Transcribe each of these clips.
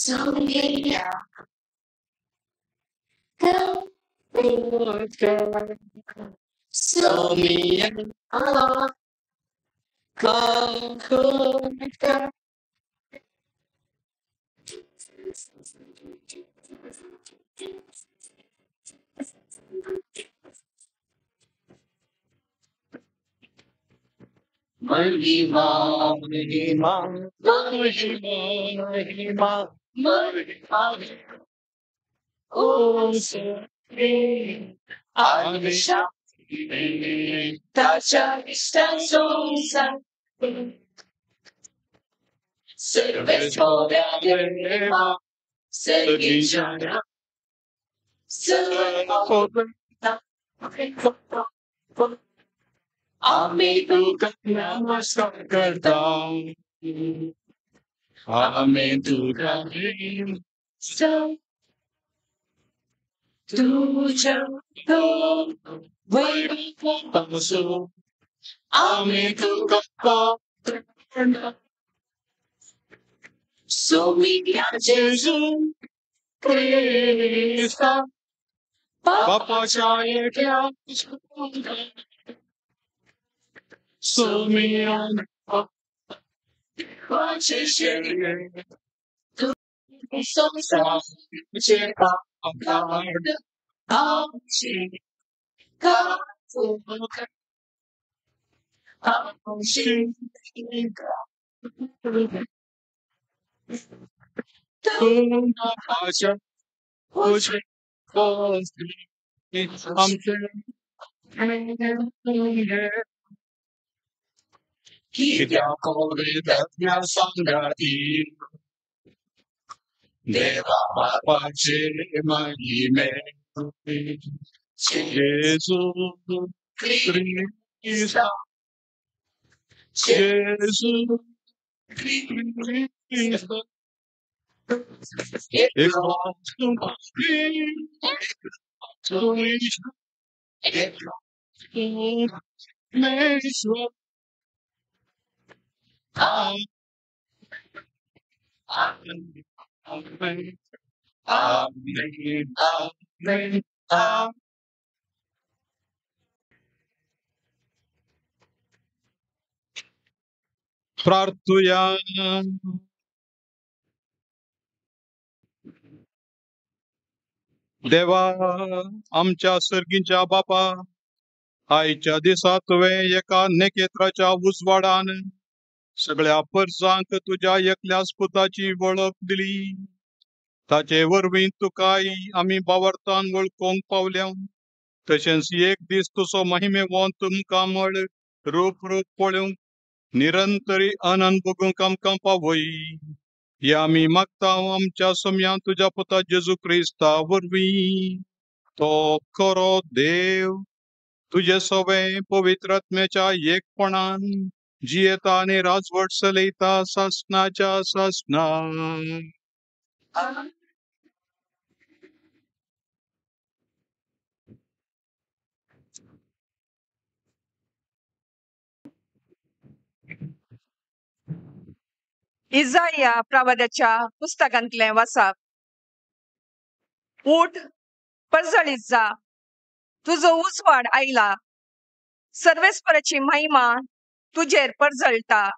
Sonia, go, Sonia, oh, go, Mahima, Mahima, Mahima, Mahima, Mahima, oh, Sonia, I wish I touch a distance so sad. Service for the Deva, Service Ami tu namaskar karta हूँ Ami tu karim so tu jab to waiting for so Ami tu kapa so mi Jesus Krista Papa chahe kya so mi an so sa cheta apard amchi ka amchi tu acha kuch हमसे Kita koridornya sanggati Deva Bapa Cema Ime Yesus Krista Yesus Krista Amen. Amen. Amen. Amen. प्रार्थूया देवा आमच्या सर्गीच्या बापा आयच्या दिसा तुवें एका नेकेत्राच्या उजवाडान सगळ्या परजांक तुज्या एकल्याच पुताची वळख दिली ताचे वरवीं तुकाय आमी बावरतान वळखोंक पावल्या तशेंच एक दीस तुजो महिमेवंत मुखामळ रूप पळोवंक निरंतरी आनंद भोगूंक आमकां पावय हे आमी मागता आमच्या सोम्या तुज्या पुता जेजू क्रिस्ता वरवीं तो खरो देव तुझे सवे पवित्र आत्म्याच्या एकपणान जियेता आनी राजवट चलयता सासणाच्या सासणा इजाया प्रवाद्याच्या पुस्तकांतले वाचप उठ परजळीत जा तुजो उजवाड आयला सर्वेस्पराची महिमा तुजेर परजळटा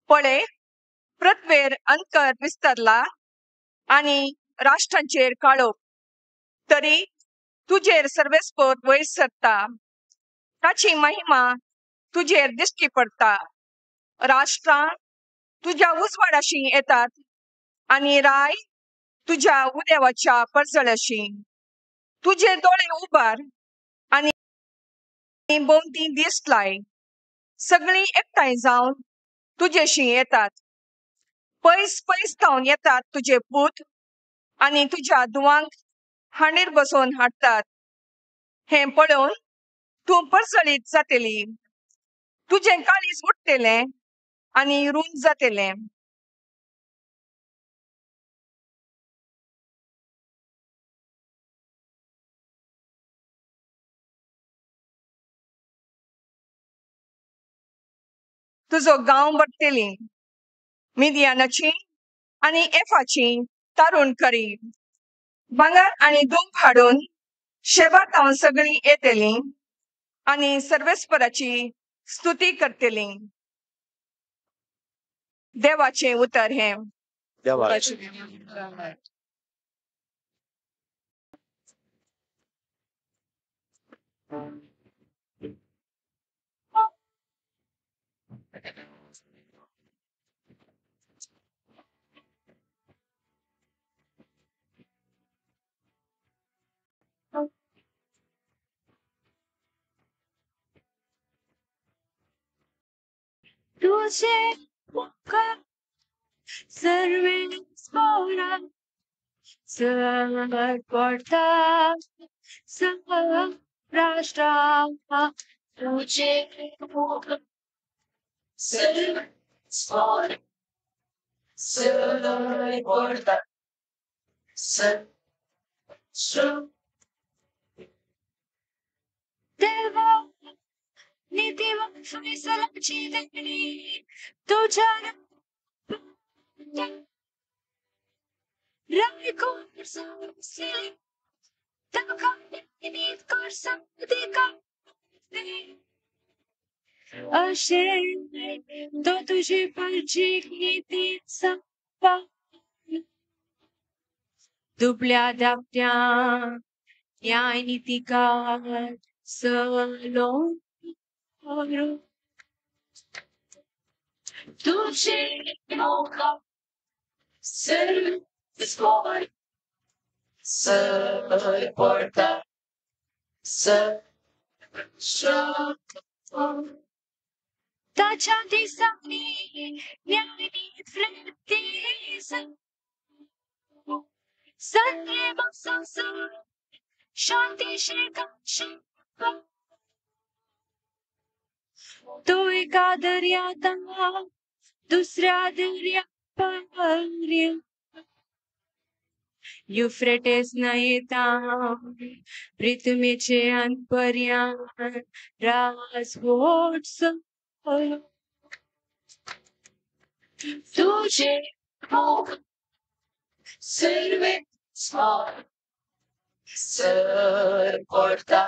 पळय पृथ्वेर अंकर विस्तारला आनी राष्ट्रांचेर काळोख तरी तुजेर सर्वेस्पर वयर सरता ताची महिमा तुजेर दिश्टी पडटा राष्ट्रां तुज्या उजवाडाशी येतात आनी राय तुज्या उदेवाच्या परजळ्याशी तुजे दोळे उबार आनी भोंवती दिस लाय सगळीं एकठांय जावन तुजेशी येतात पयस पयस थावन येतात तुजे पूत आनी तुज्या धुवांक हांडीर बसोवन हाडटात हें पळोवन तूं परजळीत जातली तुजें काळीज उडटलें आनी रुंद जातलें तुजो गांव भरतली मिदियानाची आनी एफाची तारून करी. भांगर आनी दूब हाडून शेबाक हांव सगळीं येतलीं आनी सर्वेस्पराची स्तुती करतलीं. देवाचें उतर हें. तुझे मुखार सर्वेस्परा पडता राष्ट्रा तुझे मुखार सर्वेस्परा पडता देवा नीतिवान फैसलाची देणी तुझ्या रायकोर समस्ये नीत कर सकते का अशे तो तुझी परची नीतीचा दुबळ्या धाकट्या न्याय नीतिकार सलो तुझे मुखार सर्वेस्परा पडता ताच्या दिसांनी न्यायनीत वृत्ती सत्य संसार शांतीशी तो एका दर्यात दुसऱ्या दर्यापर्यंत युफ्रेटेस न येता पृथ्वीचे अंतपर्यंत राजवट तुझे मुखार सर्वेस्परा पडता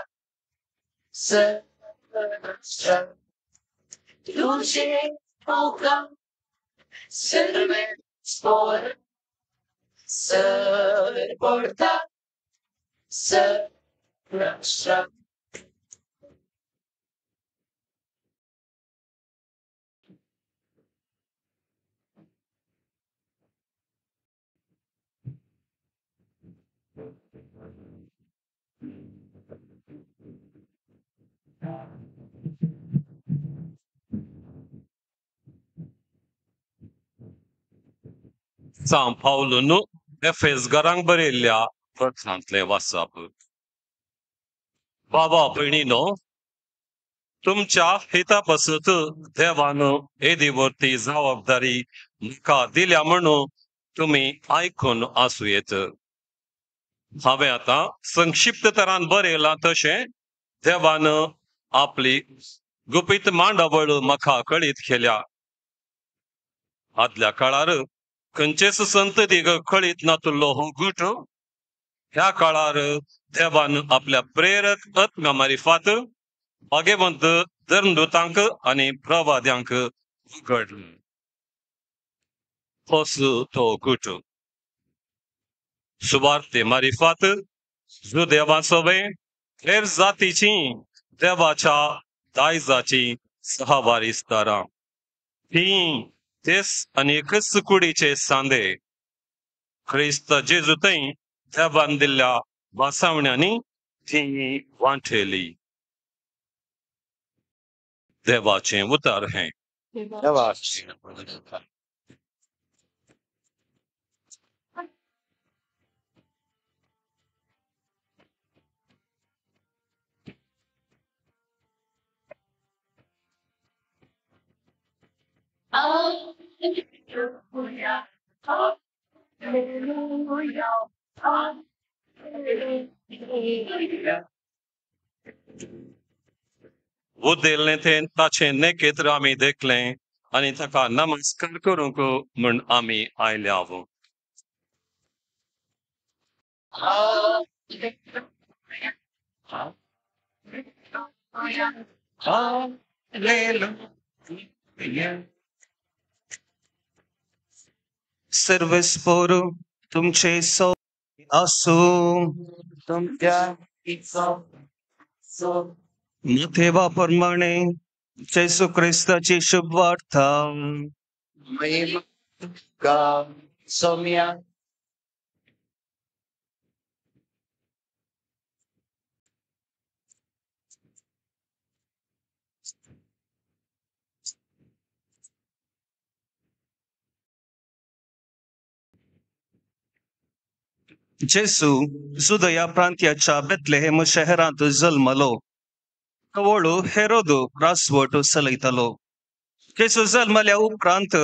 तुझे मुखार सर्वेस्परा पडता São Paulo एफेसकारांक बरयल्ल्या पत्रांतले वाचप. बाबा भयणीनो, तुमच्या हिता पासत देवान येदीवरती जबाबदारी म्हाका दिल्या म्हणून तुम्ही आयकून आसूं येत. हांवें आतां संक्षिप्त तरान बरयलां तशें देवान आपली गुपीत मांडावळ म्हाका कळीत केल्या. आदल्या काळार खंयचेच संततीक कळीत नासलो हो गूट ह्या काळार देवान आपल्या प्रेरक आत्म्या मार्फत भाग्यवंत धर्मदूतांक आनी प्रवाद्यांक उगडलो. होच तो गूट सुवार्ते मार्फत देवाचोवे हेर जातीची देवाच्या दायजाची सहवारीस्तारां ही तेच अनेकच कुडीचे सांदे ख्रिस्त जेजूतय देवान दिल्ल्या वासावण्यांनी ती वांठेली. देवाचें उतर हें. वो दिलने थे ताचे नेकेत्र आमी देखलें आणि ताका नमस्कार करूंक म्हण आमी आयल्याव. सर्वस्पोर तुमचे सौ असो तुमच्या सो मथेवाप्रमाणे जेसू ख्रिस्ताची शुभ वार्ता महिमा का सौम्या जेसू जुदया प्रांत्याच्या बेतलेहेम शहरांत जल्मलो. कवळू हेरोद रासवट चलयतालो. जेसू जल्मल्या उपरांत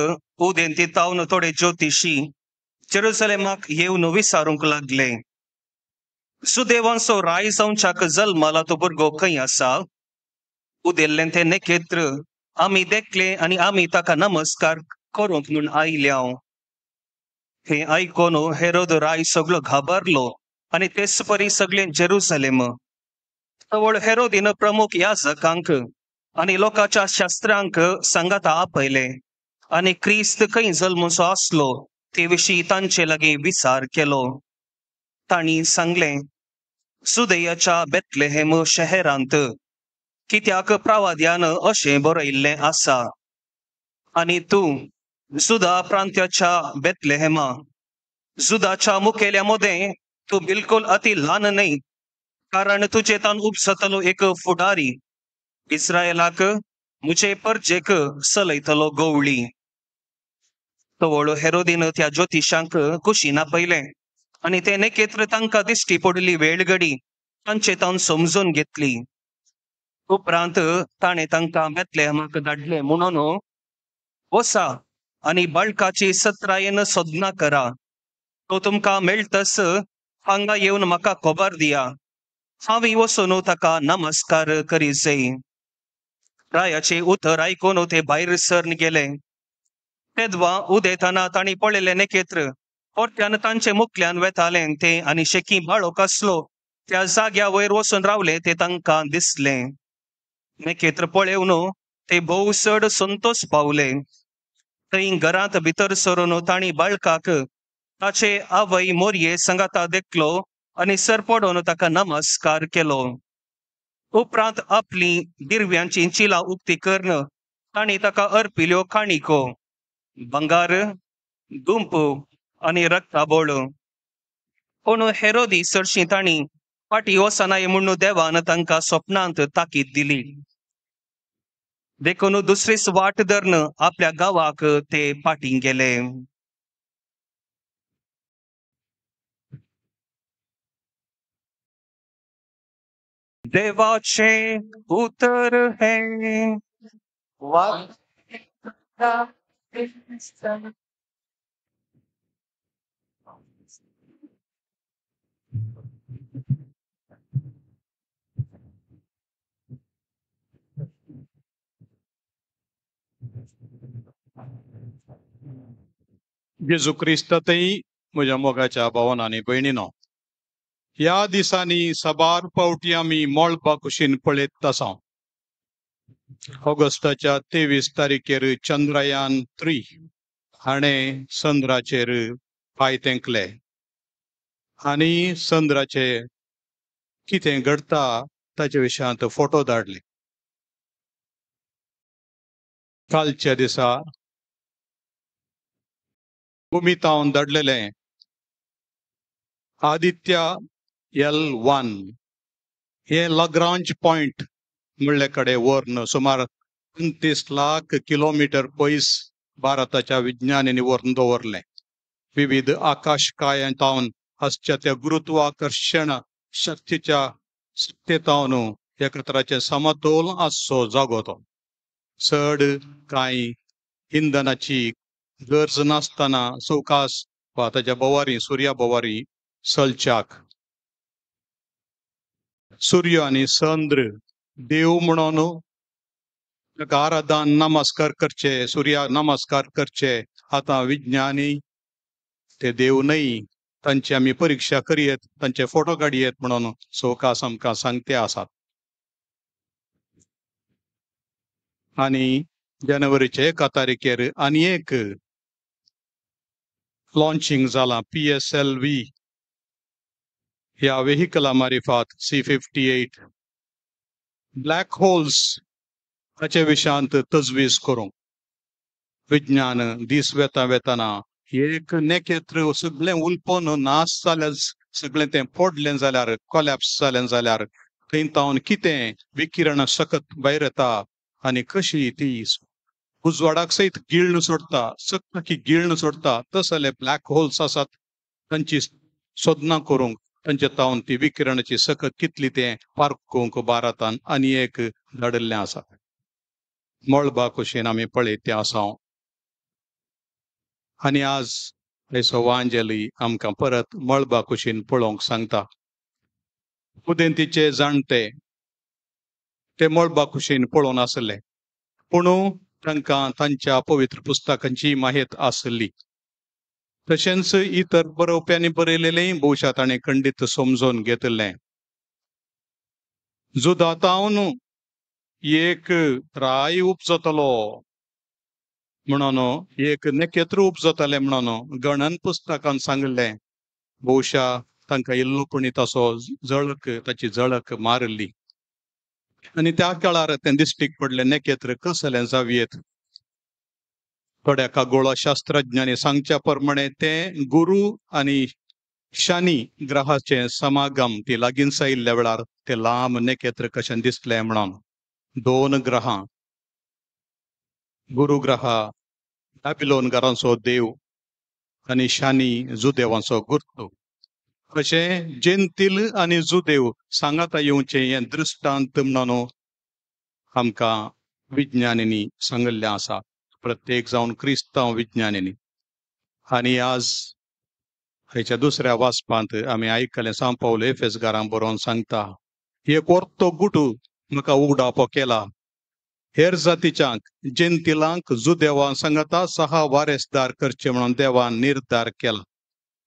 उदेंती तावन थोडे ज्योतिशी जेरुसलेमाक येवन विचारूंक लागले, सुदेवांचो राय जावच्याक जल्मला तो भुरगो खंय आसा? उदेल्लें ते नखेत्र आमी देखले आनी आमी ताका नमस्कार करूंक म्हूण आयल्याव. हे आयकोन हेरोद राय सगळो घाबरलो आनी तेच परी सगळे जेरुसलेम. तवळ हेरोदीन प्रमुख याजकांक आनी लोकांच्या शास्त्रांक सांगात आपयले आनी क्रिस्त खंय जल्मचो आसलो ते विशीं तांचे लागीं विचार केलो. तांणी सांगले, सुदेयाच्या बेतलेहेम शहरांत, कित्याक प्रवाद्यान अशें बरयल्लें आसा, आनी तूं जुदा प्रांत्याच्या बेतलेहेमा, जुदाच्या मुखेल्या मदें तूं बिलकुल अति ल्हान न्हय, कारण तुजे तान उपसतलो एक फुडारी, इस्रायलाक मुजे परजेक चलयतलो गवळी. तवळ हेरोदीन त्या ज्योतिशांक कुशीन आपयले आनी ते नखेत्र तांकां दिश्टी पडली वेळगडी तांचे तान समजून घेतली. उपरांत ताणें तांकां बेतलेहेमाक धाडले म्हणून वसा आनी बाळकाची सत्रायेन सोदना करा. तो तुमकां मेळटस हांगा येवन म्हाका खबर दिया. हांवें वचून ताका नमस्कार करीचै. रायाचे उतर आयकून ते भायर सरून गेले. तेदवा उदेताना तांणी पळयलें नखेत्र परत्यान तांचे मुखल्यान वेतालें ते आनी शेकी बाळो कसलो त्या जाग्या वयर वचून रावले ते तांकां दिसलें. नखेत्र पळेवन ते भोवसड संतोश पावले. थंय घरांत भितर सरून तांणी बाळकाक ताचे आवय मोरये सांगाता देखलो आनी सर पडोवन ताका नमस्कार केलो. उपरांत आपली दिरव्यांची चिलां उक्ती करून तांणी ताका अर्पिल्यो काणिको, भंगार, दुंप आनी रक्ताबोळ. पूण हेरोदी चडशीं तांणी फाटीं वचनाय म्हूण देवान तांकां स्वप्नांत ताकीद दिली. देखून दुसरीच वाट धरून आपल्या गांवाक ते फाटीं गेले. देवाचे उतर हे वाचा जेजू क्रिस्तातय म्हज्या मोगाच्या भावांनो आनी भयणीनो, ह्या दिसांनी साबार फावटी आमी मोळपा कुशीन पळयत आसा. ऑगस्टाच्या 23 तारखेर चंद्रयान 3 हाणें चंद्राचेर पांय तेंकले आनी चंद्राचे कितें घडटा ताचे विशयांत फोटो धाडले. कालच्या दिसा भुमीतावन धाडलेले आदित्य L1 हे लाग्रांज पॉइंट म्हणले कडे व्हरून सुमार 29 लाख किलोमीटर पयस भारताच्या विज्ञानींनी व्हरून दवरले. विविध आकाशकायांतावन आसच्या त्या गुरुत्वाकर्षण शक्तीच्या सत्तेतावन एकत्राचे समतोल आसचो जागो तो. चड कांय इंधनाची गरज नासतना सवकास वा ताच्या बोवारी सुर्या बोवारी चलच्याक सूर्य आनी चंद्र देव म्हणून ताका आराधन नमस्कार करचे, सूर्या नमस्कार करचे. आता विज्ञानी ते देव नाही, तांची आमी परीक्षा करियेत, तांचे फोटो काडयेत म्हणून सोकास आमकां सांगते आसात. आणि जानेवारीचे 1 तारखेर आनी एक लॉन्चिंग जाला PSLV ह्या व्हेहिकला मार्फत C-58 ब्लॅक होल्स हाचे विशयांत तजवीज करूंक विज्ञान दीस वेताना एक नखेत्र सगळें उलपन नाश जाल्यार सगळें तें पडलें जाल्यार कोलॅप्स जालें जाल्यार थंय तावन कितें विकिरण सकत भायर येता आनी कशी ती उजवाडाक सयत गिळण सोडता, सक्की गिळण सोडता, तसले ब्लॅक होल्स आसात तांची सोदना करूंक तांचे तावन ती विकिरणाची सकत कितली तें पारखूंक भारतान आनी एक धाडिल्लें आसा. मळबा कुशीन आमी पळयत तें आसा. आनी आज हेचो वांजेली आमकां परत मळबा कुशीन पळोवंक सांगता. उदेंतीचे जाणटे ते मळबा कुशीन पळोवन आसले, पूण तांकां तांच्या पवित्र पुस्तकांची माहित आसली. तशेंच इतर बरोवप्यांनी बरयलेलें भोवशा ताणें खंडीत समजून घेतलें. जुदांतावन एक राय उपजतलो म्हणून, एक नखेत्र उपजतलें म्हणून गणन पुस्तकान सांगलें. भोवशा तांकां इल्लोपणी ताचो जळक, ताची जळक मारली आनी त्या काळार तें दिश्टीक पडलें नखेत्र कसलें जावयेत. थोड्या खगोळशास्त्रज्ञांनी सांगच्या प्रमाणे तें गुरू आनी शनी ग्रहाचे समागम ती लागींच आयिल्ल्या वेळार तें लांब नखेत्र कशें दिसलें म्हणून. 2 ग्रहां, गुरू ग्रह बॅबिलोनकारांचो देव आनी शनी जुदेवांचो गुर्तू, अशें जेंतील आनी जुदेव सांगाता येवचें हें दृश्टांत म्हणून आमकां विज्ञानिनी सांगिल्लें आसा, प्रत्येक जावन क्रिस्तांव विज्ञानिनी. आनी आज हेच्या दुसऱ्या वाचपांत आमी आयकलें सांव पावलो एफेसकारांक बरोवन सांगता, एक ओर्तो गुटू म्हाका उगडावपो केला. हेर जातीच्यांक, जेंतिलांक, जुदेवां सांगता सहा वारेसदार करचे म्हणून देवान निर्धार केला.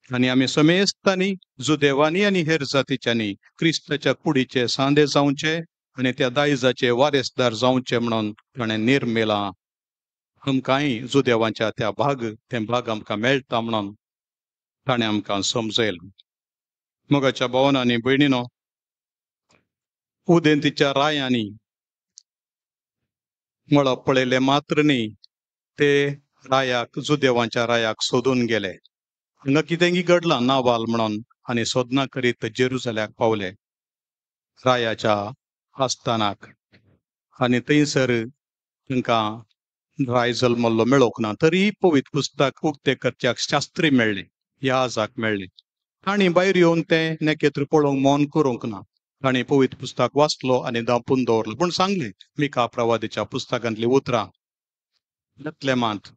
आनी आमी समेस्तांनी, जुदेवांनी आनी हेर जातीच्यांनी क्रिस्ताच्या कुडीचे सांदे जावचे आनी त्या दायजाचे वारेसदार जावचे म्हणून ताणें निर्मेलां. आमकांय जुदेवांच्या तें भाग आमकां मेळटा म्हणून ताणें आमकां समजयलें. मोगाच्या भावांनी भयणीनो, उदेंतीच्या रायांनी मळब पळयले मात्र न्ही, ते रायाक, जुदेवांच्या रायाक सोदून गेले. हांगा कितें घडलां नावाल म्हणून आनी सोदना करीत जेरुसल्याक पावले रायाच्या आस्थानाक. आनी थंयसर तांकां राय जल्मल्लो मेळोंक ना, तरी पवित्र पुस्तक उक्ते करच्याक शास्त्री मेळ्ळे, याजक मेळ्ळे. तांणी भायर येवन तें नखेत्र पळोवंक मौन करूंक ना. तांणी पवित्र पुस्तक वाचलो आनी दांपून दवरलो, पूण सांगलें मिका प्रवादीच्या पुस्तकांतली उतरां बेतलेमांत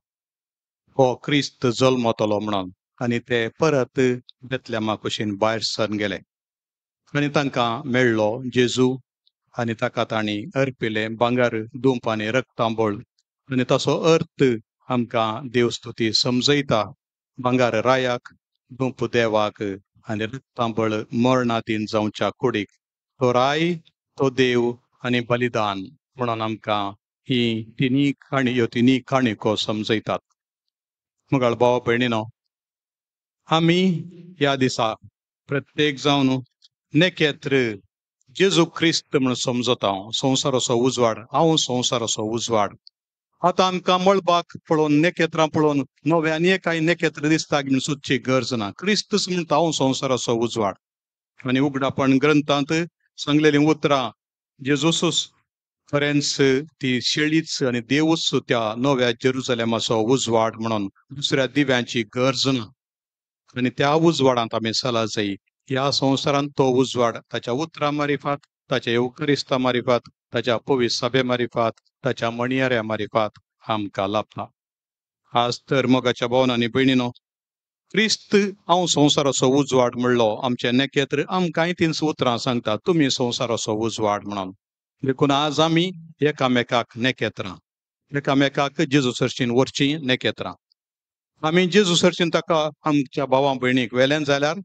हो क्रिस्त जल्मतलो म्हणून. आनी ते परत बेतलेमा कुशीन भायर सरून गेले आनी तांकां मेळ्ळो जेजू. आनी ताका तांणी अर्पिलें भांगर, दूंप आनी रक्तांबळ. आनी ताचो अर्थ आमकां देवस्तुती समजयता. भांगर रायाक, दूंप देवाक आनी रक्तांबळ मरणाधीन जावच्या कुडीक. तो राय, तो देव आनी बलिदान म्हणून आमकां ही तिनी काणयो समजयतात. मुगाळ भाव भयणीनो, आमी ह्या दिसा प्रत्येक जावन नखेत्र जेजू क्रिस्त म्हूण समजता. संवसाराचो उजवाड, हांव संवसाराचो उजवाड. आतां आमकां मळबाक पळोवन, नखेत्रां पळोवन नव्यानी एकाय नखेत्र दिसता म्हूण सोदची गरज ना. क्रिस्तूस म्हणटा हांव संवसाराचो उजवाड. आनी उगडापण ग्रंथांत सांगलेलीं उतरां जेजूसूस खरेंच ती शेळीच आनी देवूच त्या नव्या जेरुसलेमाचो उजवाड म्हणून दुसऱ्या दिव्यांची गरज ना. आनी त्या उजवाडांत आमी चला जाय. ह्या संवसारांत तो उजवाड ताच्या उतरां मार्फत, ताच्या येवकरिस्ता मार्फत, ताच्या पवित्र सभे मार्फत, ताच्या मणयाऱ्या मार्फत आमकां लाभता. आज तर मोगाच्या भावांनी भयणीनो, क्रिस्त हांव संवसाराचो उजवाड म्हणलो आमचें नखेत्र आमकांय तीन उतरां सांगता, तुमी संवसाराचो उजवाड म्हणून. देखून आज आमी एकामेकाक नेकेत्रां एकामेकाक जेजू सरशीन व्हरची नेकेत्रां आमी जेजू सरशीन ताका आमच्या भावां भयणीक वेलें जाल्यार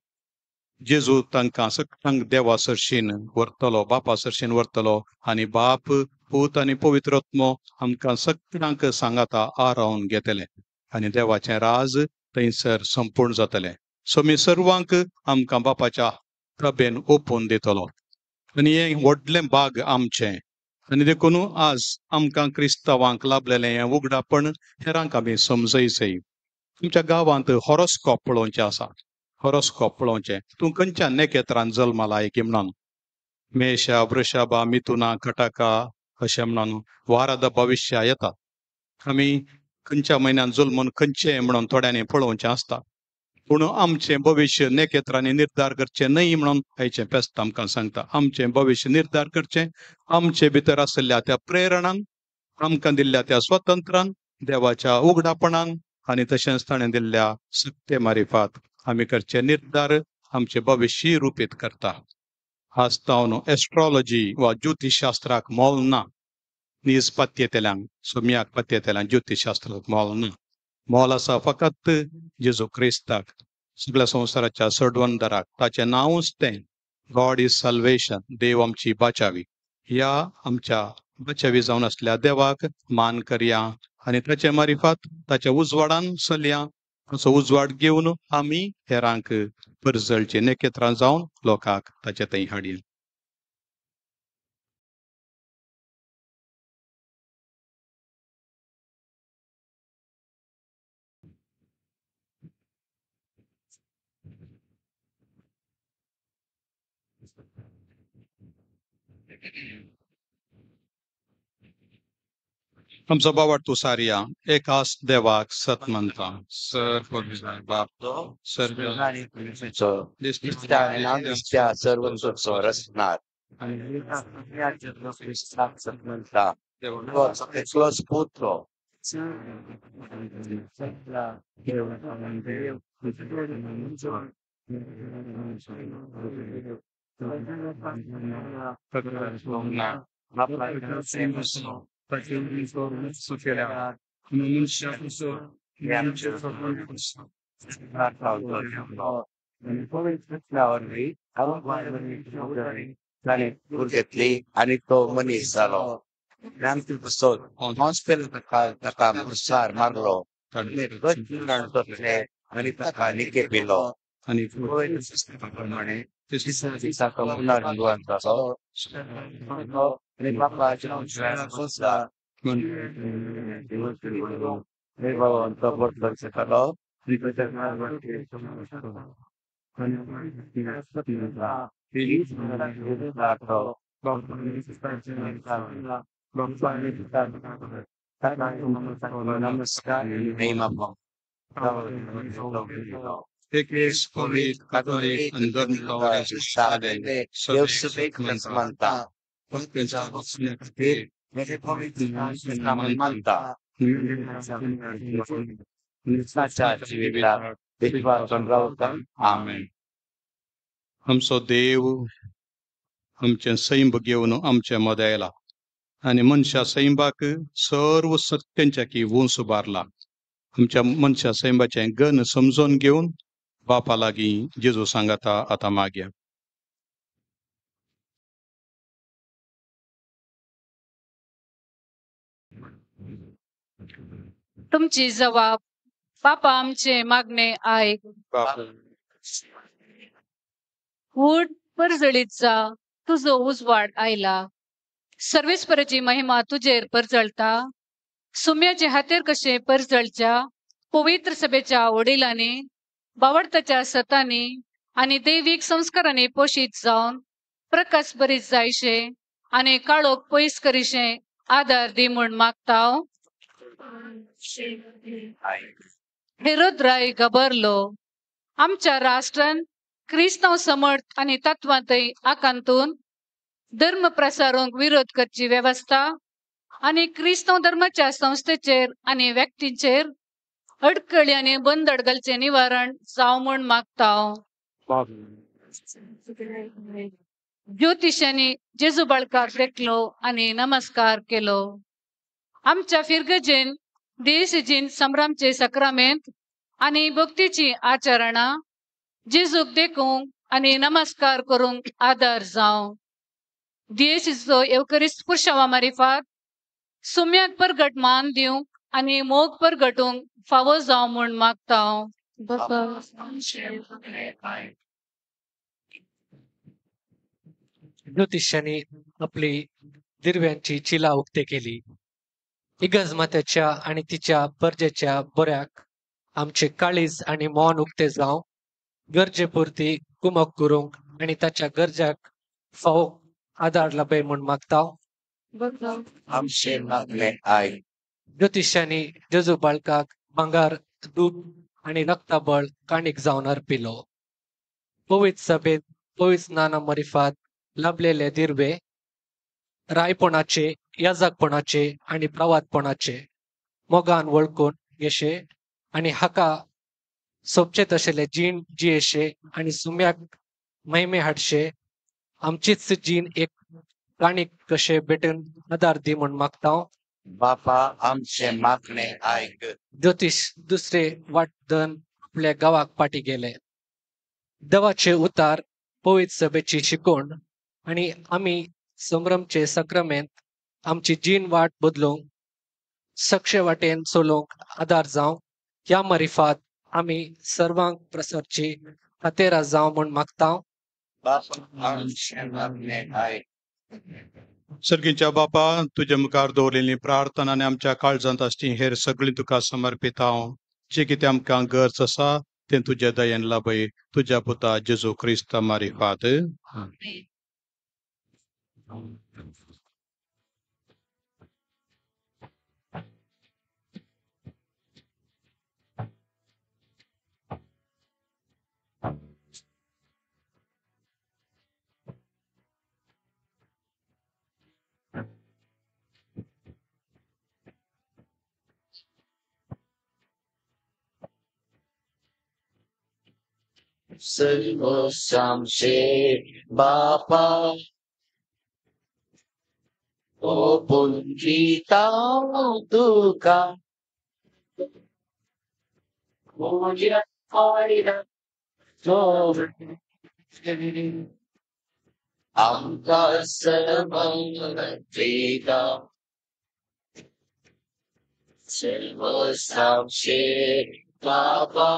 जेजू तांकां सगळ्यांक देवा सरशीन व्हरतलो बापा सरशीन व्हरतलो आनी बाप पूत आनी पवित्र आत्मो आमकां सगळ्यांक सांगाता रावन घेतले आनी देवाचें राज थंयसर संपूर्ण जातलें सो मी सर्वांक आमकां बापाच्या प्रभेन ओपून दितलो आनी हें व्हडलें भाग आमचें आनी देखून आज आमकां क्रिस्तांवांक लाभलेलें हें उगडापण हेरांक आमी समजयचें तुमच्या गांवांत हॉरोस्कोप पळोवचें आसा हॉरोस्कोप पळोवचें तूं खंयच्या नेकेत्रांत जल्माला की म्हणून मेशा वृषभा मिथुना कटका अशें म्हणून वारादा भविश्या येतात आमी खंयच्या म्हयन्यान जल्मून खंयचें म्हणून थोड्यांनी पळोवचें आसता पूण आमचें भविश्य नेकेत्रांनी निर्धार करचें न्हय म्हणून आयचें फेस्त आमकां सांगता आमचें भविश्य निर्धार करचें आमचे भितर आशिल्ल्या त्या प्रेरणान आमकां दिल्ल्या त्या स्वतंत्रान देवाच्या उगडापणान आनी तशेंच ताणें दिल्ल्या सत्य मारिफात आमी करचे निर्धार आमचे भविश्य रुपीत करता आस्तावन एस्ट्रॉलॉजी वा ज्योतिषशास्त्राक मोल ना नीज पत्यतेल्यांक सोम्याक पत्यतेल्यांक ज्योतिषशास्त्राक मोल ना मोल आसा फकत जेजू क्रिस्ताक सगळ्या संवसाराच्या सडवंदराक ताचें नांवच तें गॉड इज सल्वेशन देव आमची बाचावी ह्या आमच्या बाचावी जावन आसल्या देवाक मान करया आनी ताचे मारिफात ताच्या उजवाडान चलया असो उजवाड घेवन आमी हेरांक परजळची नेकेत्रां जावन लोकांक ताचे थंय हाडया आमचो बावाट तूं सारया एकाच देवाक सत म्हणटा बाप दिसत्या सर्व स्वर असणार एकलोच पुत्र घेतली आणि तो मनीस जालो ताका मुसार मारलो आणि ताका निके पिलो आनी प्रमाणे catholic and Amen. आमचो देव आमचे सैंब घेवन आमचे मदें आयला आनी मनशा सैंबाक सर्व सत्यांच्या की वंस उबारला आमच्या मनशा सैंबाचें गन समजून घेवन बापा लागीं जेजू सांगाता आतां मागया तुमची जबाब बापा आमचे मागणे ऐक उठ परजळीत जा तुझो उजवाड आयला सर्वेस्पराची महिमा तुझेर परजळता सुम्याचे हातेर कशे परजळच्या पवित्र सभेच्या वडिलांनी बावडताच्या सतांनी आणि दैविक संस्कारांनी पोषित जावन प्रकाश बरीच जायशे आणि काळोख पयस करीशे आदार दी म्हूण मागता हेरोद राय घबरलो आमच्या राष्ट्रान क्रिस्तांव समर्थ आणि तत्वांतय आकांतून धर्म प्रसारूंक विरोध करची व्यवस्था आणि क्रिस्तांव धर्माच्या संस्थेचेर आणि व्यक्तींचेर अडकळी आणि बंदड घालचे निवारण जावं म्हूण मागता ज्योतिषांनी जेजू बाळकाक देखलो आणि नमस्कार केलो. आमच्या फिरगजेन देशजीन संभ्रामचे सक्रामेंत आणि भक्तीची आचरणां जेजूक देखूंक आणि नमस्कार करूंक आदार जावं. देशचो एवकरिस्त पुरशावा मारिफात सुम्याक परगट मान दिवंक आणि मोग परगटूंक फावो जावं म्हूण मागता हांव. ज्योतिषांनी आपली दिरव्यांची चिला उक्ते केली. इगजमात्याच्या आणि तिच्या परजेच्या बऱ्याक आमचे काळीज आणि मौन उक्ते जावं, गरजेपुरती कुमक करूंक आणि ताच्या गरजाक फावो आदार लाभय म्हूण मागता. आमचे मागणे आय. ज्योतिषांनी जेजू बाळकाक भांगार, दूध आणि रक्ताबळ काणीक जावन अर्पिलो. पवित्र सभेत पवित्र नाना मरिफात लाभलेले दिरवे रायपणाचे, याजकपणाचे आणि प्रवादपणाचे मोगान वळखून येशे आणि हाका सोबचे तशेले जीण जियेशे आणि सुम्याक महिमे हाडशे आमचीच जीण एक काणीक कशे भेटून आदार दी म्हूण मागता. बापा आमचे मागणे ऐक. ज्योतिष दुसरे वाटदन आपल्या गावाक पाठी गेले. देवाचे उतार, पवित्र सभेची शिकवण आणि आम्ही संभ्रमचे सक्रामेंत आमची जीण वाट बदलूंक सक्ष वाटेन चलोवंक आदार जावं. ह्या मारिफात आम्ही सर्वांक प्रसारची खातेरां जावं म्हूण मागता. बापा आमचे मागणे ऐक. सर्गींच्या बापा, तुझ्या मुखार दवरलेली प्रार्थना आनी आमच्या काळजांत आसची हेर सगळीं तुका समर्पित हांव. जे कितें आमकां गरज आसा तें तुज्या दयेन लाभय. तुज्या पुता जेजू क्रिस्त मारिफात. सर्वोच्चांचे बापा ओ पुंजिता तुका पूज्य आयला आमका सर्वंगीता सर्वोच्चांचे बापा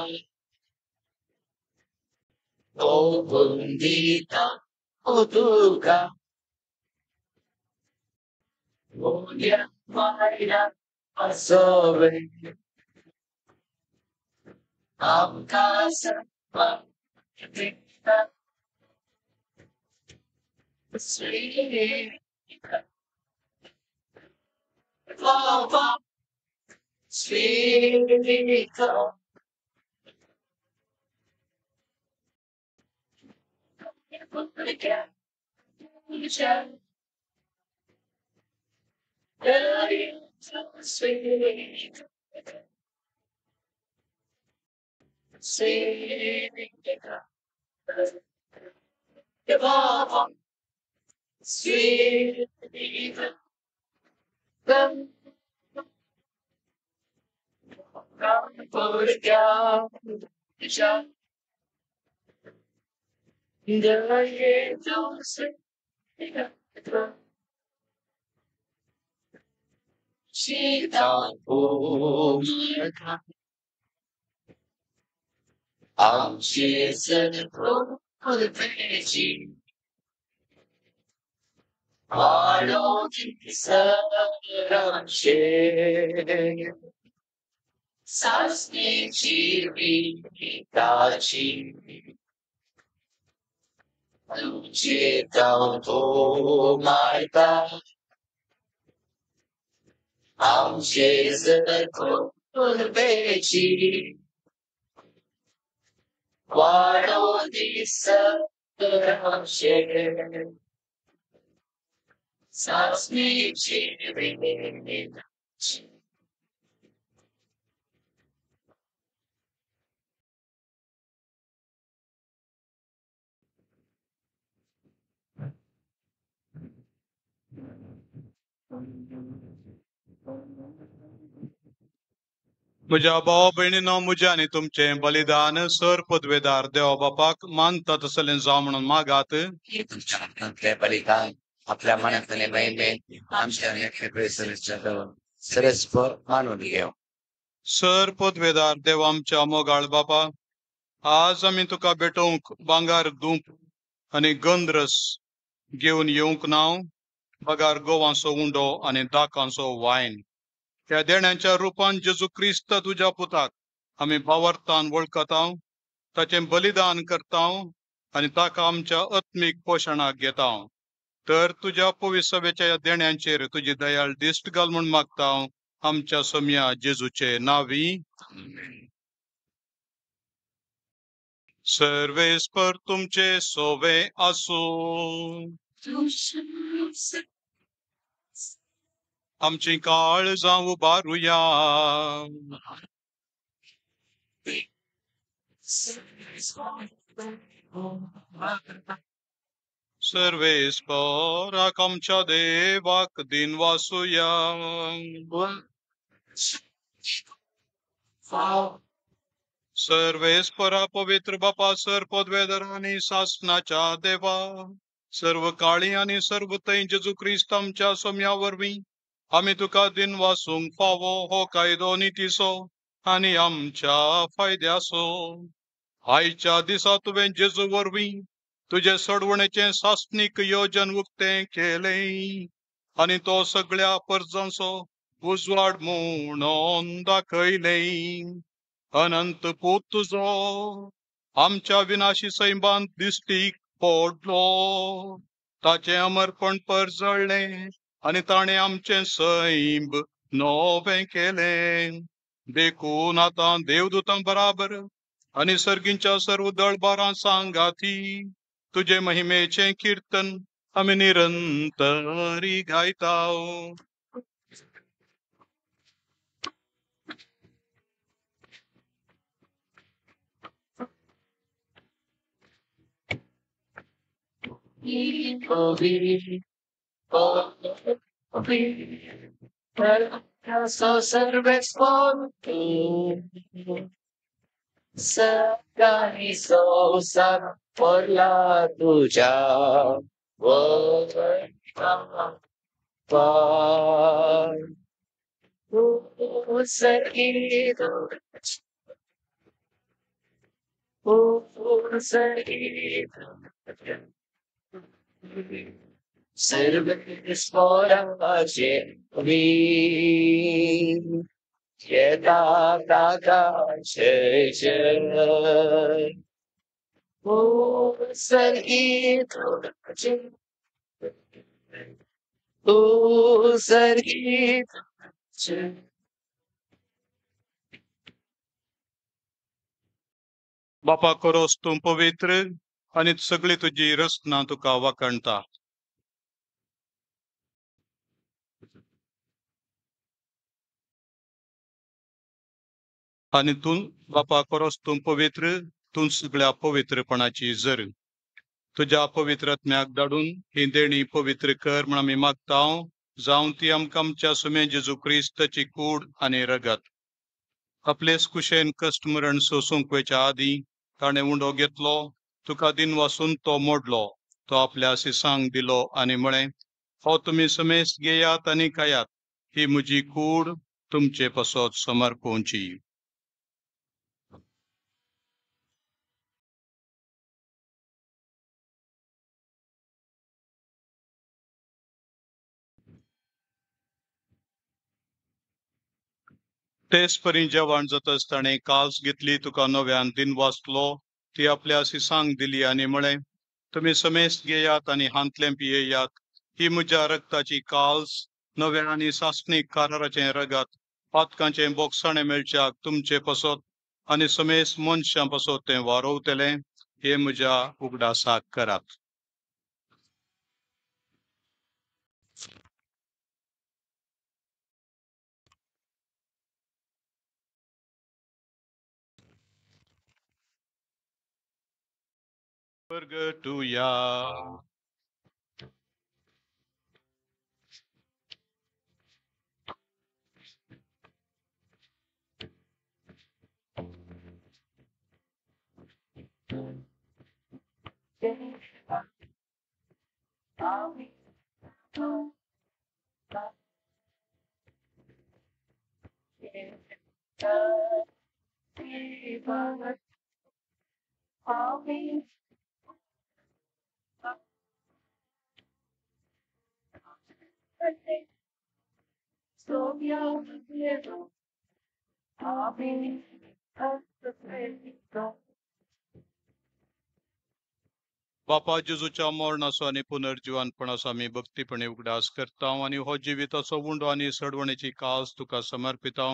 ओ पुंजिता तुका पूज्य आयला असवे आमका सर्वंगीता स्वीकृता बापा स्वीकृता पूज्य पूज्य स्वीकृता स्वीकृता बापा स्वीकृता पूज्य पूज्य Sita Omega Amchisen Prodveci Aloti Saranche Sasni Chivi Tachi Luchita Maita Amchisen Prodveci Aloti Saranche Sasni Chivi Tachi म्हज्या भाव भयणीनो म्हजे आनी तुमचे बलिदान सर पदवेदार देवा बापाक मानता तसलें जावं म्हणून मागात. की तुमच्या हातांतले बलिदान आपल्या मनातले महिमेत आमच्या सरस्पर मानून घेऊ. सर पदवेदार देव आमच्या मोगाळ बापा, आज आमी तुका भेटोवंक भांगार दूप आनी गंधरस घेवन येवंक नाव, बगार गोवांचो उंडो आनी दाकांचो वायन. ह्या देण्याच्या रुपान जेजू क्रिस्त तुज्या पुताक आमी भावार्थान वळखता, ताचें बलिदान करता आनी ताका आमच्या आत्मीक पोशणाक घेता. तर तुज्या पवित्र सभेच्या ह्या देण्यांचेर तुजी दयाळ दिश्ट घाल म्हूण मागता आमच्या सोम्या जेजूचे नावी. सर्वेस्पर तुमचे सोवे आसूं. आमची काळजां उबारुया. सर्वेस्पराक आमच्या देवाक दिन वासुया. सर्वेस्परा पवित्र बापा सर पदवेदर आणि शासनाच्या देवा, सर्व काळी आणि सर्व तै जेजू क्रिस्त आमच्या सोम्या वरवीं आमी तुका दिन वासूंक फावो हो कायदो नितीसो आनी आमच्या फायद्याचो. आयच्या दिसा तुवें जेजू वरवीं तुझे सोडवणेचे शासनीक योजन उक्तें केलें आनी तो सगळ्या परजांचो उजवाड म्हणून दाखयलें. अनंत पूत तुजो आमच्या विनाशी सैमांत दिश्टीक पडलो. ताचें अमरपण परजळ्ळें आनी ताणें आमचें सैम नवें केलें. देखून आतां देवदूतां बराबर आनी सर्गींच्या सर्व दळबारां सांगाती तुजे महिमेचें कीर्तन आमी निरंतरी गायता. Săgani sosa por la tuya par seguido Serves forace vi Yeda daga çeşe Bu sergido Bu sergido बापा करोस तूं पवित्र आनी सगळी तुजी रचना तुका वाकणता. आनी तूं बापा करोस तूं पवित्र, तूं सगळ्या पवित्रपणाची जर तुज्या पवित्रत्म्याक धाडून ही देणी पवित्र कर म्हण आमी मागता. जावं ती आमकां आमच्या सुमे जेजू क्रिस्ताची कूड आनी रगत. आपलेच कुशेन कश्ट मरण सोसूंक वयच्या आदीं ताणें उंडो घेतलो, तुका दिन वासून तो मोडलो, तो आपल्या सिसांक दिलो आनी म्हळें, हो तुमी समेस्त घेयात आनी खायात, ही म्हजी कूड तुमचे पासत समर्पोवची. तेच परी जेवण जाताच ताणें काल्स घेतली, तुका नव्यान दिन वाचलो, ती आपल्या सिसांक दिली आनी म्हळें, तुमी समेस्त घेयात आनी हांतलें पियेयात, ही म्हज्या रक्ताची काल्स नव्या आनी सासणीक काराराचें रगत, पातकांचें बोगसाणें मेळच्याक तुमचे पासत आनी समेस्त मनशां पासत तें वारोवतलें, हे म्हज्या उगडासाक करात. परगटुया. बापा जेजूच्या मरणाचो आणि पुनर्जीवानपणाचो आमी भक्तीपणे उगडास करता आणि हो जिविताचो उंडो आणि सडवणेची कास तुका समर्पिता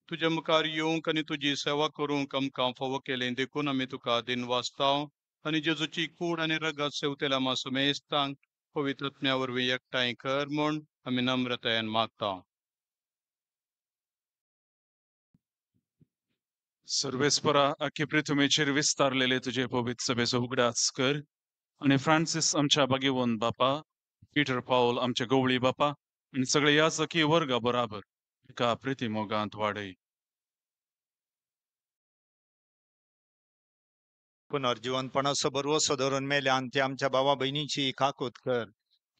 तुझे मुखार येवंक आणि तुझी सेवा करूंक आमकां फावो केले देखून आमी तुका दिन वाचता आणि जेजूची कूड आणि रगत सेवतेल्या मासो मेस्तांक पवित्र आत्म्या वरवीं एकठांय कर म्हूण आमी नम्रतायेन मागता. सर्वेस्परा आख्खे पृथ्वीचेर विस्तारलेले तुझे पवित्र सभेचो उगडास कर आणि फ्रांसिस आमच्या भाग्यवन बापा, पीटर पाऊल आमच्या गवळी बापा आणि सगळे याजकी वर्गा बराबर एका प्रितीमोगांत वाडय. पुनर्जीवनपणाचो बरवो धरून मेल्यान ते आमच्या भावा भयणीची काकूत कर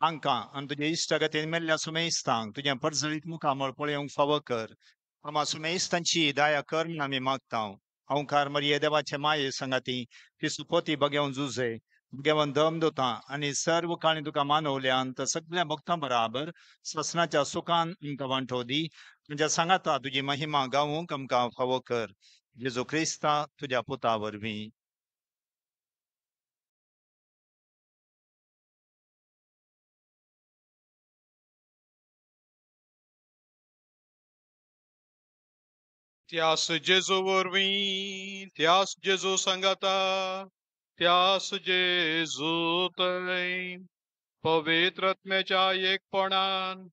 हांकां आनी तुजे इश्टगतीन मेल्ल्या सुमेस्तांक तुजें परजळीत मुखामळ पळोवंक फावो कर. आम्हा सुमेस्तांची दया कर म्हूण आमी मागता. ओंकार मरिये देवाचे माये संगाती तिसुपोती भगेवन जुजे भगेवन दम दोता आनी सर्व काळी तुका मानवल्यान तर सगळ्या भक्तां बराबर ससनाच्या सुखान आमकां वांटो दी. तुज्या सांगाता तुजी महिमा गावूंक आमकां फावो कर. जेजू क्रिस्ता तुज्या पुता वरवीं. त्यास जेजू वरवीं त्यास जेजू सांगाता त्यास जेजू थंय पवित्र आत्म्याच्या एकपणान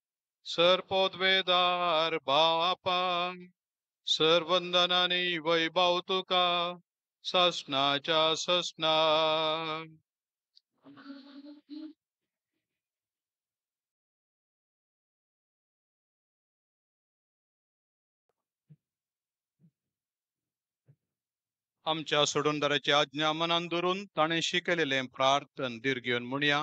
सरपोदवेदार बापा सर्वंदनानी वैभव तुका ससनाच्या ससना आमच्या सोडूनदाराची आज्ञा मनान धरून ताणें शिकयलेलें प्रार्थन दीर्घेवन म्हणया.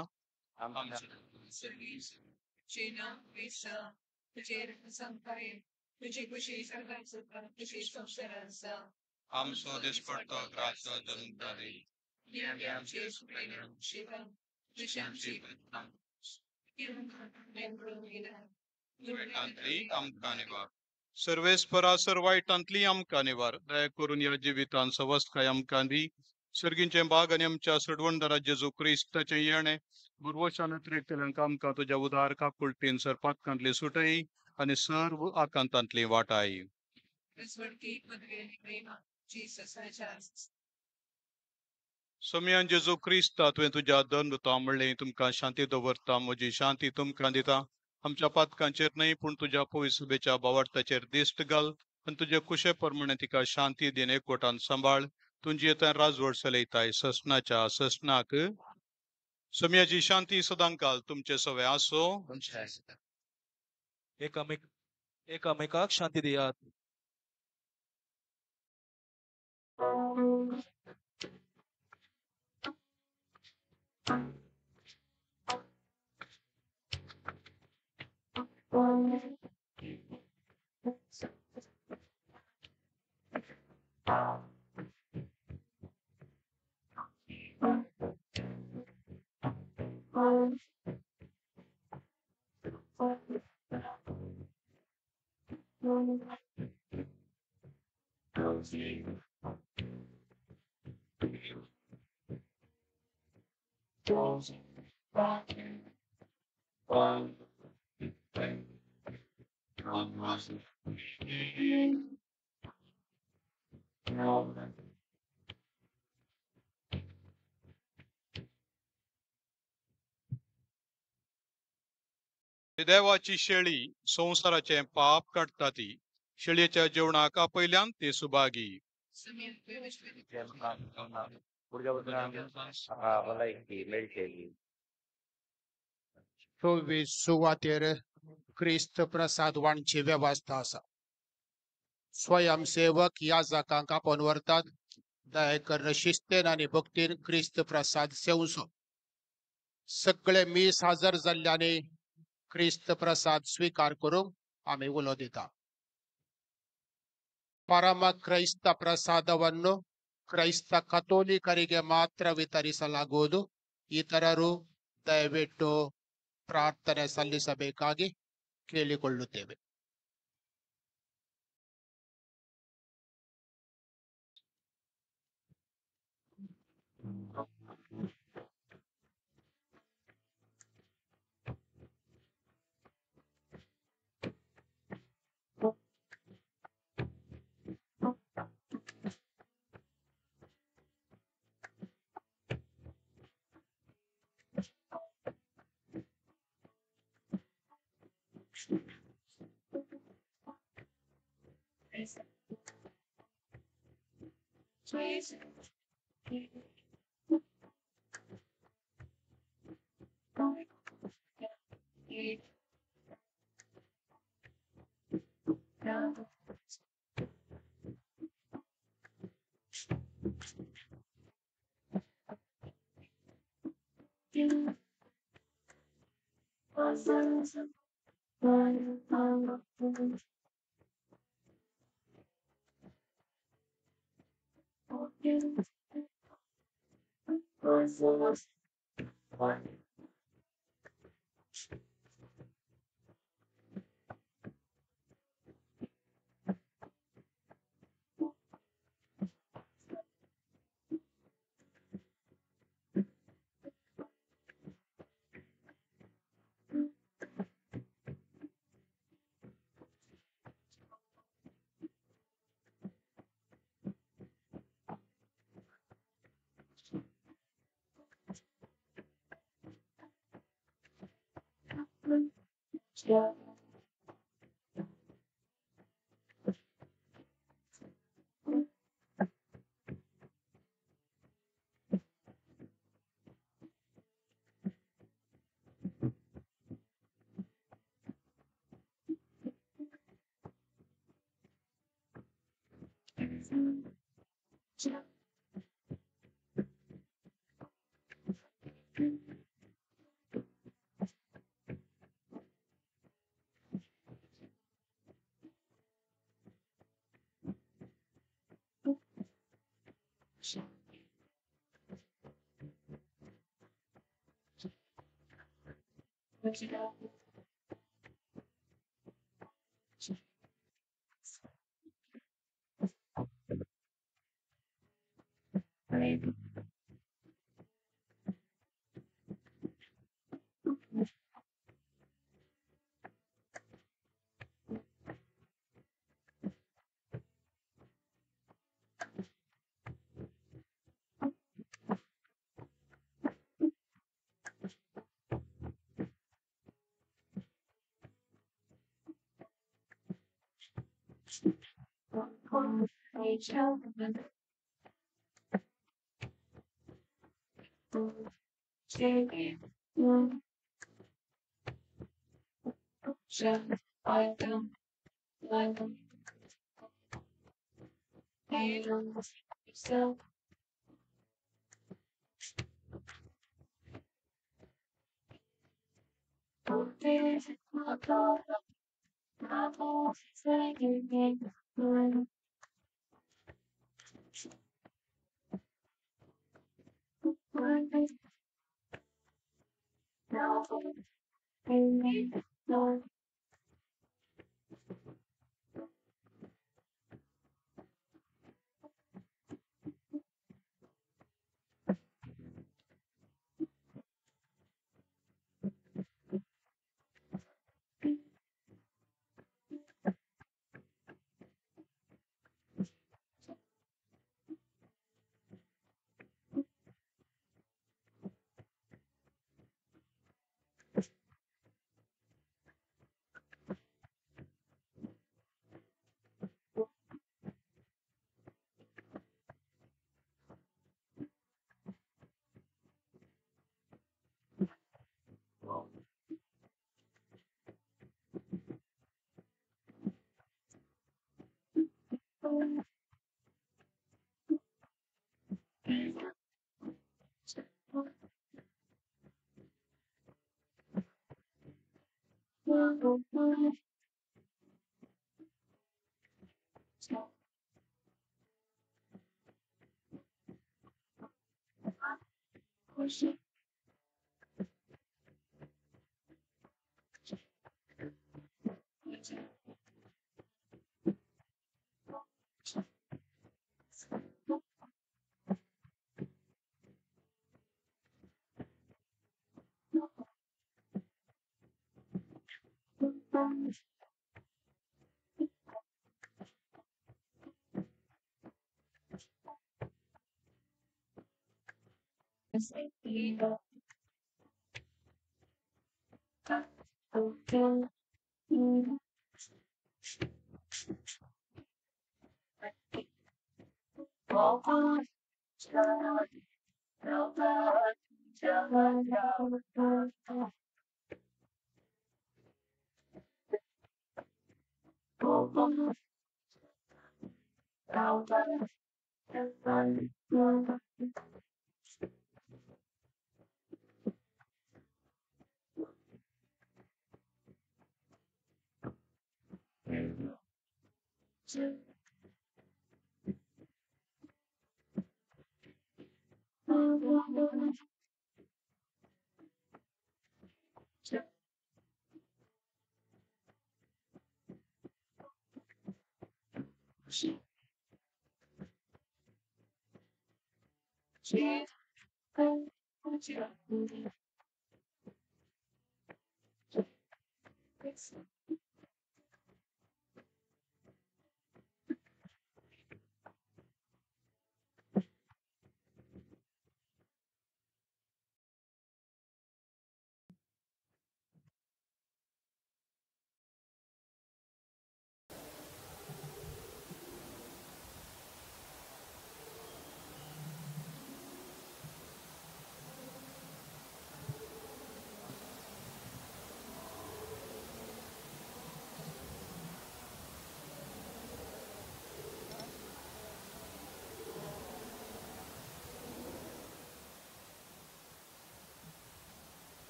आमचो दिसपडतो ग्रासो जंतारी आमकां निवार. सर्वेस्परा सर्वायटांतली आमकां निवार. दया करून ह्या जिवितान सवस्काय आमकां दी. सर्गींचे बाग आनी आमच्या सडवणदारा जेजू क्रिस्ताचें येणें बुरवशान केल्यांक आमकां तुज्या उदार काकुळटीन सरपातकांतली सुटय आनी सर्व आकांतांतली वाटाय. सोम्यान जेजू क्रिस्ता तुवें तुज्या दंड दिता म्हणलें तुमकां शांती दवरता म्हजी शांती तुमकां दिता. आमच्या पातकांचेर न्हय पूण तुज्या पवित्र सभेच्या बावडताचेर दिश्ट घाल आनी तुजे कुशे प्रमाणे तिका शांती दिन एकवटान सांबाळ. तुजी येता राजवट चलयताय ससनाच्या ससनाक. सोम्याची शांती सदां काल तुमचे सवे आसो. एकामेकाक शांती दियात. देवाची शेळी संसाराचे पाप काडटा ती शेळयेच्या जेवणाक आपयल्यान ती सुभागी. मेळटली. 24 सुवातेर क्रिस्त प्रसाद वाणची वेवस्था आसा. स्वयंसेवक याजकांक आपोवन व्हरतात दया करणं शिस्तेन आणि भक्तीन ख्रिस्त प्रसाद सेवसो सगळे मीस हजर जाल्ल्याने ख्रिस्त प्रसाद स्वीकार करूंक आम्ही उलो दिता ಪರಮ ಕ್ರೈಸ್ತ ಪ್ರಸಾದವನ್ನು ಕ್ರೈಸ್ತ ಕಥೋಲಿಕರಿಗೆ ಮಾತ್ರ ವಿತರಿಸಲಾಗುವುದು ಇತರರು ದಯವಿಟ್ಟು ಪ್ರಾರ್ಥನೆ ಸಲ್ಲಿಸಬೇಕಾಗಿ ಕೇಳಿಕೊಳ್ಳುತ್ತೇವೆ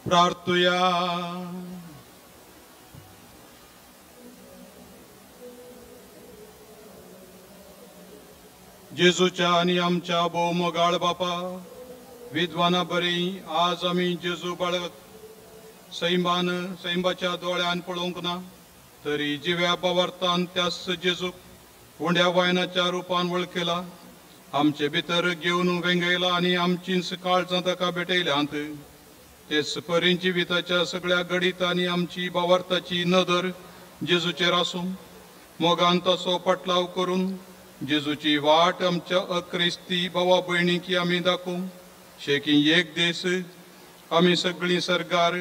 प्रार्थूया. जेजूच्या आणि आमच्या भौमगाळ बापा विद्वाना बरी आज आम्ही जेजू बाळगत सैंबाच्या दोळ्यान पळोवंक ना तरी जिव्या पावर्तान त्यास जेजूक उंड्या वायनाच्या रूपान वळखला आमचे भितर घेवन वेंगयला आणि आमचीच काळजां ताका भेटयल्यांत तेच परीं जिविताच्या सगळ्या गडीत आणि आमची भावार्थाची नदर जेजूचेर आसूं मोगान तसो पटलाव करून जेजूची वाट आमच्या अक्रिस्ती भावा भयणीक आमी दाखोवं शेकी एक देस आमी सगळीं सरगार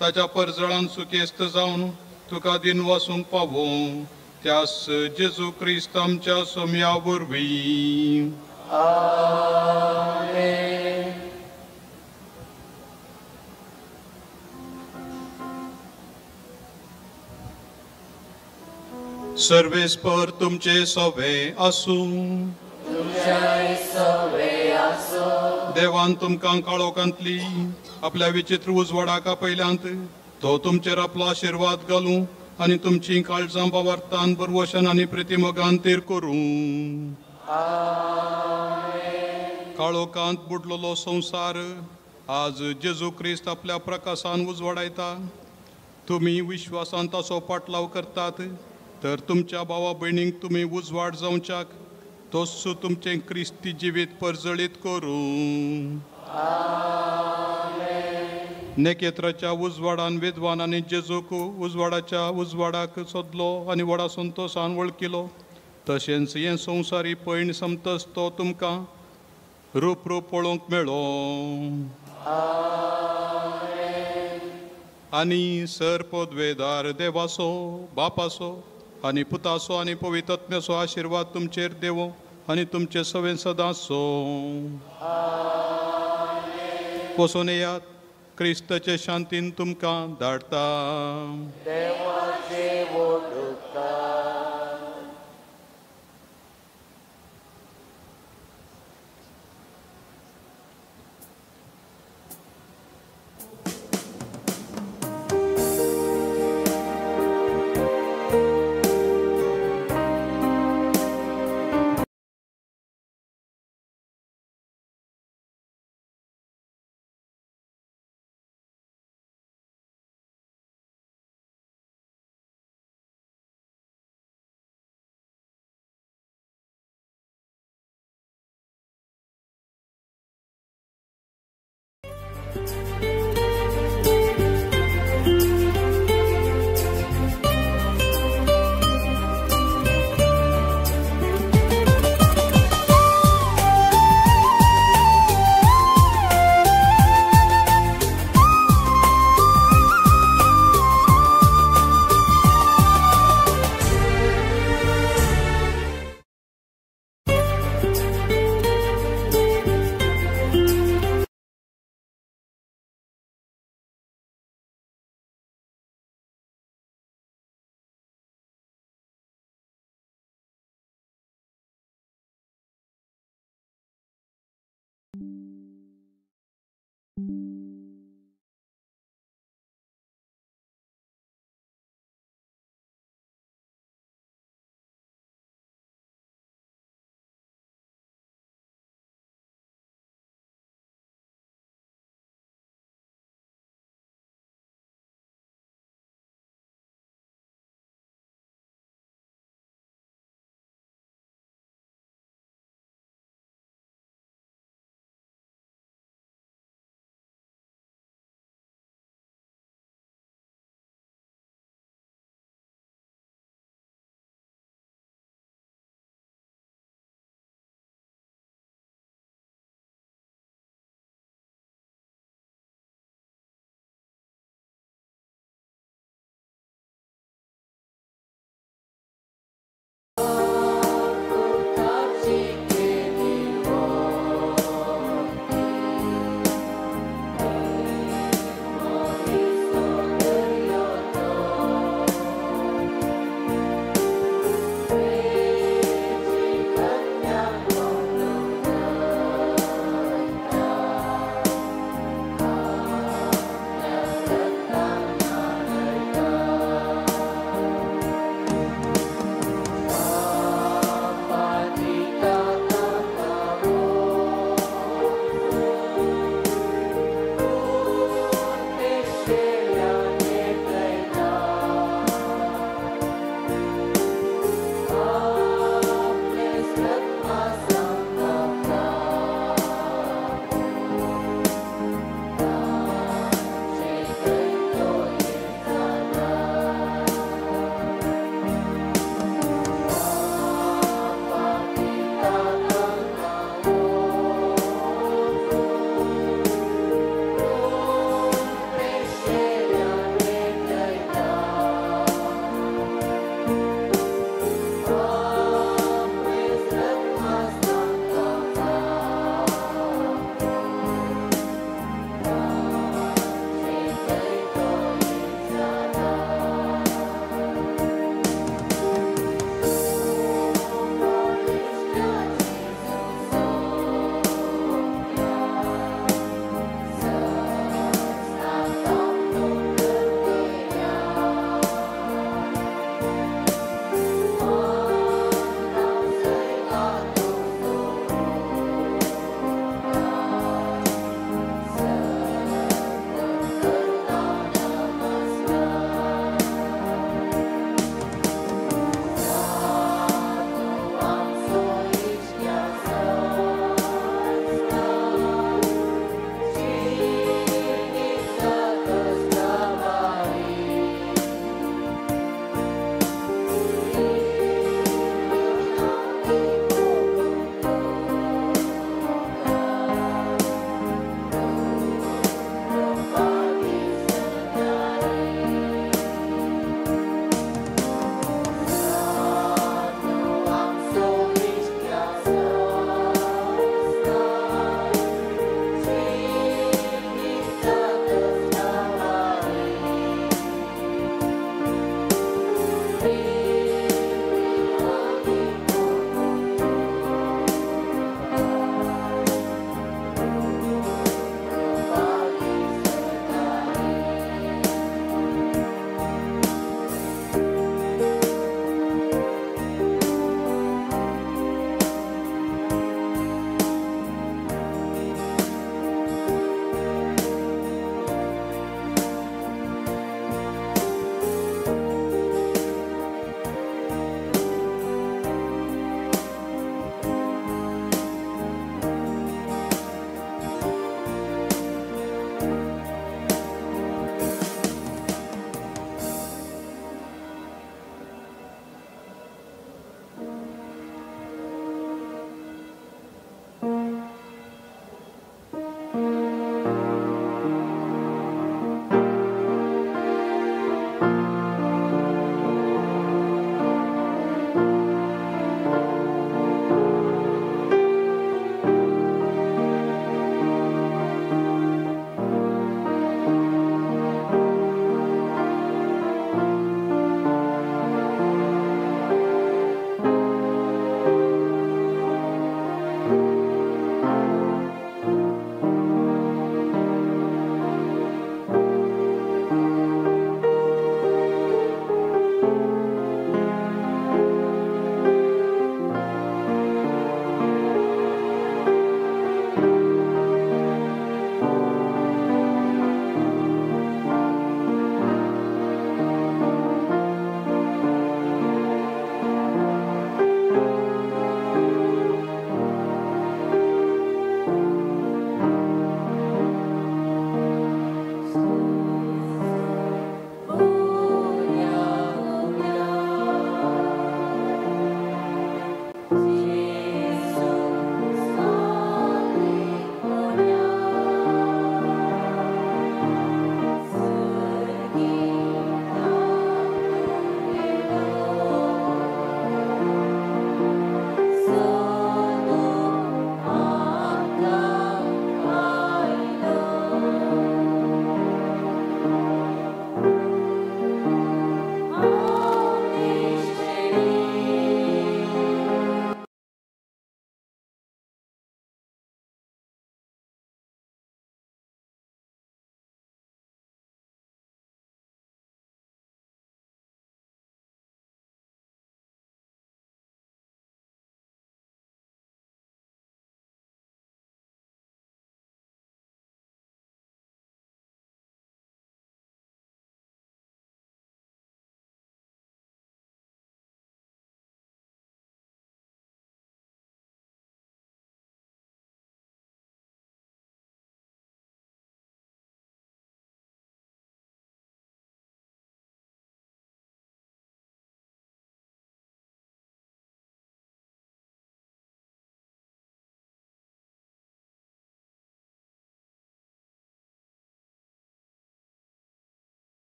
ताच्या परजळान सुकेस्त जावन तुका दिन वासूंक पावों त्यास जेजू क्रिस्त आमच्या सोम्या वरवीं. सर्वेस्पर तुमचे सवे आसूं देवान तुमकां काळोखांतली आपल्या विचित्र उजवाडाक आपयल्यांत तो तुमचेर आपलो आशिर्वाद घालूं आनी तुमची काळजां भावार्थान बरवशन आनी प्रतिमोगान तेर करूं. काळोखांत बुडलोलो संसार आज जेजू क्रिस्त आपल्या प्रकाशान उजवाडायता. तुम्ही विश्वासान ताचो पाटलाव करतात तर तुमच्या भावा भयणींक तुम्ही उजवाड जावच्याक तोच तुमचे क्रिस्ती जिवीत परजळीत करूं नेकेत्राच्या उजवाडान विद्वानांनी जेजूक उजवाडाच्या उजवाडाक सोदलो आनी व्हडा संतोशान वळखिलो तशेंच हे संवसारी पैण समतस तो तुमकां रूप पळोवंक मेळ्ळो आनी सर पोदवेदार देवाचो बापाचो आनी पुताचो आनी पवित्रात्म्याचो आशिर्वाद तुमचेर देवो आनी तुमचे सवेन सदांचो वचून येयात क्रिस्ताचे शांतीन तुमकां धाडटा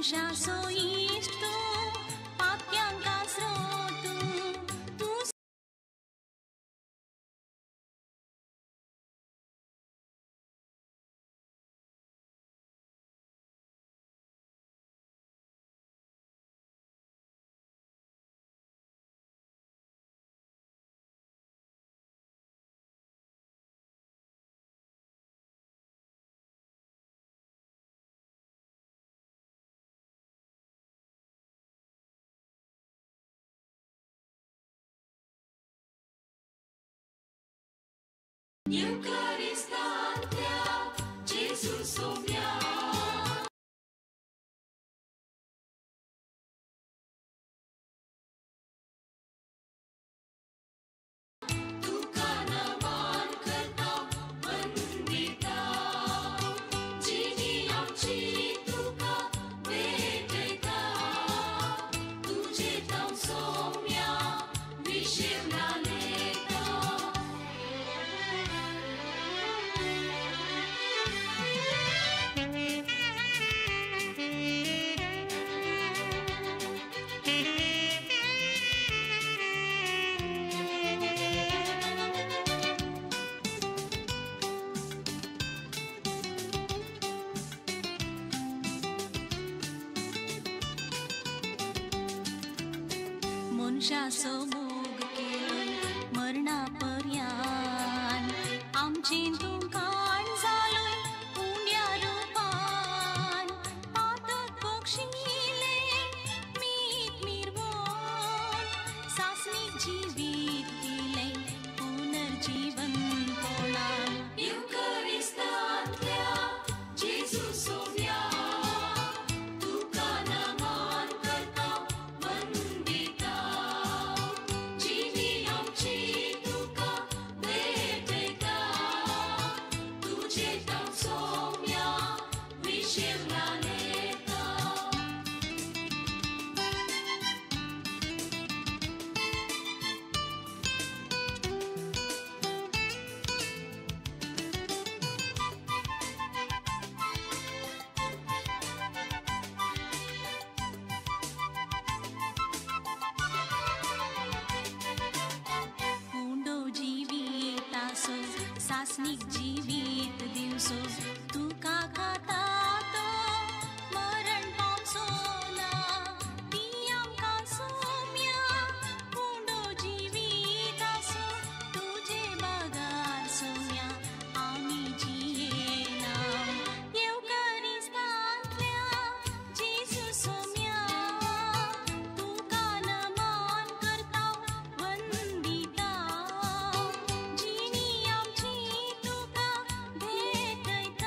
मनशा सो इष्ट वाक्यांका स्रोत तू Eucaristia, Jesus omnia. मनशाचो मोग केलो मरणा पर्यान आमची तुमकाण जालोय उंड्या रूपान पातक पक्षिले मीठ मिरवोन सासनीक जिवीत दिले पुनर्जीवन कोणान युकरिस्तांतल्या जेजू सोव्या सासनिक जीवित दिवसो तुका खाता तो मरण पावसो ना ती आमकां सोम्या कुंडो जीवित आसो तुजे बागार सोम्या आमी जियेना येवकारिस्तांतल्या जेजू सोम्या तुका नमन करता वंदिता जिणी आमची तुका भेटयता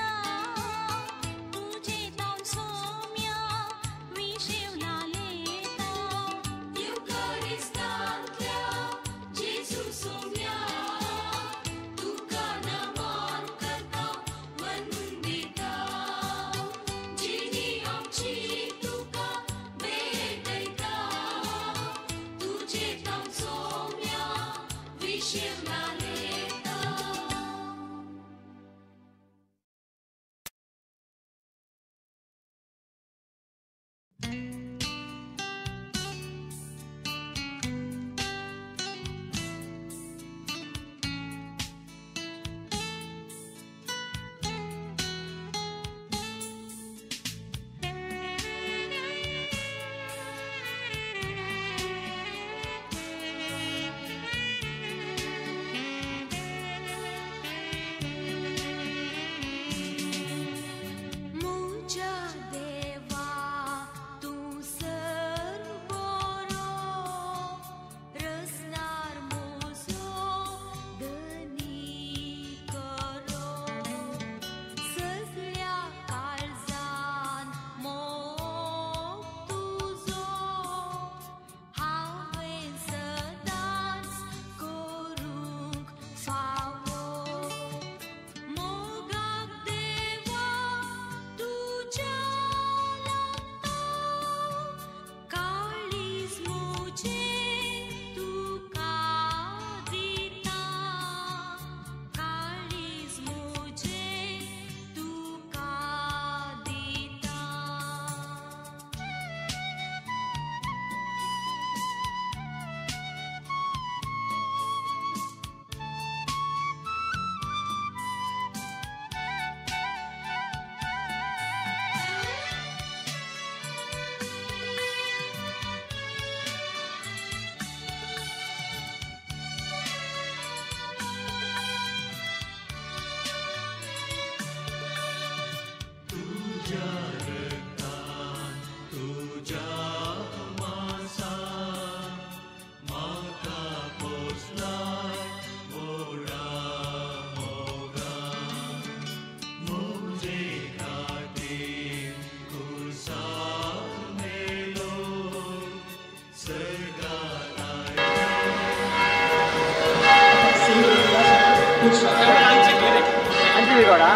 गौड़ा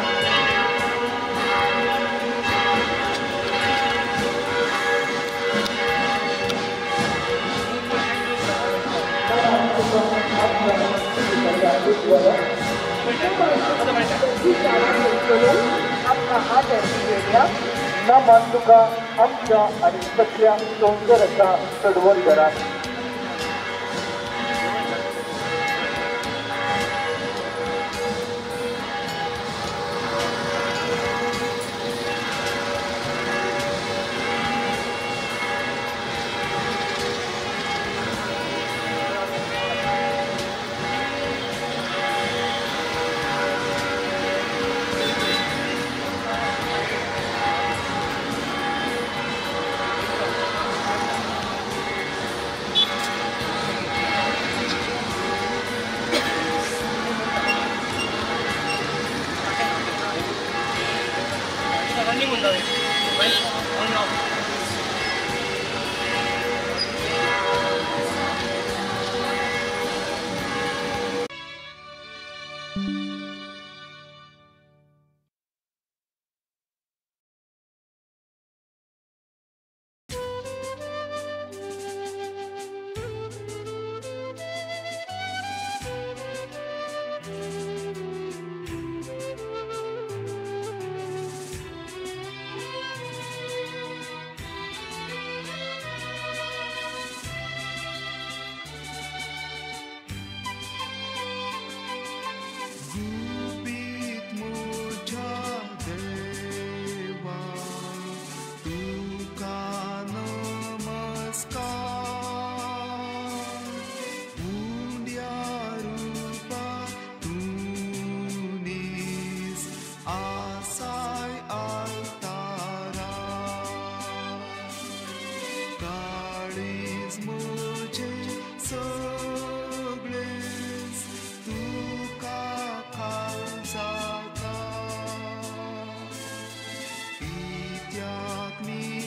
ना मानतुका आमच्या आणि सगळ्या सौंदर्याचा चढवण करा me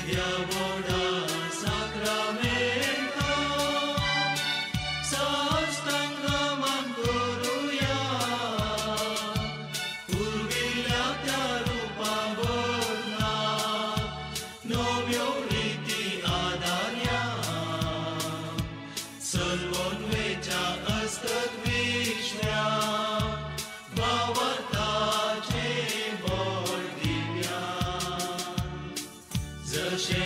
Mediavoda Sacramento Sastangaman करूया पूर्विल्या त्या रूपावरला नव्यो रीती आदार्या सर्वोन्वेच्या असतत विश्व्या भावार्थाचे बळ दिव्या जशे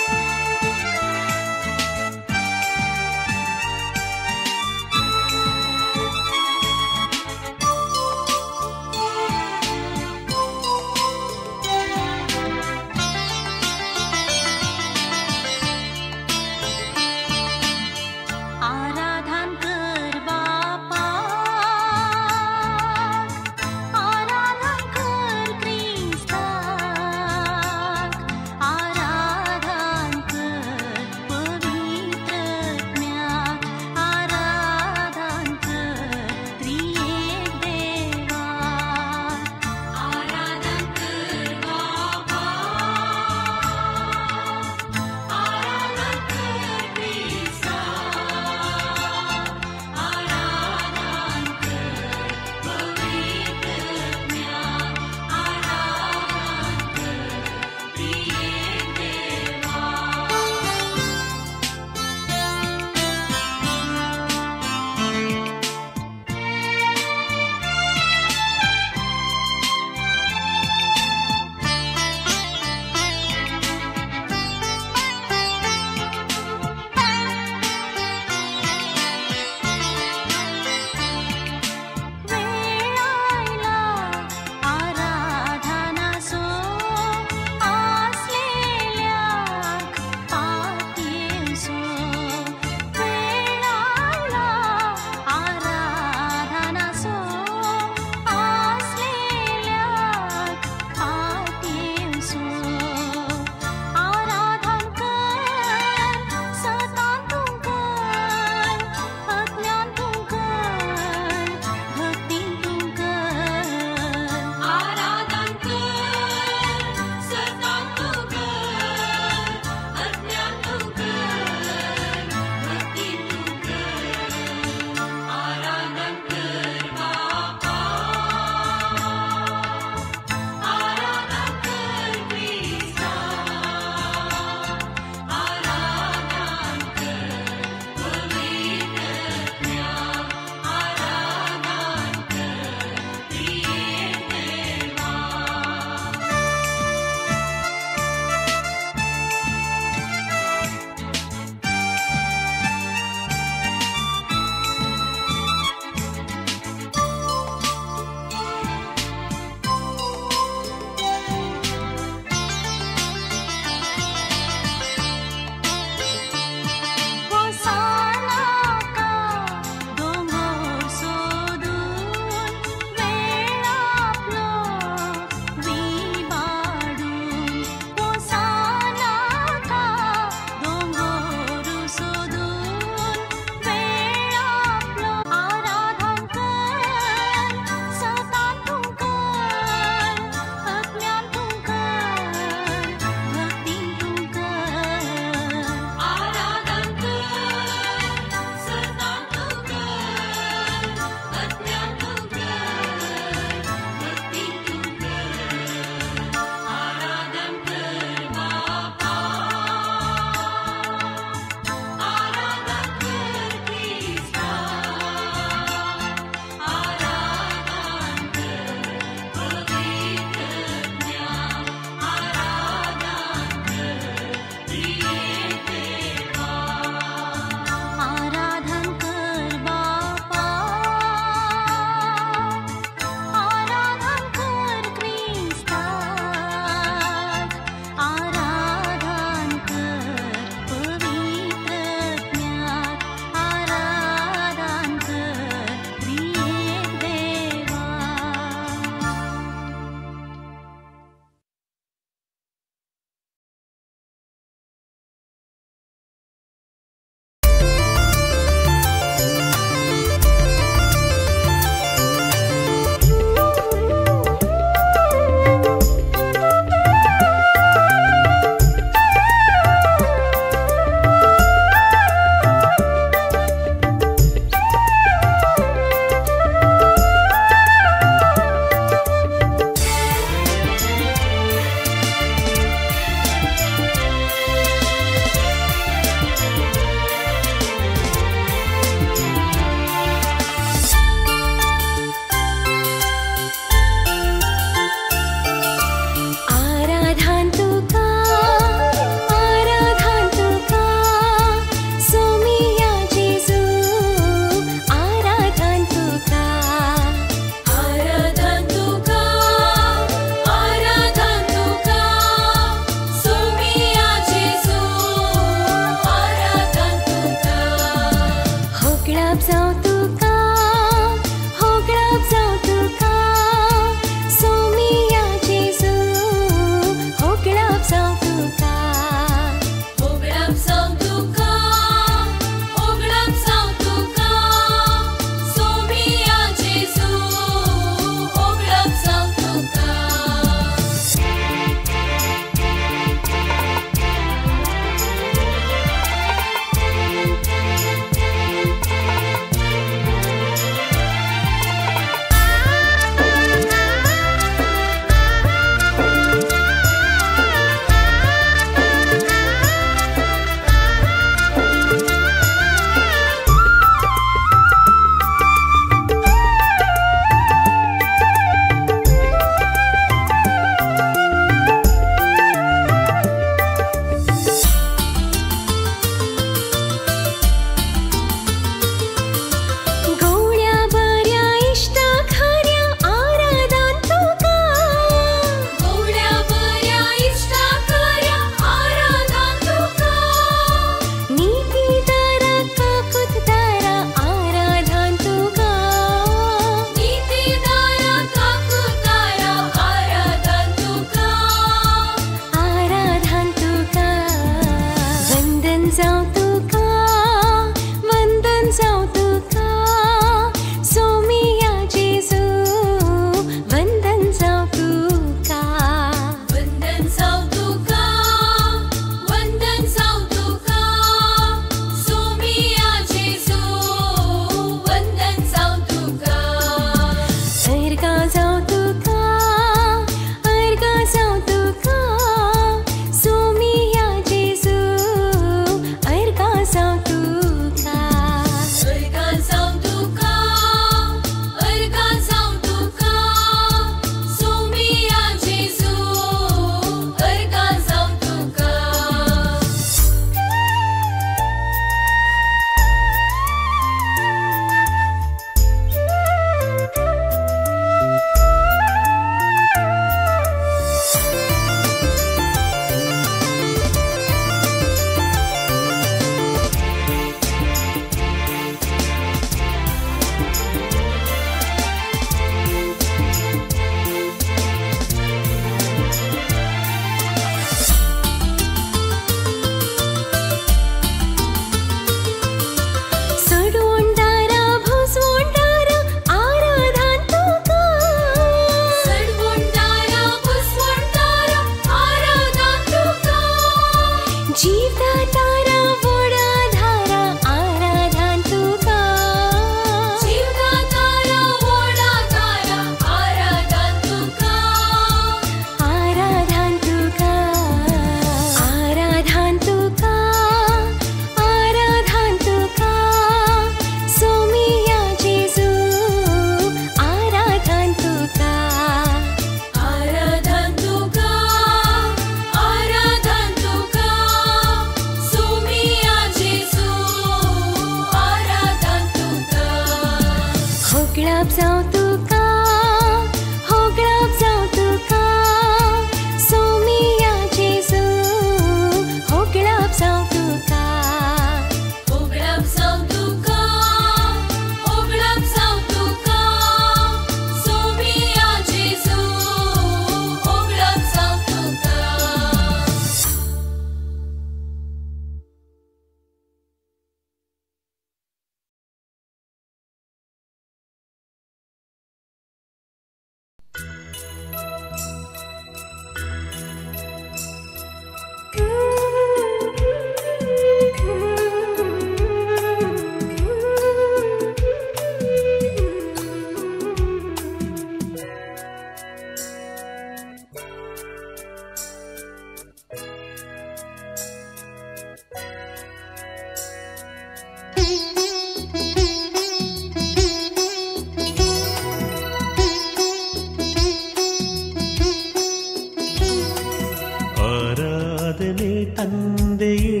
ತಂದೆಯೇ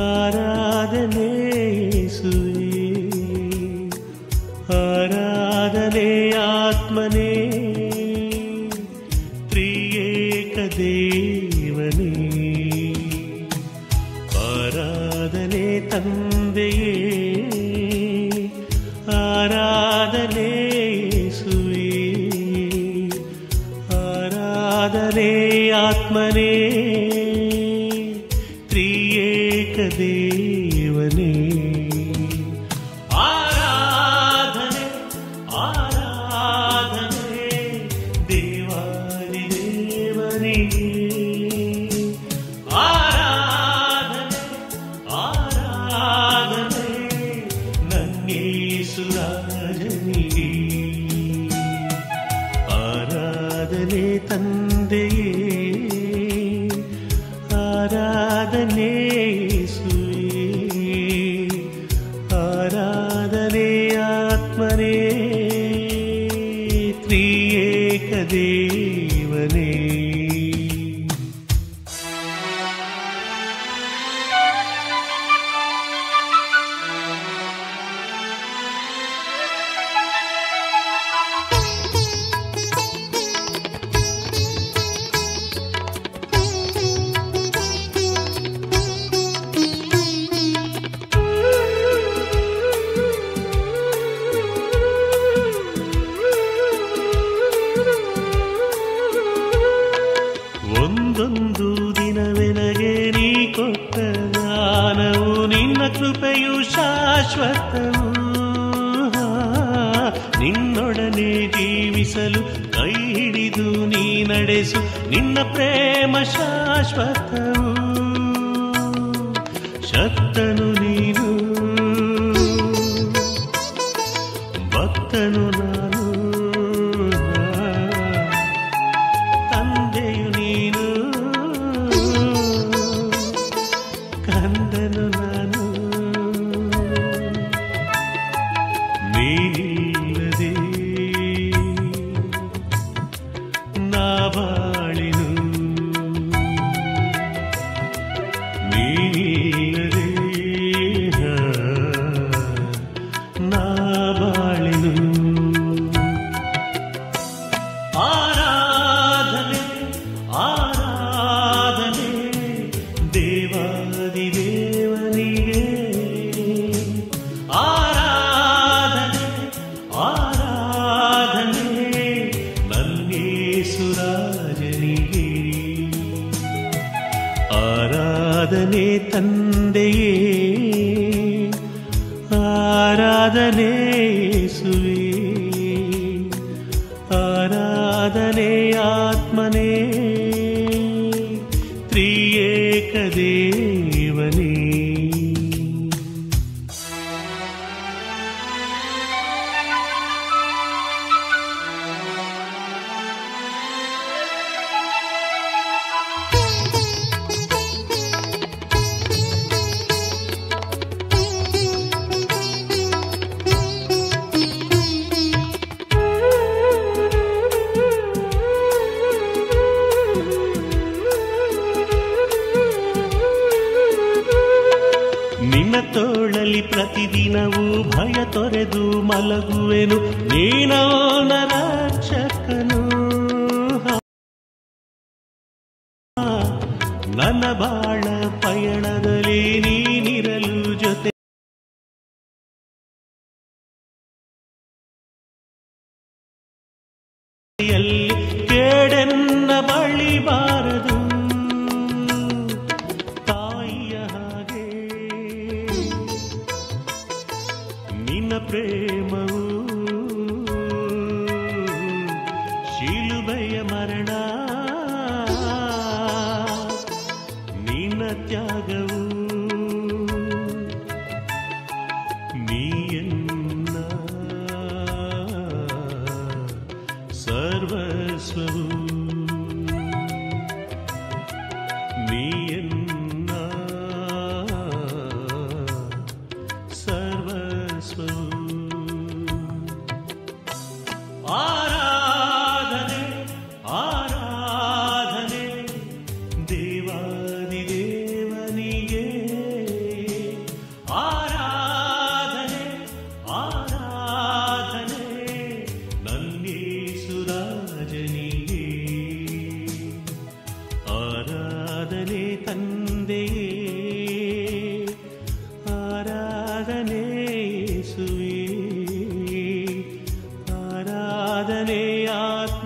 ಆರಾಧನೆ ಯೇಸುವೇ ಆರಾಧನೆ ಆತ್ಮನೇ ತ್ರಿಯೇಕ ದೇವನೇ ಆರಾಧನೆ ತಂದೆಯೇ ಆರಾಧನೆ ಯೇಸುವೇ ಆರಾಧನೆ ಆತ್ಮನೇ ತ್ರಿಯೇಕ ದೇವನೇ ಆರಾಧನೆ ಆರಾಧನೆ ದೇವಾದಿ ದೇವನಿಗೆ ಆರಾಧನೆ ಆರಾಧನೆ ನನ್ನೇಸು ರಾಜನಿಗೆ ಆರಾಧನೆ ತಂದೆಯೇ ಆರಾಧನೆ ಯೇಸುವೇ ಆರಾಧನೆ ಆತ್ಮನೇ ತ್ರಿಯೇಕ ದೇವನೇ ಒಂದೊಂದು ದಿನವೆನಗೆ ನೀ ಕೊಟ್ಟ ದಾನವು ನಿನ್ನ ಕೃಪೆಯು ಶಾಶ್ವತವು ನಿನ್ನೊಡನೆ ಜೀವಿಸಲು ಕೈ ಹಿಡಿದು ನೀ ನಡೆಸು ನಿನ್ನ ಪ್ರೇಮ ಶಾಶ್ವತವು ಶಕ್ತನು ನೀನು ಭಕ್ತನು ನಾನು ತಂದೆಯು ನೀನು ಕಂದನು ನಾನು ನೀನಿಲ್ಲದೆ ನಾ ಬಾಳಿನು ನೀನಿಲ್ಲದೆ ನಾ ಬಾಳಿನು ಆರಾಧನೆ ಆರಾಧನೆ ದೇವಾದಿ ದೇವನಿಗೆ ಆರಾಧನೆ ಆರಾಧನೆ ನನ್ನೇಸು ರಾಜನಿಗೆ ಆರಾಧನೆ ತಂದೆಯೇ ಆರಾಧನೆ ಯೇಸುವೇ ಆರಾಧನೆ ಆತ್ಮನೇ ತ್ರಿಯೇಕ ದೇವನೇ ನಿನ್ನ ತೋಳಲಿ ಪ್ರತಿದಿನವೂ ಭಯ ತೊರೆದು ಮಲಗುವೆನು ನೀನವನ ರಕ್ಷಕನು ನನ್ನ ಬಾಳ ಪಯಣದಲ್ಲಿ ನೀನಿರಲು ಜೊತೆ ಕೇಡೆನ್ನ ಬಳಿ ಬಾರದು ತಾಯಿಯ ಹಾಗೆ ನಿನ್ನ ಪ್ರೇಮವು ಶಿಲುಬೆಯ ಮರಣ ನಿನ್ನ ತ್ಯಾಗವು ನೀಯನ್ನ ಸರ್ವಸ್ವವು ನೀಯನ್ನ ಸರ್ವಸ್ವವು ಆರಾಧನೆ ಆರಾಧನೆ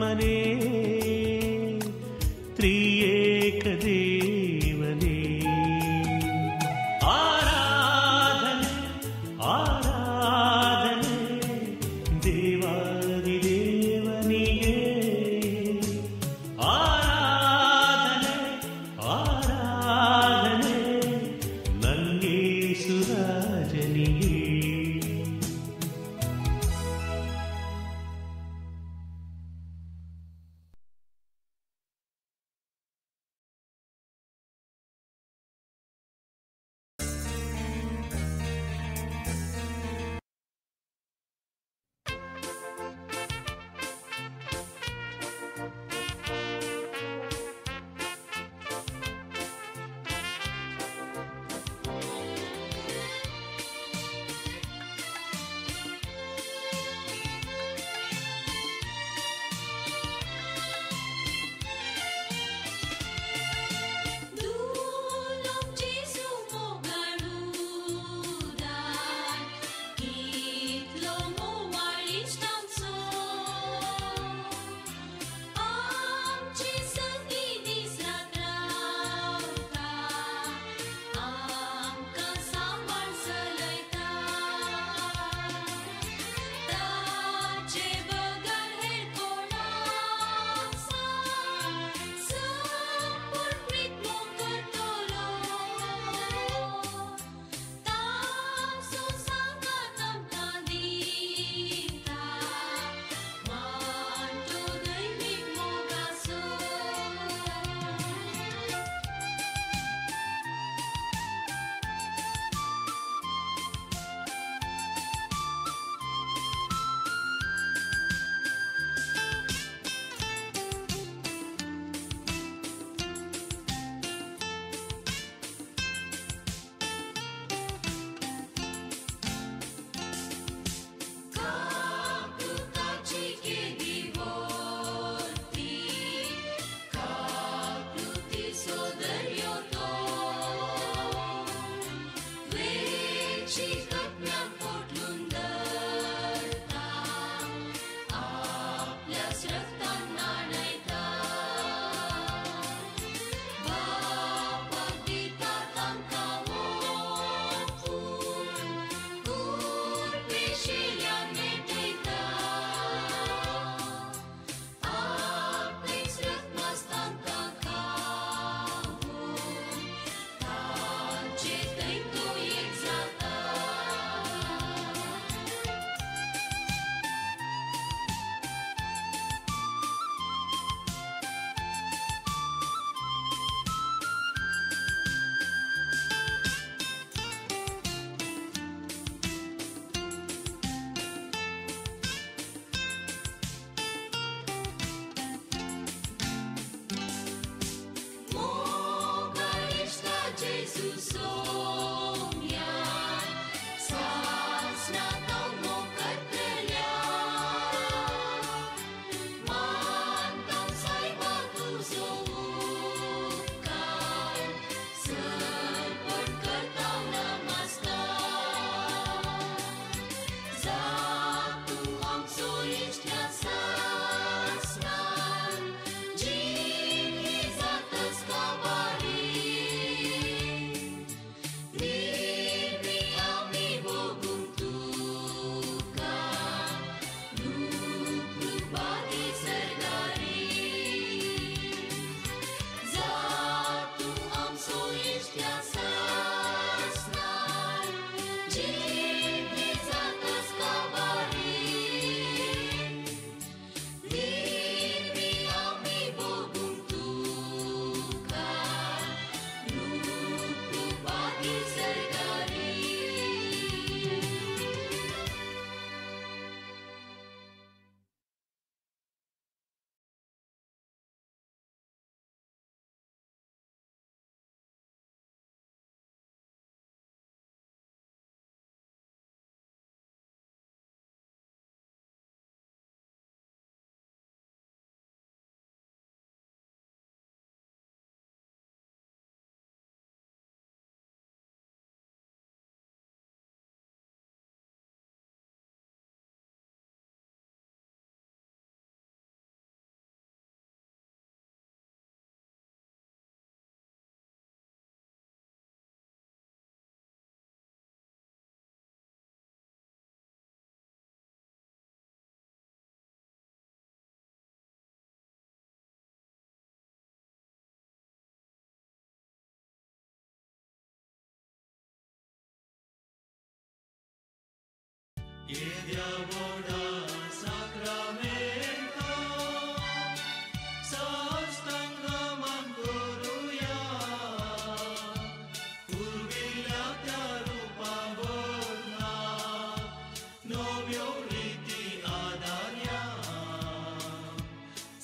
ಪವಿತ್ರಾತ್ಮನೇ ತ್ರಿಯೇಕ ದೇವನೇ ಆರಾಧನೆ ಆರಾಧನೆ ದೇವಾದಿ ದೇವನಿಗೆ ಆರಾಧನೆ ಆರಾಧನೆ ನನ್ನೇಸು ರಾಜನಿಗೆ. येद्यावोडा साक्रामेंतो साष्टांगमान करूया पूर्विल्ल्या त्या रूपावरना नव्यो रीती आदार्या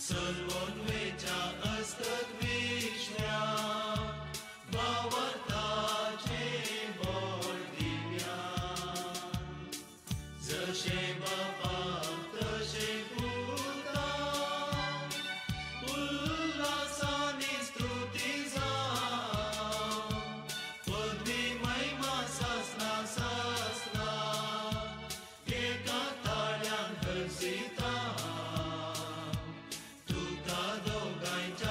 सल्वोन्वेच्या असतत विश्व्या भावार्थाचे बोल दिव्या जशे बापाक तशे पुता उल्हासानी स्तुती जावं पदवी महिमा सासना सासना एका ताळ्यान हरसिता तुका दोगांच्या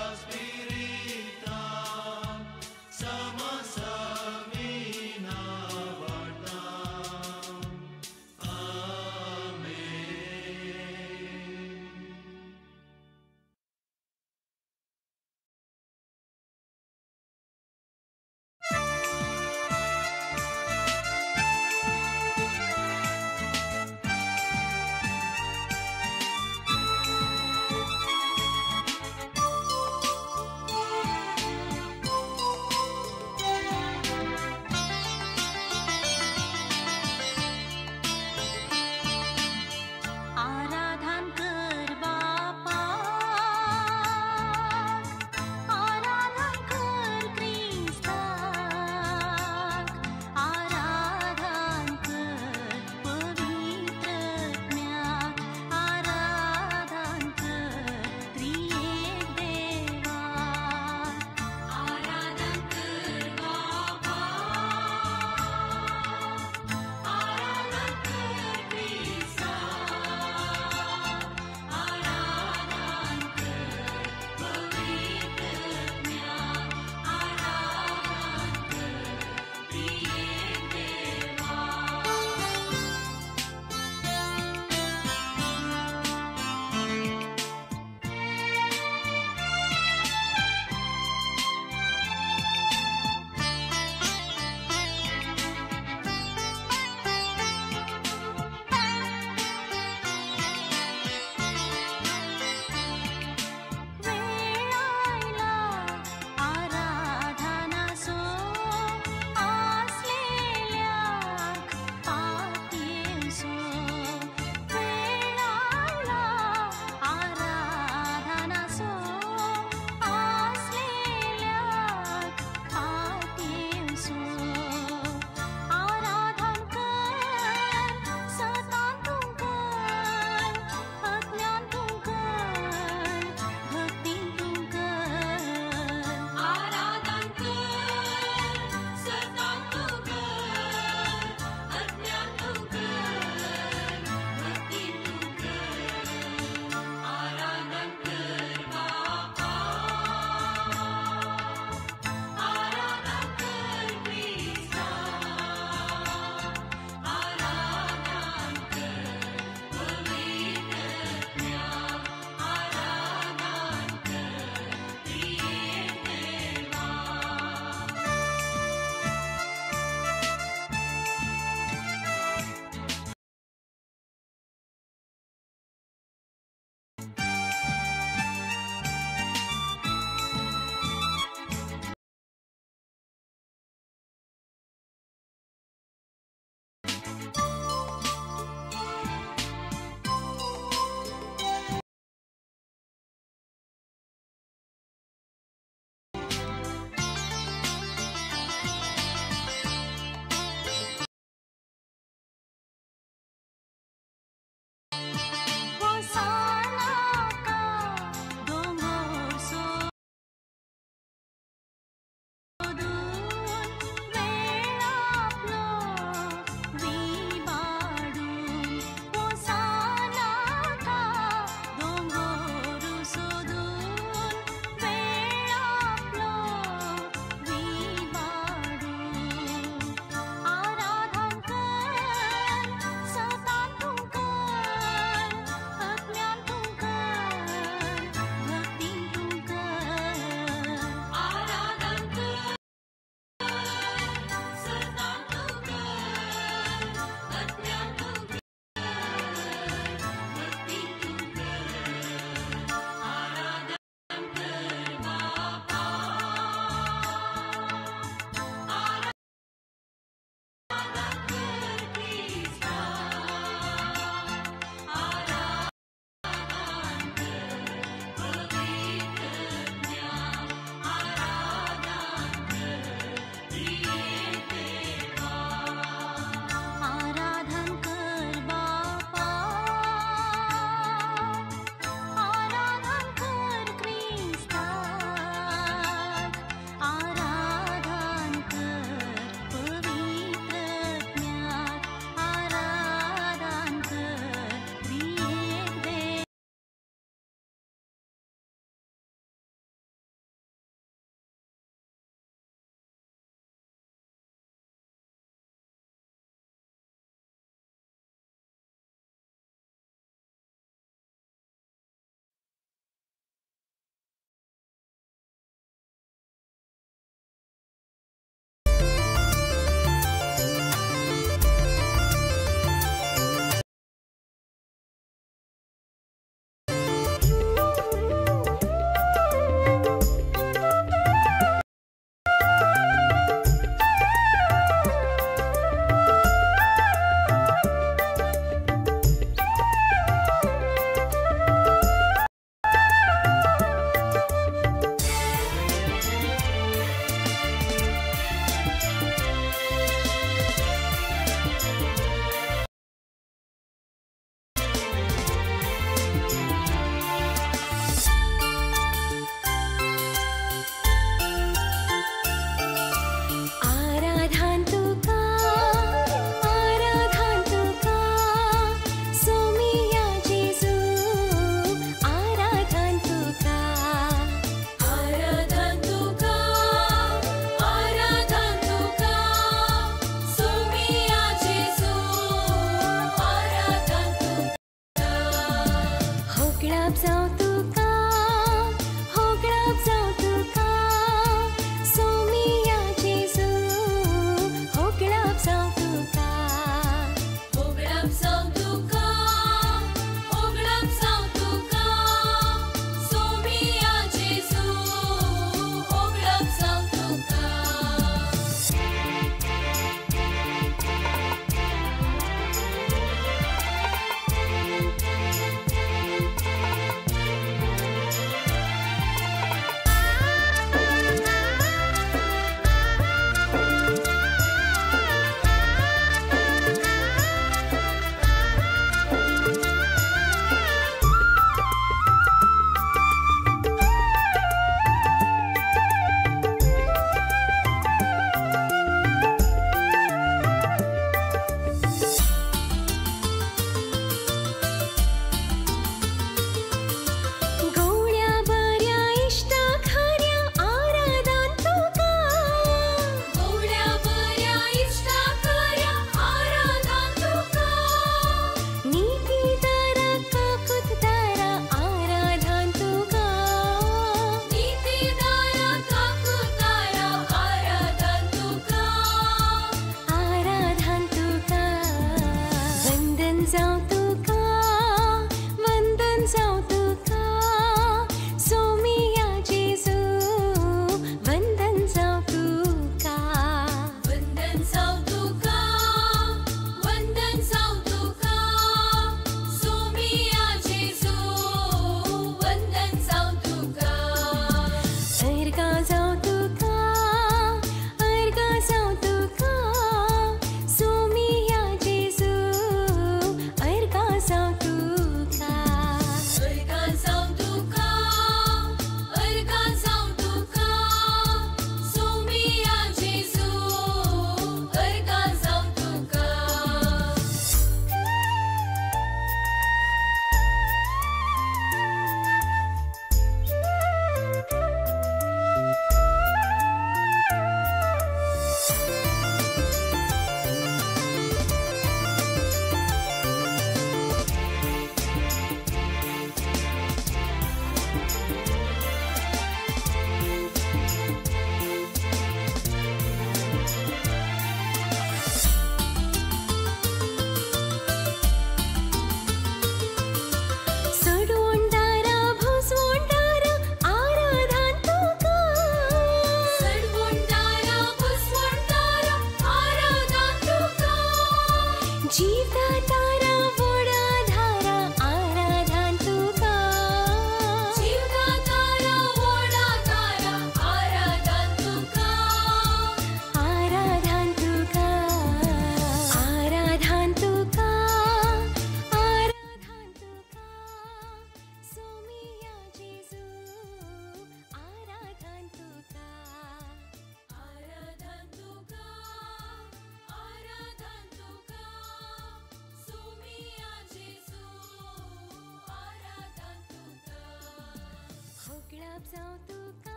गुलाब जावं तुका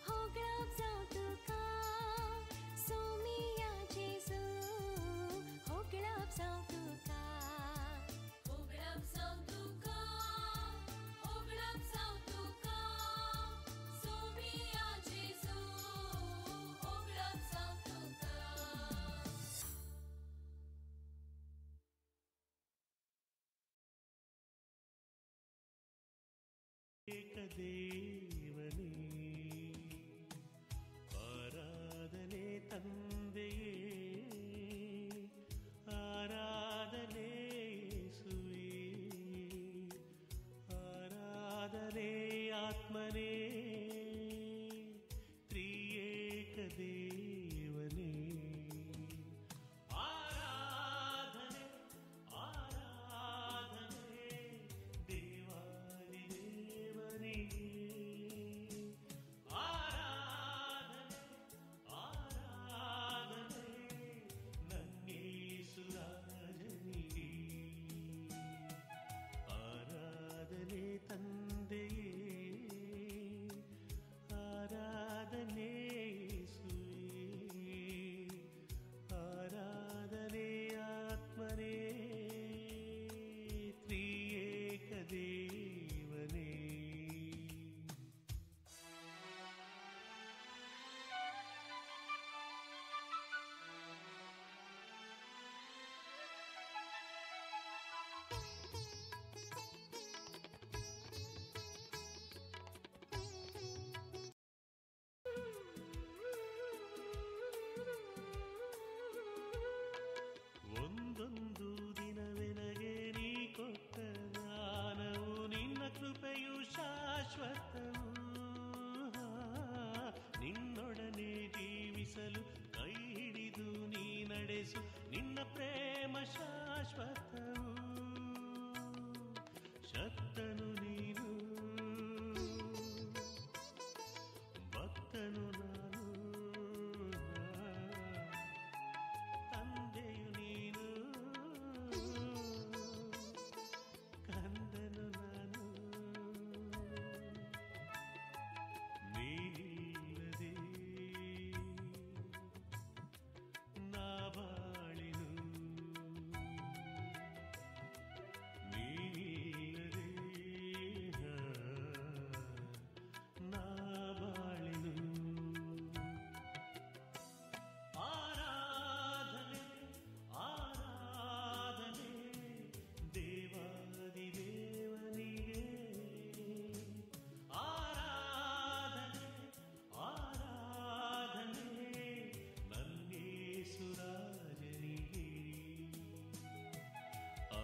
हो गुलाब जावं तुका सोमिया जेजू हो गुलाब जावं तुका हो गुलाब जावं तुका हो गुलाब जावं तुका सोमिया जेजू हो गुलाब जावं तुका ಏಕದೇವನೇ ಆರಾಧನೆ ತಂದೆಯೇ ಆರಾಧನೆ ಯೇಸುವೇ ಆರಾಧನೆ ಆತ್ಮನೇ ತ್ರಿಯೇಕ ದೇವನೇ ಆರಾಧನೆ ಆರಾಧನೆ ದೇವಾದಿ ದೇವನಿಗೆ ಆರಾಧನೆ ಆರಾಧನೆ ನನ್ನೇಸುರಾಜನಿಗೆ ಆರಾಧನೆ ತಂದೆಯೇ ಆರಾಧನೆ ಯೇಸುವೇ ಆರಾಧನೆ ಆತ್ಮನೇ ತ್ರಿಯೇಕ ದೇವನೇ ಒಂದೊಂದು ದಿನವೆನಗೆ ನೀ ಕೊಟ್ಟ ದಾನವು ನಿನ್ನ ಕೃಪೆಯು ಶಾಶ್ವತವು ನಿನ್ನೊಡನೆ ಜೀವಿಸಲು ಕೈ ಹಿಡಿದು ನೀ ನಡೆಸು ನಿನ್ನ ಪ್ರೇಮ ಶಾಶ್ವತವು ಶಕ್ತನು ನೀನು ಭಕ್ತನು ನಾನು ತಂದೆಯು ನೀನು ಕಂದನು ನಾನು ನೀನಿಲ್ಲದೆ ನಾ ಬಾಳಿನು ನೀನಿಲ್ಲದೆ ನಾ ಬಾಳಿನು ಆರಾಧನೆ ಆರಾಧನೆ ದೇವಾದಿ ದೇವನಿಗೆ ಆರಾಧನೆ ಆರಾಧನೆ ನನ್ನೇಸುರಾಜನಿಗೆ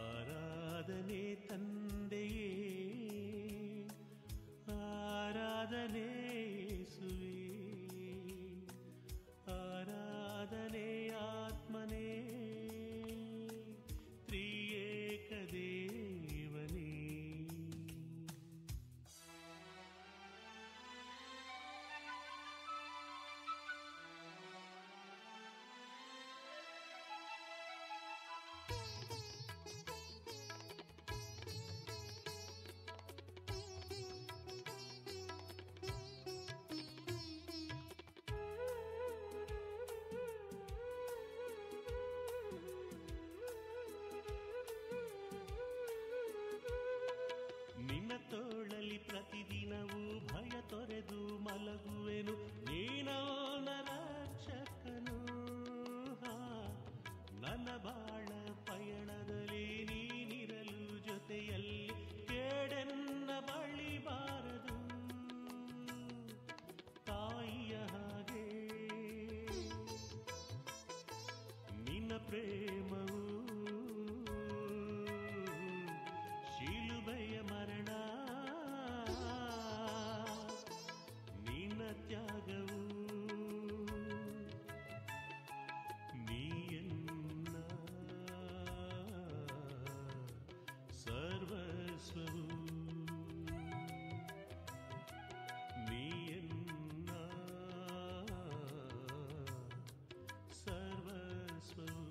ಆರಾಧನೆ ತಂದೆಯೇ ಆರಾಧನೆ ಯೇಸುವೇ ಆರಾಧನೆ ಆತ್ಮನೇ ತ್ರಿಯೇಕ ದೇವನೇ ನಿನ್ನ ತೋಳಲಿ ಪ್ರತಿದಿನವೂ ಭಯ ತೊರೆದು ಮಲಗುವೆನು ನೀನವನ ರಕ್ಷಕನು ನನ್ನ ಬಾಳ ಪಯಣದಲ್ಲಿ ನೀನಿರಲು ಜೊತೆಯಲ್ಲಿ ಕೇಡೆನ್ನ ಬಳಿ ಬಾರದು ತಾಯಿಯ ಹಾಗೆ ನಿನ್ನ ಪ್ರೇಮವು ಶಿಲುಬೆಯ ಮರಣ ನಿನ್ನ ತ್ಯಾಗವು ನೀಯನ್ನ ಸರ್ವಸ್ವವು ನೀಯನ್ನ ಸರ್ವಸ್ವವು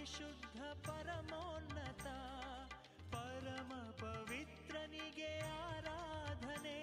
ಪರಿಶುದ್ಧ ಪರಮೋನ್ನತ ಪರಮ ಪವಿತ್ರನಿಗೆ ಆರಾಧನೆ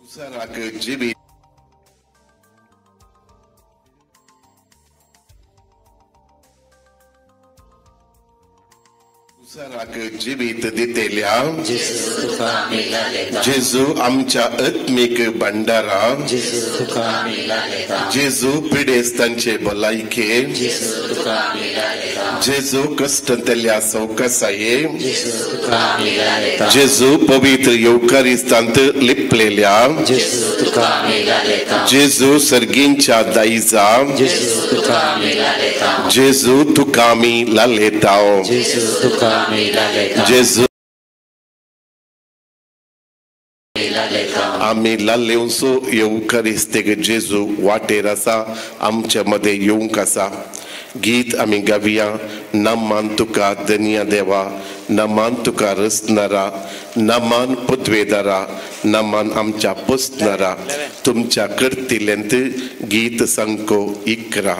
Usarak Jimmy Usarak जीवित दिलेल्या जेजू आमच्या आत्मिक भंडारा जेजू पिडेस्तांचे भलायके जेजू कष्टतल्या सौकसाये जेजू पवित्र येवकारिस्तांत लिपलेल्या जेजू सर्गींच्या दायजा जेजू तुकामी लालेताओ जेजू आम्ही लालेवसो येवकारिस्तेक जेजू वाटेर आसा आमच्या मध्ये येवंक आसा गीत आमी गावया नमान तुका धन्य देवा नमान तुका रचणारा नमान पदवेदारा नमान आमच्या पोसणारा तुमच्या करतिल्यांत गीत संको इकरा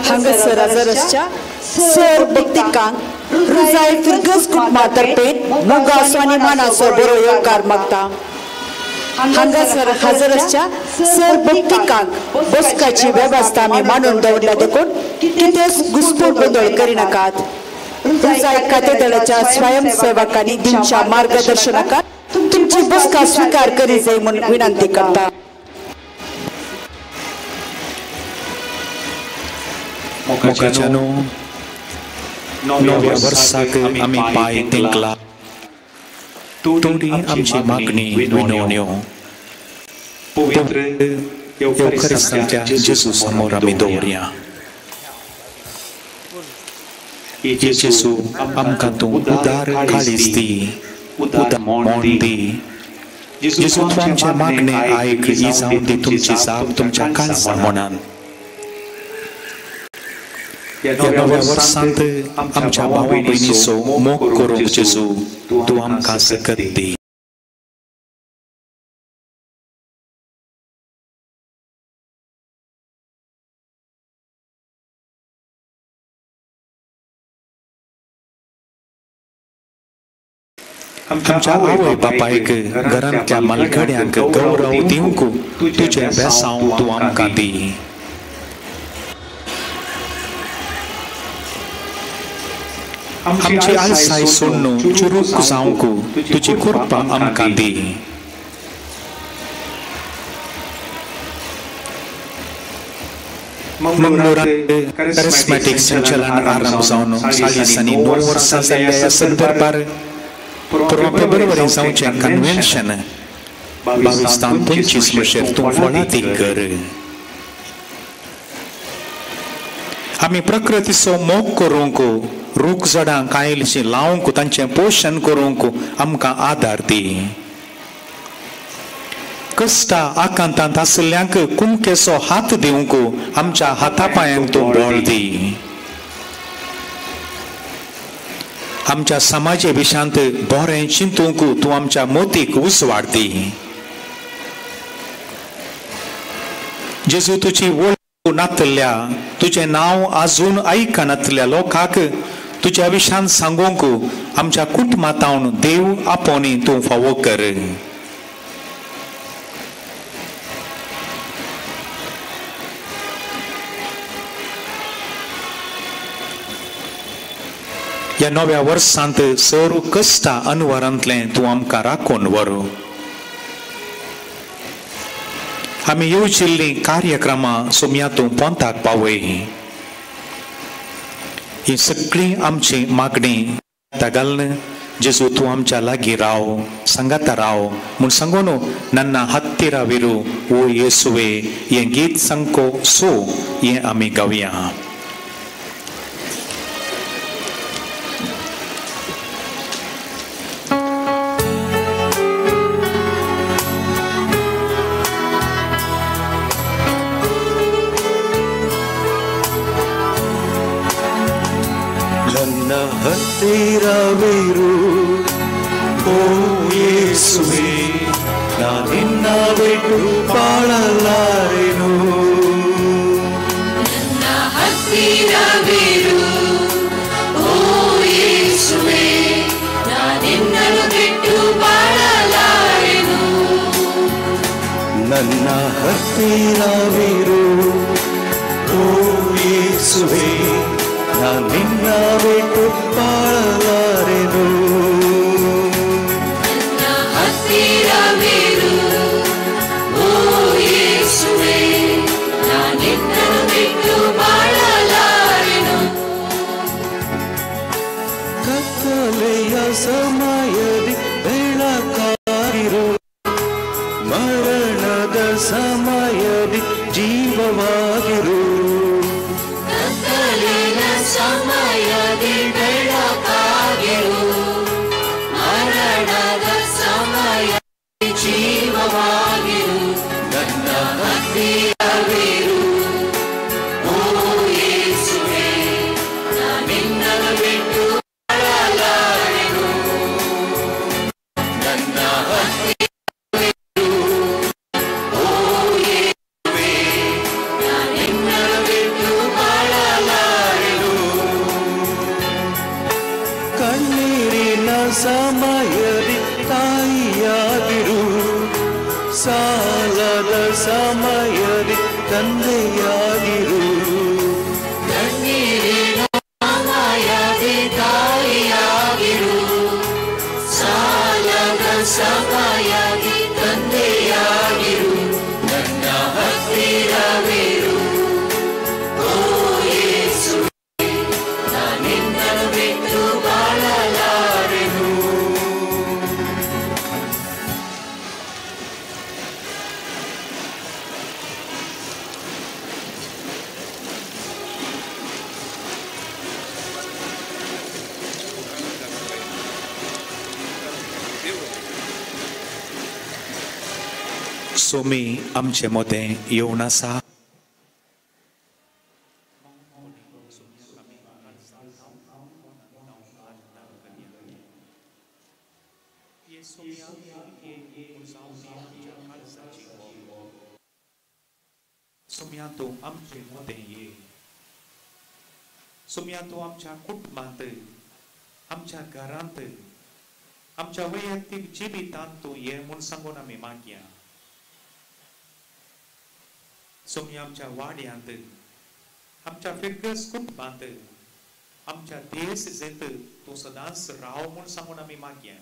हांगासर हजरसच्या सर भक्तिकांक रुजाय फिरगस कुटुंबातर्फे मोगासो आनी मानाचो बरो येवकार मागता. हांगासर हजरसच्या सर भक्तिकांक बसकाची वेवस्था आमी मांडून दवरल्या देखून कितेंच घुसपूट गोंधळ करिनाकात. रुजाय कातेदळाच्या स्वयंसेवकांनी दिनच्या मार्गदर्शनाकात तुमची बसका स्वीकार करी जाय म्हणून विनंती करता. मोगाच्यानो नव्या वर्साक आमी पांय तेंकला. थोडी आमची मागणी विनवण्यो पवित्र येवकारिस्ताच्या जेजू समोर आमी दवरया. जेजू आमकां तूं उदार काळीज दी, उदार मोण दी. जेजू तूं आमचे मागणे आयक, ही जावन दी तुमची जाप तुमच्या काळजा मोनान. या नव्या वर्सांत आमच्या भाव भयणीचो मोग करूंक जेजू तूं आमकां सकत दी. आमच्या आवय बापायक घरांतल्या मालकड्यांक गौरव दिवंक तुजें बेसांव तूं आमकां दी. आमची आलसाय सोडून चुरूक जावंक तुजी कृपा आमकां दी. मंगळुरांत कॅरिस्मॅटीक संचलन आरंभ जावन 40 आनी 9 वर्सां जाल्ल्या ह्या संदर्भार परवा फेब्रुवारी जावचें कन्व्हेन्शन 22 तान 25 वर्षेर तूं फळादी कर. आमी प्रकृतीचो मोग करूंक, रूख झाडां कायलशीं लावंक, तांचें पोशण करूंक आमकां आदार दी. कश्टां आकांतांत आसल्ल्यांक कुमकेचो हात दिवंक आमच्या हाता पांयांक तूं बळ दी. आमच्या समाजे विशांत बरें चिंतूंक तूं आमच्या मोतीक उसवाड दी. जेजू तुजी वळख नातल्या, तुजें नांव आजून आयकनातल्या लोकांक तुज्या विशांत सांगूंक आमच्या कुटुंबांतावन देव आपोवनी तूं फावो कर. ह्या नव्या वर्सांत सर्व कश्टां अनवरांतलें तूं आमकां राखून व्हर. आमी येवजिल्लीं कार्यक्रमां सुमयातूं पोंताक पावय. ही सगळी आमची मागणी घालन जेजू तूं आमच्या लागीं राव, सांगाता राव म्हूण सांगून नन्ना हत्तिराविरू ओ येसुवे हें गीत सांगको सो हें आमी गावया. ಹತ್ತಿರವಿರು ಓ ಯೇಸುವೆ, ನಾನಿನ್ನ ಬಿಟ್ಟು ಬಾಳಲಾರೆನು. ನನ್ನ ಹತ್ತಿರವಿರು ಓ ಯೇಸುವೆ, ನಾನಿನ್ನನು ಬಿಟ್ಟು ಬಾಳಲಾರೆನು. ನನ್ನ ಹತ್ತಿರವಿರು ಓ ಯೇಸುವೆ, ನಿನ್ನ ಬಿಟ್ಟು ಬಾಳಲಾರೆನು. ನನ್ನ ಹತ್ತಿರವಿರು ಓ ಯೇಸುವೆ, ನಾನಿನ್ನನು ಬಿಟ್ಟು ಬಾಳಲಾರೆನು. ಕತ್ತಲೆಯ ಸಮಯದಿ ಬೆಳಕಾಗಿರು, ಮರಣದ ಸಮಯದಿ ಜೀವವಾಗಿರು. ಸಮಯದಿ ಬೆಳಕಾಗಿರು, ತಂದೆಯಾಗಿರು ಕಣ್ಣೀರಿನ ಮಾಯಾದಿ ತಾಯಿಯಾಗಿರು ಸಾಲದ ಸಮಯಾಗಿ ತಂದೆಯಾಗಿರು ನನ್ನ ಹತ್ತಿರವಿರು ಓ ಯೇಸುವೇ ನಾನಿನ್ನನ್ನು ಬಿಟ್ಟು ಬಾಳಲಾರೆನು सोमी आमचे मोदें येवन आसा सोम्या तूं आमचे मोदें ये सोम्या तूं आमच्या कुटुंबांत आमच्या घरांत आमच्या वैयक्तीक जिवितांत तूं ये म्हूण सांगून आमी मागया सोम्या आमच्या वाड्यांत आमच्या फिरगस कुटुंबांत आमच्या देश जेत तूं सदांच राव म्हूण सांगून आमी मागया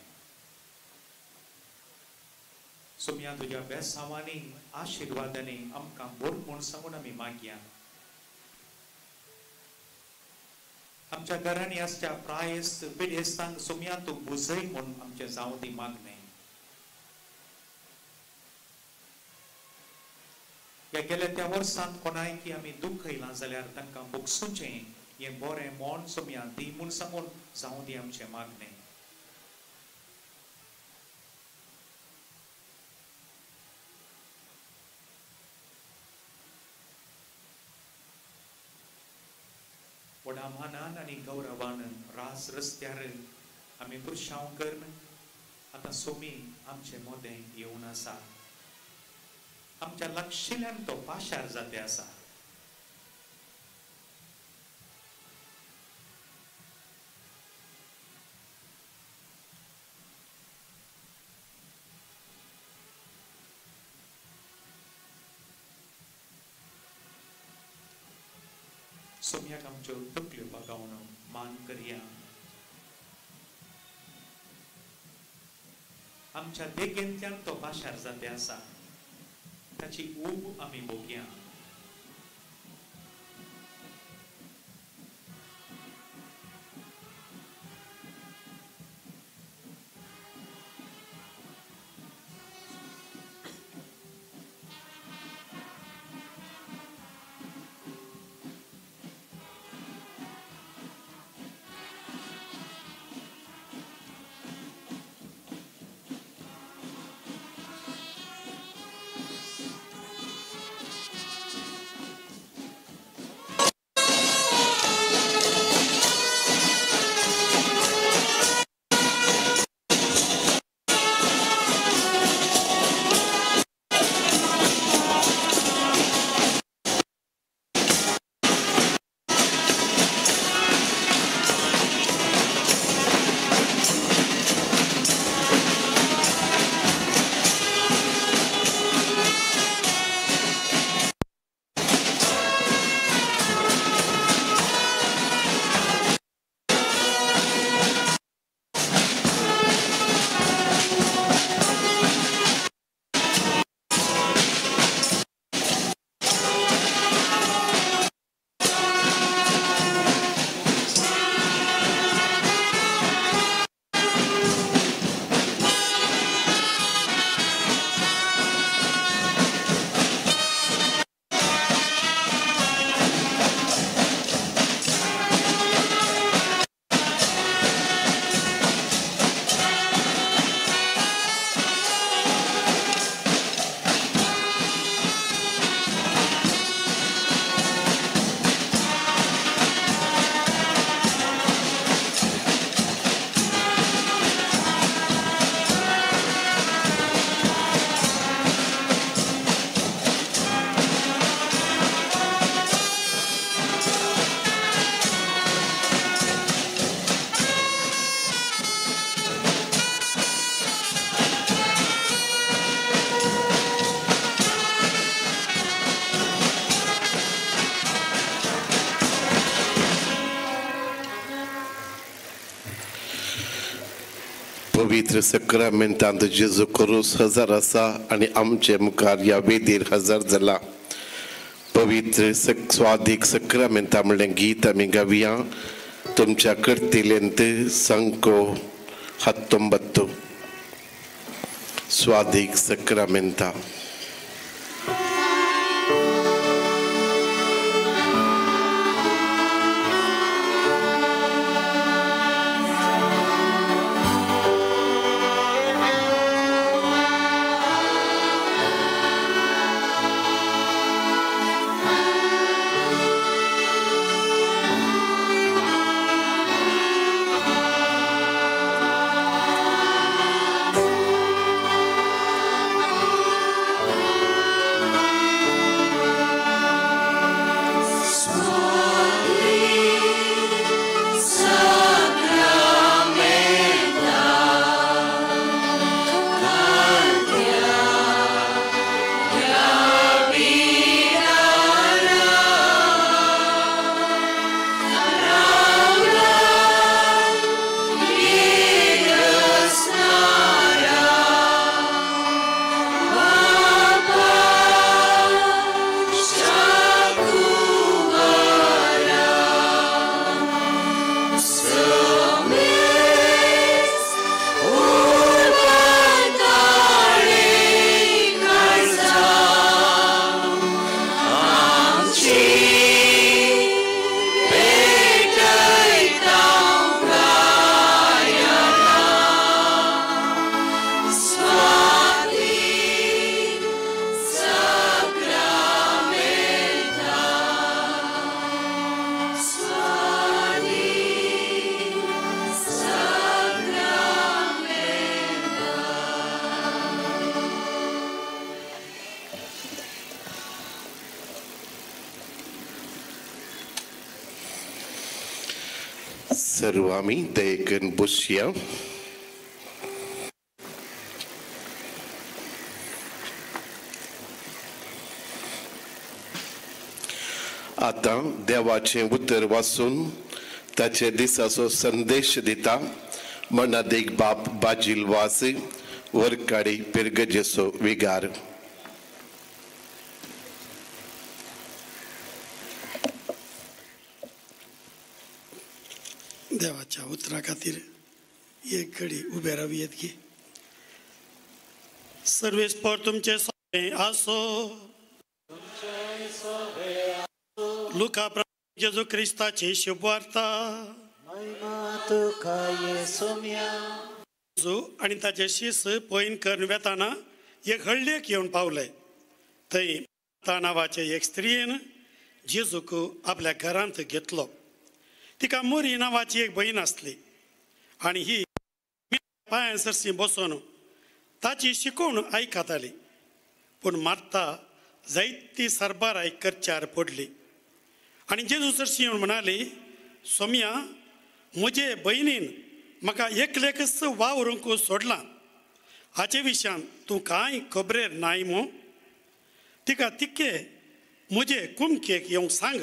सोम्या तुज्या बेसांवांनी आशिर्वादांनी आमकां भर म्हूण सांगून आमी मागया आमच्या घरांनी आसच्या प्रायस्त पिडेस्तांक सोम्या तूं बुजय म्हूण आमचे जावं दी मागणें ह्या गेल्या त्या वर्सांत कोणाय की आमी दुख्ख येयलां जाल्यार तांकां भोगसूचें हें बरें मोन सोम्या दी म्हूण सांगून जावं दी आमचें मागणें व्हडा मानान आनी गौरवान रास रस्त्यार आमी पुरशांव करन आतां सोमी आमचें मोदें येवन आसा आमच्या लक्षिल्ल्यान तो पाशार जाते आसा सोम्याक आमच्यो तकल्यो बगावन मान करया आमच्या देगेंतल्यान तो पाशार जाते आसा ताची ऊब आमी भोगया पवित्र सक्रमेंतांत जेजू क्रूस हजर आसा आनी आमचे मुखार ह्या वेदीर हजर जाला. पवित्र स्वादीक सक्रमेंता म्हणलें गीत आमी गावया. तुमच्या कर्तिलेंत संको 19 स्वादीक सक्रमेंता. सर्व आमी दयेकन बसया. आतां देवाचें उतर वाचून ताचे दिसाचो संदेश दिता मनादेक बाप बाजील वास वरकाडी पिरगजेचो विगार. देवाच्या उतरा खातीर एक घडी उबे रावयेत घे. सर्वेस्पर तुमचे सगळे आसो. लुका जेजू क्रिस्ताची शुभ वार्ता. आनी ताचे शिस पयन करून वेताना एक हळदेक येवन पावले. थंय मार्था नांवाचे एक स्त्रीन जेजूक आपल्या घरांत घेतलो. तिका मोरी नांवाची एक भयण आसली आनी ही पांयां सरसी बसून ताची शिकवण आयकताली. पूण मार्था जायती सरबाराय करच्यार पडली आनी जेजू सरशी येवन म्हणाली, सोम्या, म्हजे भयणीन म्हाका एकलेकच वावरूंक सोडलां. हाचे विशयान तूं कांय खबरेर नाय मो. तिका तिके म्हजे कुमकेक येवंक सांग.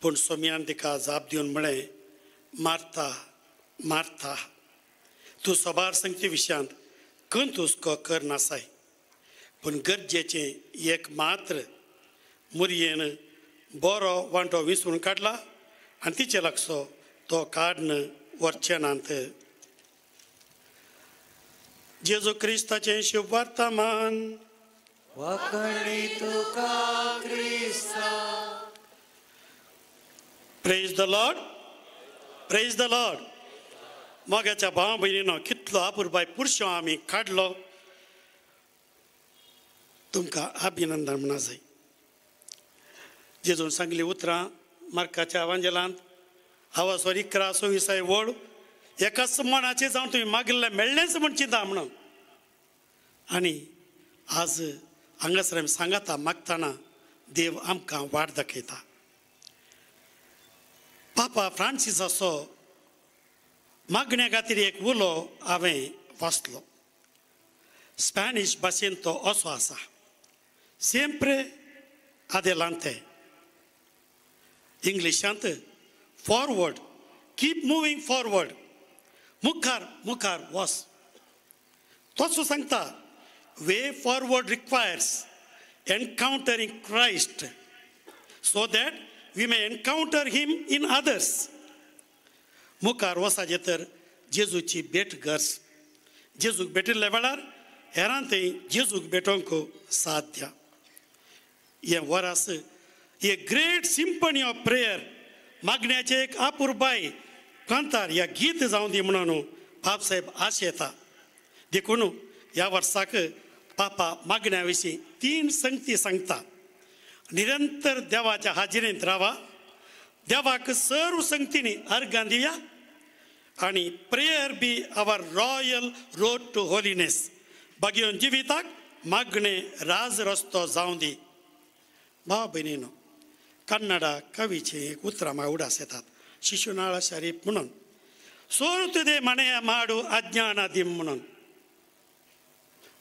पूण सोम्यान तिका जाप दिवन म्हळें, मार्था मार्था, तूं सोबार संगती विशयांत खंत हुस्को करनासाय. पूण गरजेचें एक मात्र मुरयेन बरो वांटो विसरून काडला आनी तिचे लागसो तो काडन व्हरचे नात. जेजू क्रिस्ताचें शुभ वार्तामान. Praise the Lord. Praise the Lord. मोग्याच्या भावा भयणीनो, कितलो आपुरबाय पुरुशो आमी काडलो. तुमकां अभिनंदन म्हणा जाय. जेजून सांगली उतरां मार्काच्या एवांजेलांत हांवासोर 11:26 वड एकाच मनाचें जावन तुवें मागिल्लें मेळ्ळेंच म्हण चिंता म्हणून. आनी आज हांगासर आमी सांगता मागतना देव आमकां वाट दाखयता. पापा फ्रांसिसाचो मागण्या खातीर एक उलो हांवें वाचलो. स्पॅनिश भाशेन तो असो आसा, सिएम्प्रे adelante. इंग्लिशांत फॉरवर्ड, कीप मुवींग फॉरवर्ड. मुखार मुखार वस. तोच सांगता वे forward requires encountering Christ so that we may encounter him in others. मुखार वसाचे तर जेजूची भेट गर्स. जेजूक भेटिल्ल्या वेळार हेरांतय जेजूक भेटोंक साध्य. हे वरास हे ग्रेट सिंपनी ऑफ प्रेयर मागण्याचे एक अपुरबाय कांतार ह्या गीत जावन दी म्हणून बाबसाहेब आशेता. देखून ह्या वर्साक पापा मागण्या विशीं 3 संगती सांगता. निरंतर देवाच्या हाजिरेंत रावा, देवाक सर्व संगतींनी अर्गां दिया आणि prayer be our royal road to holiness. बागेवन जिविताक मागणे राज रस्तो जावं दी. भाव भयणीनो, कन्नडा कवीचे एक उतरां म्हाका उडास येतात. शिशुनाळ शरीफ म्हणून सोरुतुदे मणे माडू अज्ञानादिम म्हणून.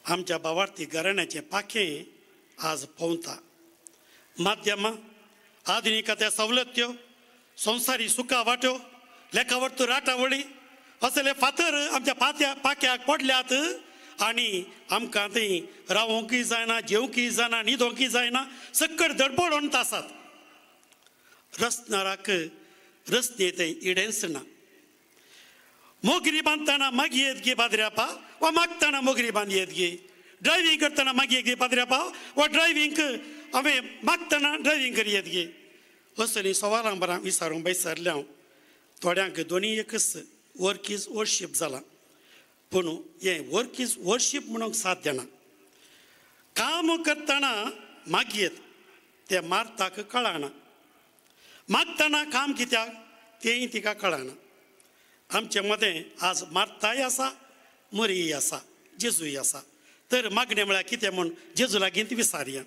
आमच्या भावार्थी घराण्याचे पाखें आज पवता. माध्यमां, आधुनिकते सवलत्यो, संवसारी सुखा वाट्यो, लेखावट्टू राटावळी असले फातर आमच्या पाक्याक पडल्यात आणि आमकां थंय रावोंकय जायना, जेवंकय जायना, न्हिदोंकय जायना, सक्कट धडपडून आसात. रचणाराक रचने थंय इडेंस ना. मोगरी बांदतना मागी येत गे बाद्र्यापा वा मागतना मोगरी बांद येत गे. ड्रायव्हिंग करतना मागी येत गे बाद्र्यापा वा ड्रायव्हिंग हांवें मागतना ड्रायव्हिंग करी येत गे. असली सवालां बरां विचारूंक बैसरल्या हांव. थोड्यांक दोनीय एकच वर्क इज वर्शीप जाला, पूण हें वर्क इज वर्शीप म्हणूंक साध्य ना. काम करतना मागी येत तें मार्ताक कळना. मागतना काम कित्याक तेंय तिका कळना. आमचे मदें आज मार्ताय आसा, मरीय आसा, जेजूय आसा. तर मागणें म्हळ्यार कितें म्हूण जेजू लागीं विचारया.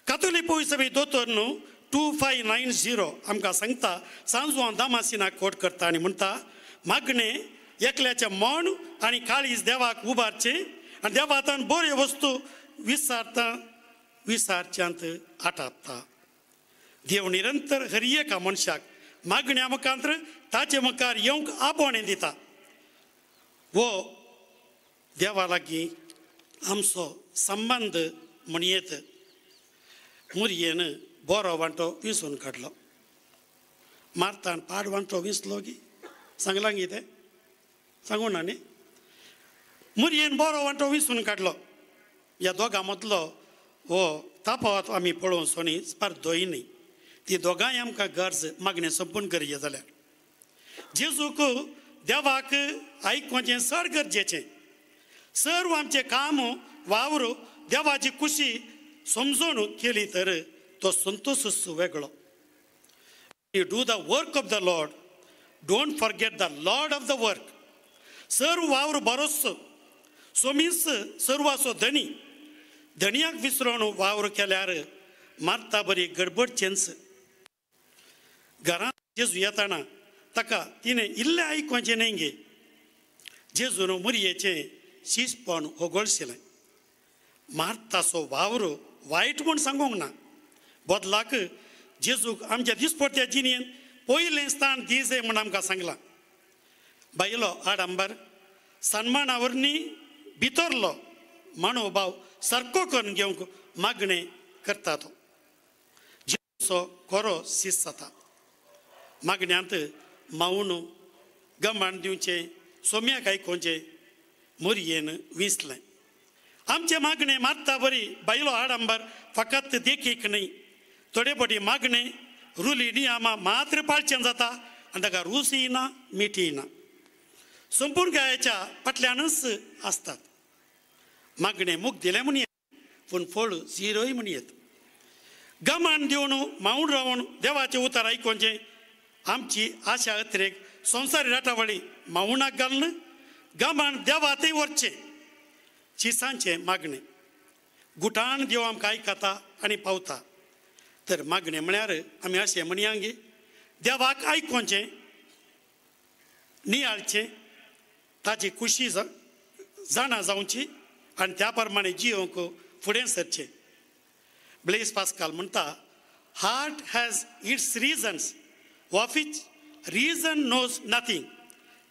कातोलीक पवित्र सभे दोतोर न्हू 2590 आमकां सांगता, सांजवान दामासिनाक कोट करता आनी म्हणटा, मागणें एकल्याचें मन आनी काळीज देवाक उबारचें आनी देवातान बऱ्यो वस्तू विचारच्यांत आटापता. देव निरंतर हर एका मनशाक मागण्या मुखांतर ताचे मुखार येवंक आपोवणें दिता. वो देवा लागीं आमचो संबंद म्हणयेत मुरयेन बरो वांटो विंचून काडलो. मार्तान पाड वांटो विंचलो गी. सांगलां गी तें सांगूं ना न्ही. मुरयेन बरो वांटो विंचून काडलो. ह्या दोगां मदलो हो तापावत आमी पळोवन सोनी स्पर्धोय न्ही. ती दोगांय आमकां गरज मागणें संपूर्ण करिया जाल्यार. जेजूक देवाक आयकुचें चड गरजेचें. सर्व आमचें काम वावर देवाची खुशी समजून केली तर तो संतोषच वेगळो. You do the work of the Lord, don't forget the Lord of the work. सर्व वावर बरोच सोमीस सर्वाचो धनी. धनियाक विसरून वावर केल्यार मारता बरी गडबडचेंच. घरांत जेजू येताना ताका तिणें इल्लें आयकुचें न्हय गे. जेजून मुरयेचें शिसपण होगळशिलें. मार्ताचो वावर वायट म्हूण सांगूंक ना. बदलाक जेजूक आमच्या दिसपट्ट्या जिणेंत पयलें स्थान दिवचें म्हूण आमकां सांगलां. बायलो आडंबर सन्माना वरवीं भितरलो मनोभाव सारको करून घेवंक मागणें करता तो. जेजूचो खरो सीस जाता. मागण्यांत मावून गमाण दिवचें, सोम्याक आयकुचें मुरयेन विंचलें. आमचे मागणें मारता बरी बायलो आडंबर फकत देखीक न्ही. थोडे फावटी मागणें रुली नियमां मात्र पाळचें जाता आनी ताका रूसय ना, मिठीय ना. संपूर्ण गायच्या फाटल्यानच आसतात. मागणें मूग दिलें म्हूण येत, पूण फळ झिरोय म्हूण येत. गमान दिवन मावून रावन देवाचें उतर आयकुचें आमची आशा अत्रेक संवसारी राटावळी मावूनाक घालून गमान देवातय व्हरचें चिसांचें मागणें. गुटाण देव आमकां आयकता आनी पावता. तर मागणें म्हळ्यार आमी अशें म्हणया गे, देवाक आयकुचें, नियाळचें, ताची खुशी जाणा जावची आनी त्या प्रमाणे जियोंक फुडें सरचें. ब्लेस पास्काल म्हणटा, heart has its reasons of which reason knows nothing.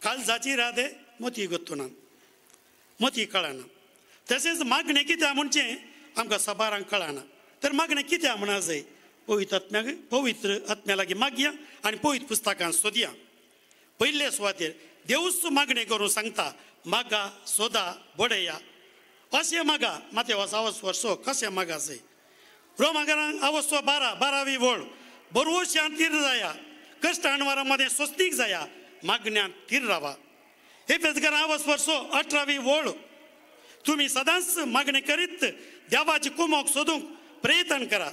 काळजाची रादे मोती गोत्तुना मोती कळना तसेच मागणें कित्या म्हणचे आमकां सबारांक कळना तर मागणें कित्या म्हणा जाय पवित्र आत्म्या लागीं मागया आनी पवित्र पुस्तकां सोदया पयले सुवातेर देवूच मागणें करूं सांगता मागा सोदा बडया अशें मागा माते वसावस वर्सो कशें मागा जाय रोमाकारांक आवसो 12वी वळ बरोवशान तीर जाया कश्ट आणवारामध्ये स्वस्तीक जाया मागण्यान तीर रावा हे पेजकारां आवस वर्सो 18वी वळ तुम्ही सदांच मागणी करीत देवाची कुमोक सोदूंक प्रयत्न करा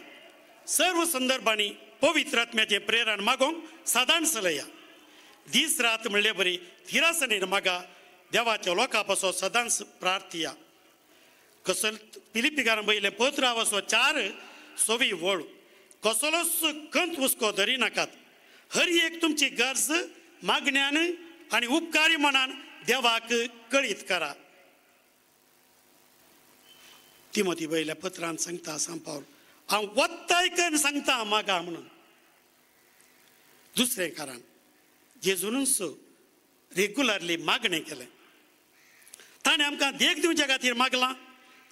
सर्व संदर्भांनी पवित्र आत्म्याचे प्रेरण मागोंक सदांच लया दीस रात म्हणले बरी थिरासनेन मागा देवाच्या लोकां पासो सदांच प्रार्थिया कसल पिलिपिकारां बयलें पत्र आवसो 4 वळ कसलोच खंत हुस्को धरी नाकात हर एक तुमची गरज मागण्यान आनी उपकारी मनान देवाक कळीत करा तिमोथी बयल्या पत्रांत सांगता सांपावल हांव वत्ताय करून सांगता मागा म्हणून दुसरें कारण जेजूनच रेग्युलरली मागणें केलें ताणें आमकां देख दिवचे खातीर मागलां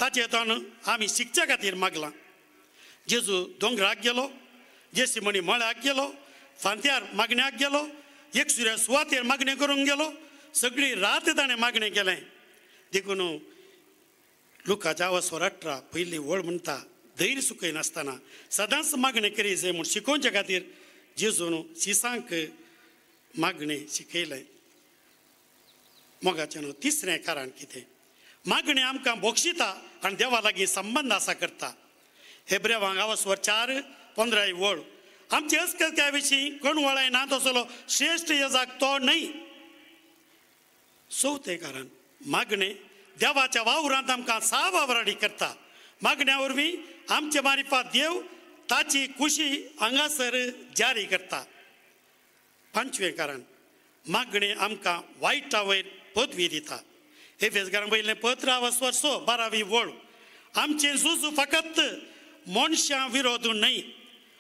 ताचे हेतून आमी शिकचे खातीर मागलां जेजू दोंगराक गेलो जेसिमणी मळ्याक गेलो फांत्यार मागण्याक गेलो एकसुऱ्या सुवातेर मागणें करूंक गेलो सगळी रात ताणें मागणें केलें देखून लुकाच्या आवसवर 18 पयली वळ म्हणटा धैर्य सुखय नासतना सदांच मागणें करी जाय म्हूण शिकोवचे खातीर जेजून शिसांक मागणें शिकयलें मोगाचें न्हू तिसरें कारण कितें मागणें आमकां बोक्षिता आनी देवा लागीं संबंद आसा करता हेब्रेवांक आवसवर 4:15 वळ आमचे अस्कत्या विशीं कोण वळायना तसलो श्रेश्ठ येजाक तो न्हय चवथें कारण मागणें देवाच्या वावरांत आमकां सावावराडी करता मागण्या वरवीं आमचे मारिफात देव ताची खुशी हांगासर जारी करता पांचवें कारण मागणें आमकां वायटा वयर पदवी दिता एफेसकारांक पयलें पत्र आवसवर 12वी वळ आमचें झूज फकत मनशां विरोध न्हय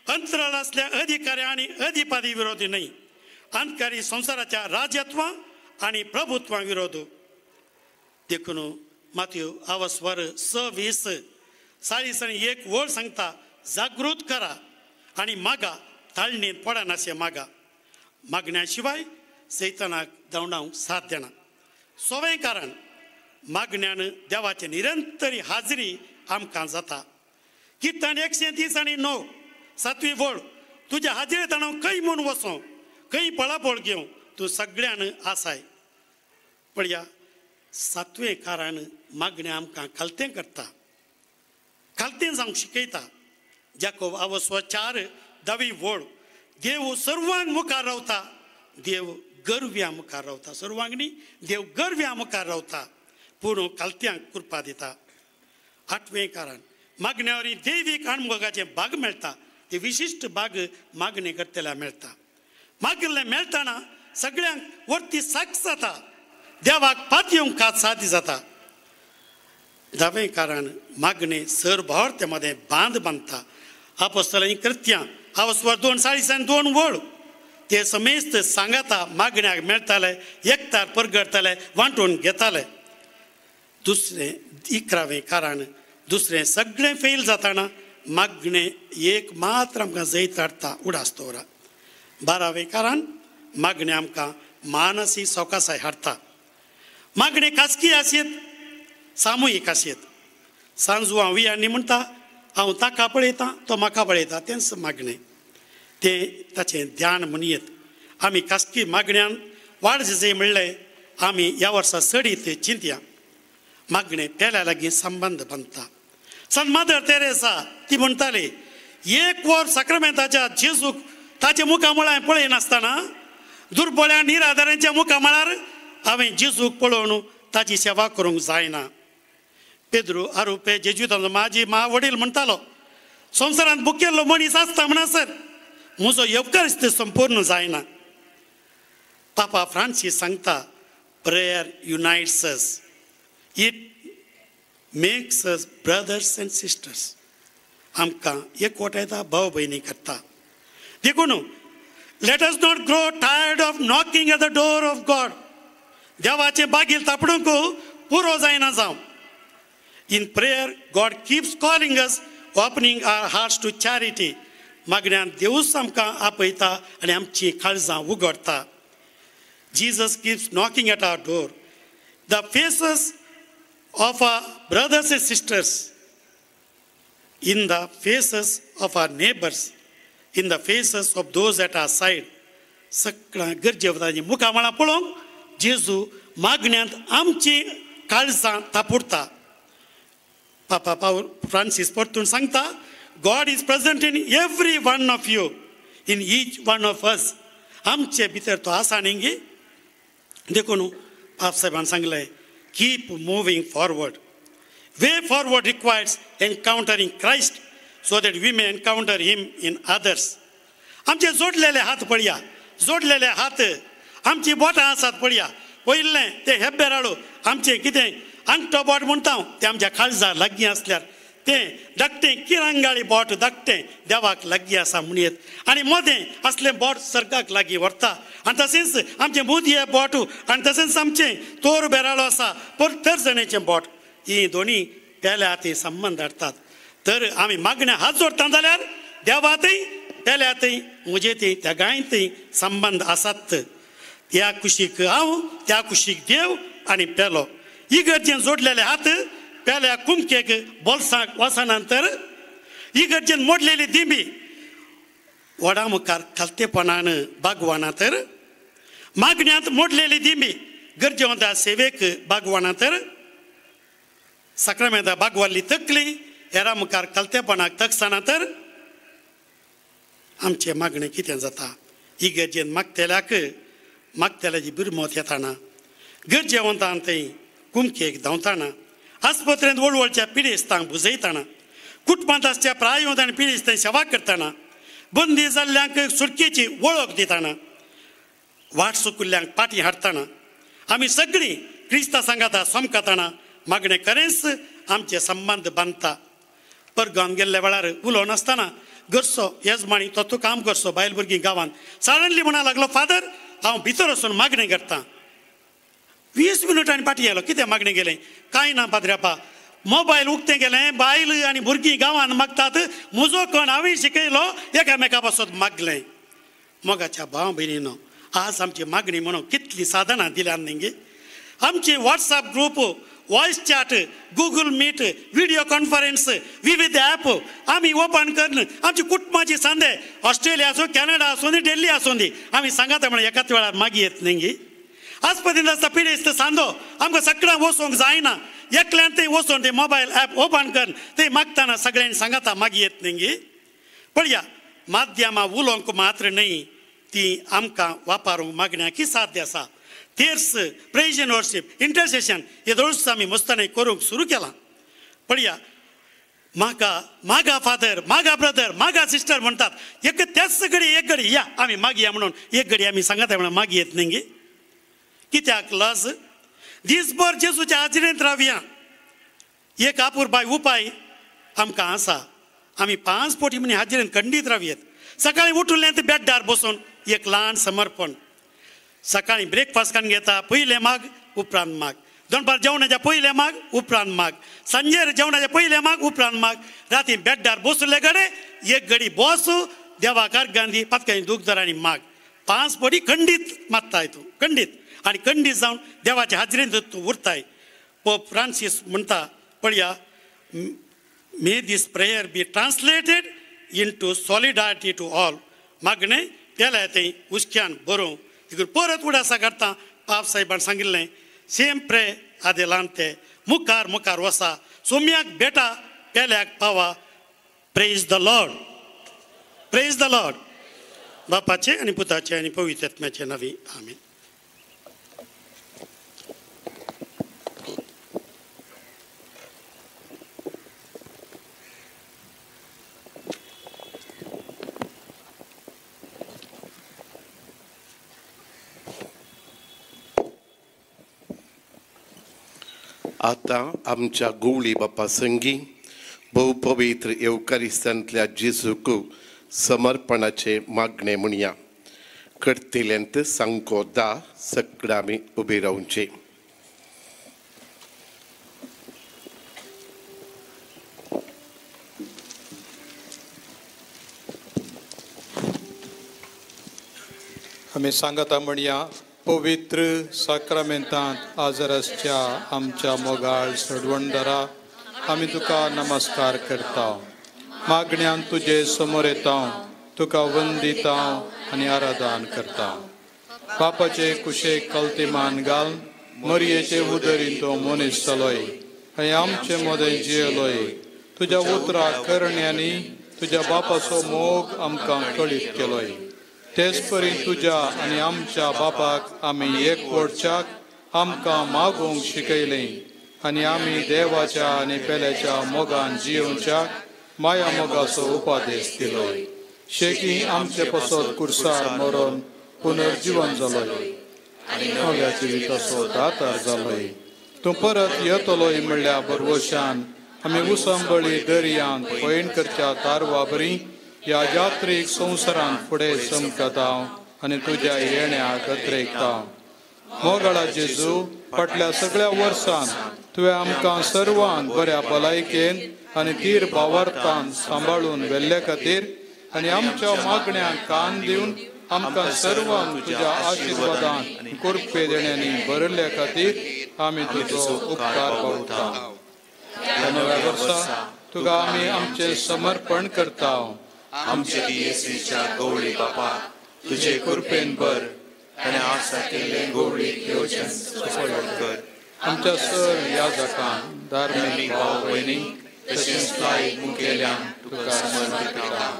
अंतराळांतल्या अधिकाऱ्या आनी अधिपती विरोधी न्हय अंतकारी संवसाराच्या राजत्वां आनी प्रभुत्वां विरोध देखून मातयो आवसवर 6:20 वळ सांगता जागृत करा आनी मागा ताळणेन पडनाशें मागा मागण्या शिवाय सैतानाक धांवडावंक साथ देना 6वें कारण मागण्यान देवाची निरंतरी हाजरी आमकां जाता किर्तन 130:9 7वी वळ तुज्या हाजरेंत हांव खंय म्हूण वचों खंय पळापळ घेवं तूं सगळ्यान आसाय पळया 7वें कारण मागणें आमकां खालतें करता खालतें जावंक शिकयता जाकोब आवसवर 4:10 वळ देव सर्वांक मुखार रावता देव गर्व्या मुखार रावता सर्वांक न्ही देव गर्व्या मुखार रावता पूण खालत्यांक कृपा दिता 8वें कारण मागण्या वरी दैवीक अणभवाचे भाग मेळटा ते विशिश्ट भाग मागणी करतल्या मेळटा मागिल्लें मेळटाना सगळ्यांक वरती साक्ष जाता देवाक पात येवंक सादी जाता 10वें कारण मागणें सरभर ते मदें बांदता आपोस्तलांनी कृत्यां आवसवर 2:2 वळ ते समेस्त सांगाता मागण्याक मेळटाले एकतार परगडताले वांटून घेताले दुसरें 11वें कारण दुसरें सगळें फेल जाताना मागणें एक मात्र आमकां जैत हाडटा उडास दवरा 12वें कारण मागणें आमकां मानसी सवकासाय हाडटा मागणें खासगी आसयत सामुहीक आसयत सांजू हांव वियांनी म्हणटा हांव ताका पळयतां तो म्हाका पळयता तेंच मागणें तें ताचें ध्यान म्हणयत आमी खासगी मागण्यान वाड जाय म्हणलें आमी ह्या वर्सा सडीत चिंतया मागणें पेल्या लागीं संबंद बांदता सन मादर तेरेसा ती म्हणटाली 1 वर साक्रामेंताच्या जेजूक ताच्या मुखामळार पळयनासतना दुर्बळ्या निराधारांच्या मुखामळार हांवें जेजूक पळोवन ताची सेवा करूंक जायना पेद्रू आरोपे जेजुतांचो माझी वडील म्हणटालो संवसारांत भुकेल्लो मनीस आसता म्हणसर म्हजो येवकारिस्त संपूर्ण जायना पापा फ्रांसीस सांगता prayer unites us it makes us brothers and sisters आमकां एकवटायता भाव भयणी करता देखून let us not grow tired of knocking at the door of God देवाचे बागेल तापडूंक पुरो जायना जावं. In prayer God keeps calling us, opening our hearts to charity. मागण्यांत देवूच आमकां आपयता आनी आमची काळजां उगडता. Jesus keeps knocking at our door. The faces of our brothers and sisters, in the faces of our neighbors, in the faces of those at our side, सगळ्या गरजेवतांची मुखामळां पळोवंक जेजू मागण्यांत आमची काळजां तापुरता. पापा पाऊल फ्रांसीस परतून सांगता, God is present in every one of you, in each one of us. आमचे भितर तो आसा न्ही. देखून पाप साहेबान सांगलें, keep moving forward. Way forward requires encountering Christ so that we may encounter him in others. आमचे जोडलेले हात पळया, जोडलेले हात, आमची बोटां आसात पळया. पयलें ते हेब्बेराळो आमचे कितें अंगठो बोट म्हणटा ते आमच्या काळजार लागीं आसल्यार तें धाकटें किरंगाळी बोट धाकटें देवाक लागीं आसा म्हणयत, आनी मोदें असलें बोट सर्गाक लागीं व्हरता. आनी तशेंच आमचें मुदये बोट आनी तशेंच आमचें तोर बेराळो आसा तर्जणेचें बोट, ही दोनी पेल्या हाती संबंद हाडटात. तर आमी मागण्या हात जोडटा जाल्यार देवातय पेल्यातय मुजेतय त्या गायतय संबंद आसात. त्या कुशीक हांव, त्या कुशीक देव आनी पेलो. इगर्जेन जोडलेले हात पेल्या कुमकेक बोल्साक वचनांतर इगर्जेन मोडलेली दिंबी वडा मुखार खालतेपणान बागवाना तर मागण्यांत मोडलेली दिंबी गरजेवंता सेवेक बागवाना तर सक्रामेंता बागवाल्ली तकली हेरा मुखार खालतेपणाक तकसना तर आमचे मागणें कितें जाता. इगर्जेन मागतेल्याची बिरमोत येताना गरजेवंतान थंय कुमकेक धांवताना आस्पत्रेंत वळवळच्या पिडेस्तांक बुजयताना कुटुंबांत आसच्या प्रायवंत आनी पिडेस्त सेवा करताना बंदी जाल्ल्यांक सुटकेची वळख दिताना वाट चुकिल्ल्यांक पाटी हाडटाना आमी सगळीं क्रिस्तां सांगाता सोमकाताना मागणें खरेंच आमचे संबंद बांदता. परगांव गेल्ल्या वेळार उलोव नासतना घरचो येजमानी तो तूं काम करचो बायल भुरगीं गांवांत सडनली म्हणा लागलो, फादर हांव भितर वचून मागणें करतां. 20 मिनटांनी पाटी येयलो. कितें मागणें गेलें? कांय ना पाद्र्यापा, मोबायल उक्तें गेलें, बायल आनी भुरगीं गांवांत मागतात, म्हजो कण हांवें शिकयलो एकामेका पासत मागलें. मोगाच्या भाव भयणीनो, आज आमची मागणी म्हणून कितलीं साधनां दिल्यात न्ही. आमचे WhatsApp group, voice chat, Google Meet, video conference, विविध ॲप आमी ओपन करून आमची कुटुंबाची सांदे ऑस्ट्रेलिया आसूं, कॅनडा आसूं, दिल्ली आसूं दी आमी सांगाता म्हणून एकाच वेळार मागी येत न्ही. आस्पत्रेंत आसता पिडेस्त सांदो आमकां सगळ्यांक वचोंक जायना. एकल्यान थंय वचोन ते मोबायल ॲप ओपन करून थंय मागताना सगळ्यांनी सांगाता मागी येत न्ही. पळया, माध्यमां उलोवंक मात्र न्ही, ती आमकां वापरूंक मागण्यांकी साध्य आसा. तेर्स, प्रेज एंड वर्शीप, इंटरसेशन हे दोळूच आमी मस्तानी करूंक सुरू केलां. पळया, मागा फादर, मागा ब्रदर, मागा सिस्टर म्हणटात. एक त्याच घडी एक घडी या आमी मागया म्हणून एक घडी आमी सांगाता म्हणून मागी येत न्ही. कित्याक लज दिसभर जेजूच्या हाजिरेंत रावया. एक आपुरबाय उपाय आमकां आसा. आमी 5 पोटी म्हणे हाजिरेंत खंडीत रावयेत. सकाळीं उठुल्लें ते बेड्डार बसून एक ल्हान समर्पण. सकाळीं ब्रेकफास्ट करून घेता, पयलें माग उपरांत माग. दनपार जेवणाच्या पयलें माग उपरांत माग. सांजेर जेवणाच्या पयलें माग उपरांत माग. राती बेड्डार बसले घडे एक घडी बस देवाक गांधी पातकांनी दुखदारांनी माग. 5 पोटी खंडीत मागता हितून, खंडीत आनी खंडीत जावन देवाच्या हाजिरेंत तूं उरताय. पोप फ्रांसीस म्हणटा, पळया, may this prayer be translated into solidarity to all. मागणें पेल्या थंय उस्क्यान बरोवं. परत उडासा काडटा. पाप साहेबान सांगिल्लें, सेम्प्रे आदेलांते, मुखार मुखार वसा, सोम्याक बेटा पेल्याक पावा. Praise the Lord, praise the Lord. बापाचे आनी पुताचे आनी पवित्र आत्म्याचे नांवी आमीन. आता आमच्या गवळी बापा संगी बहुपवित्र येवकारिस्तांतल्या जेजूक समर्पणाचे मागणे म्हणया. करतलेंत सांगोदा सगळें आमी उबे रावचे. आमी सांगता म्हणया पवित्र साक्रामेंतांत हाजर आसच्या आमच्या मोगाळ सडवणदारा आमी तुका नमस्कार करता. मागण्यांत तुजे समोर येता, तुका वंदिता आनी आराधन करता. पापाचे कुशेक कल्तिमान घाल, मरयेचे उदरीन तो मनीस जालोय आनी आमचे मोदें जियेलोय. तुज्या उतरा करण्यांनी तुज्या बापाचो मोग आमकां कळीत केलोय. तेच परी तुज्या आनी आमच्या बापाक आमी एकवटच्याक आमकां मागोवंक शिकयलें आनी आमी देवाच्या आनी पेल्याच्या मोगान जियोवच्याक माया मोगाचो उपादेश दिलोय. शेकी आमचे पसत कुर्सार मरोन पुनर्जीवन जालोय आनी नव्या जिविताचो दातार जालोय. तूं परत येतलोय म्हणल्या बरवशान आमी उसंबळी दर्यांत पैण करच्या तारवा बरी ह्या यात्रेक संवसारांत फुडें चमकता आनी तुज्या येण्याक अत्रेकता. मोगाळा जेजू, फाटल्या सगळ्या वर्सांत तुवें आमकां सर्वांक बऱ्या भलायकेन आनी धीर भावार्थान सांबाळून व्हेल्ले खातीर आनी आमच्या मागण्यांक कान दिवन आमकां सर्वांक तुज्या आशिर्वादान कुरपे देण्यांनी भरले खातीर आमी तुजो उपकार भावता. ह्या नव्या वर्सा तुका आमी आमचें समर्पण करता. आमचे येशूच्या गवळी बापा तुजे कृपेन भर आनी आसा केल्ले गवळी येवजन सफळ कर. आमच्या सर याजकांक धार्मीक भाव भयणी तशेंच लायक मुखेल्यांक तुका समर्पित करता.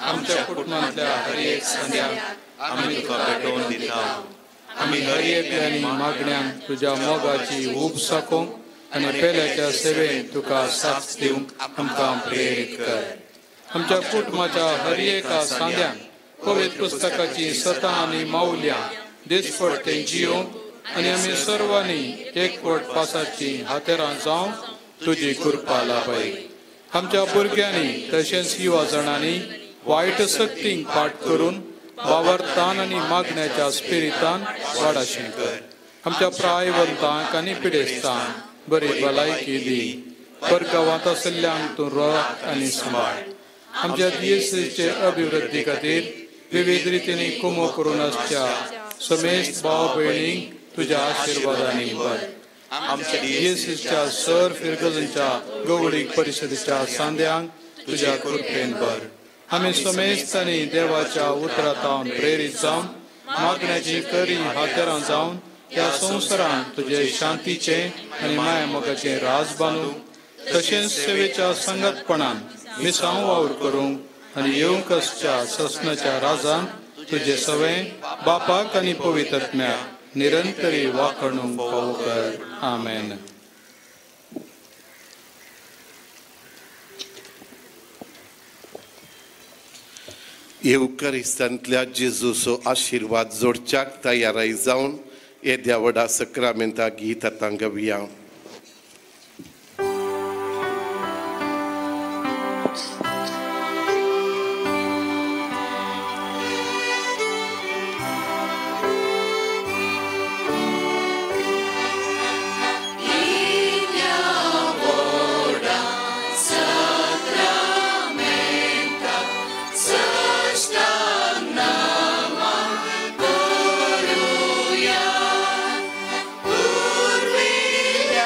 आमच्या कुटुंबांतल्या हर एक संद्याक आमी तुका भेटोवन दिता. आमी हर एकल्यानी मागण्यांक तुज्या मोगाची ऊब साकोवंक आनी पेल्याच्या सेवेक तुका साथ दिवंक आमकां प्रेरीत कर. आमच्या कुटुंबाच्या हर एका सांद्याक पवित्र पुस्तकाची सतां आनी माऊल्यां दिसपट्टे जियोवंक आनी आमी सर्वांनी एकवट पासाची हातेरां जावं तुजी कृपा लाभय. आमच्या भुरग्यांनी तशेंच युवा जाणांनी वायट सक्तींक फाट करून वावरतान आनी मागण्याच्या स्पिरितान वाडाशी कर. आमच्या प्रायवंतांक आनी पिडेस्तांक बरी भलायकी दी. परगांवांत आशिल्ल्यांक तूं रख आनी सांबाळ. आमच्या येशूचे अभिवृद्धी खातीर विविध रितींनी कुमो करून आसच्या समेस्त भाव भयणींक तुज्या आशिर्वादांनी भर. आमच्या येशूच्या सर फिरगजांच्या गवळीक परिशदेच्या सांद्यांक तुज्या कृपेन भर. आमी समेस्तांनी देवाच्या उतरांतावन प्रेरीत जावन मागण्याची करी हातेरां जावन ह्या संवसारांत तुजे शांतीचे आनी माया मोगाचें राज बांदूंक तशेंच सेवेच्या संगतपणान मिसांव वावर करूंक आनी येवंक आसच्या ससनाच्या राजान तुजे सवें बापाक आनी पवित्रात्म्याक निरंतरी वाखणूंक फावो कर. आमेन. येवकारिस्तांतल्या जेजूचो आशिर्वाद जोडच्याक तयाराय जावन येद्या व्हडा सक्रामेंता गीत आतां गावया. Urvila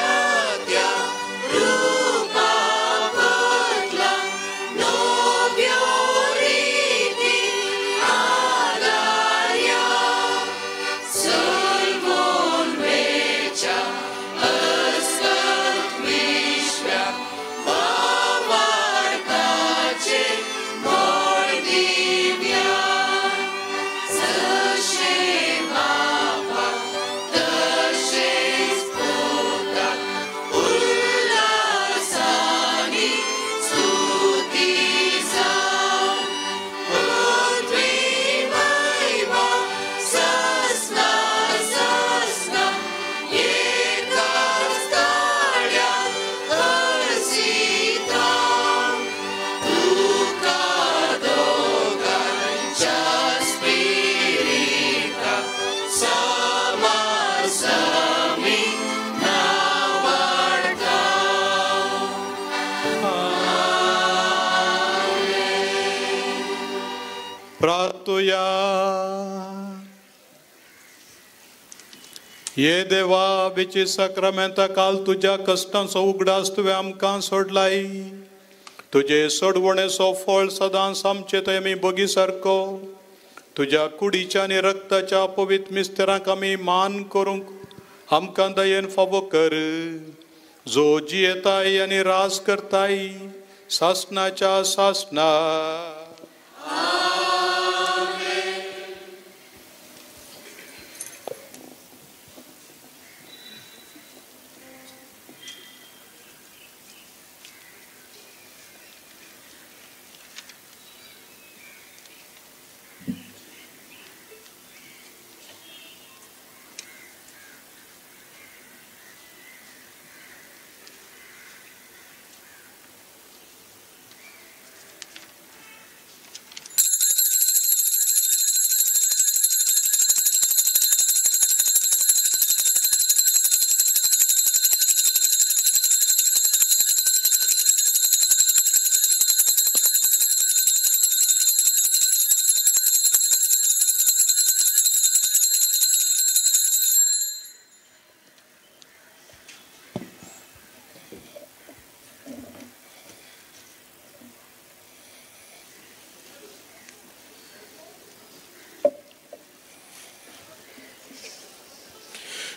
प्रार्थुया. ये देवा बिची सक्रामेंता काल तुझ्या कष्टांचो उगडास तुवें आमकां सोडलाय. तुझे सोडवणेचो फळ सदांच आमचे थंय आमी बगी सारको तुझ्या कुडीच्या आनी रक्ताच्या पवित्र मिस्तेरांक आमी मान करूंक आमकां दयेन फावो कर. जो जियेताय आनी रास करताय सासणाच्या सासणा.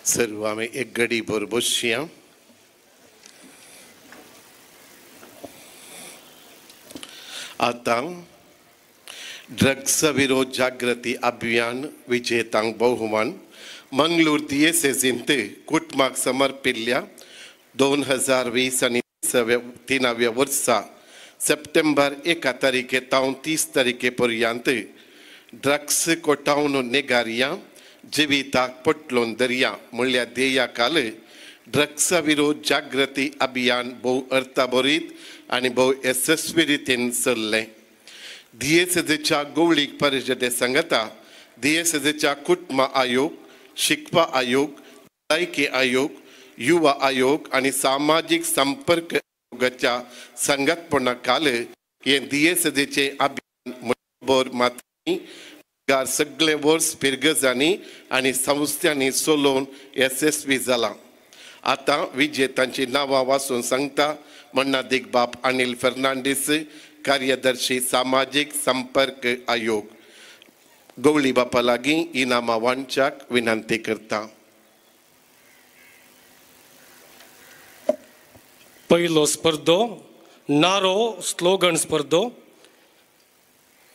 सर्व आम्ही एक घडी भर बसया. आता ड्रग्स विरोध जागृती अभियान विजेतांक बहुमान मंगळूर दिएसेसींत कुटुंबाक समर्पिल्ल्या 2020 आनी 3व्या वर्सा सप्टेंबर 1 तारीखे तावन 30 तारीखे पर्यंत ड्रग्स कोटावन नेगारिया जिविताक पटलोवन दर्या म्हणल्यार ध्येया काल ड्रग्स विरोध जागृती अभियान भोव अर्थभरीत आनी भोव यशस्वी रितीन चल्लें. दिएसच्या गवळीक परिशदे सांगता दिएसच्या कुटुंब आयोग, शिकपा आयोग, भलायकी आयोग, युवा आयोग आनी सामाजीक संपर्क आयोगाच्या संघटपणा काल हे दिएसचे अभियान बरोबर मात्र सगळे वर्स पिरगजांनी आनी संस्थांनी चलोवन यशस्वी जाला. आतां विजेतांची नांवां वाचून सांगता म्हणना दिग्बाप अनिल फर्नांडीस, कार्यदर्शी सामाजीक संपर्क आयोग. गवळी बापा लागीं इनामां वांटच्याक विनंती करता. पयलो स्पर्धो नारो स्लोगन स्पर्धो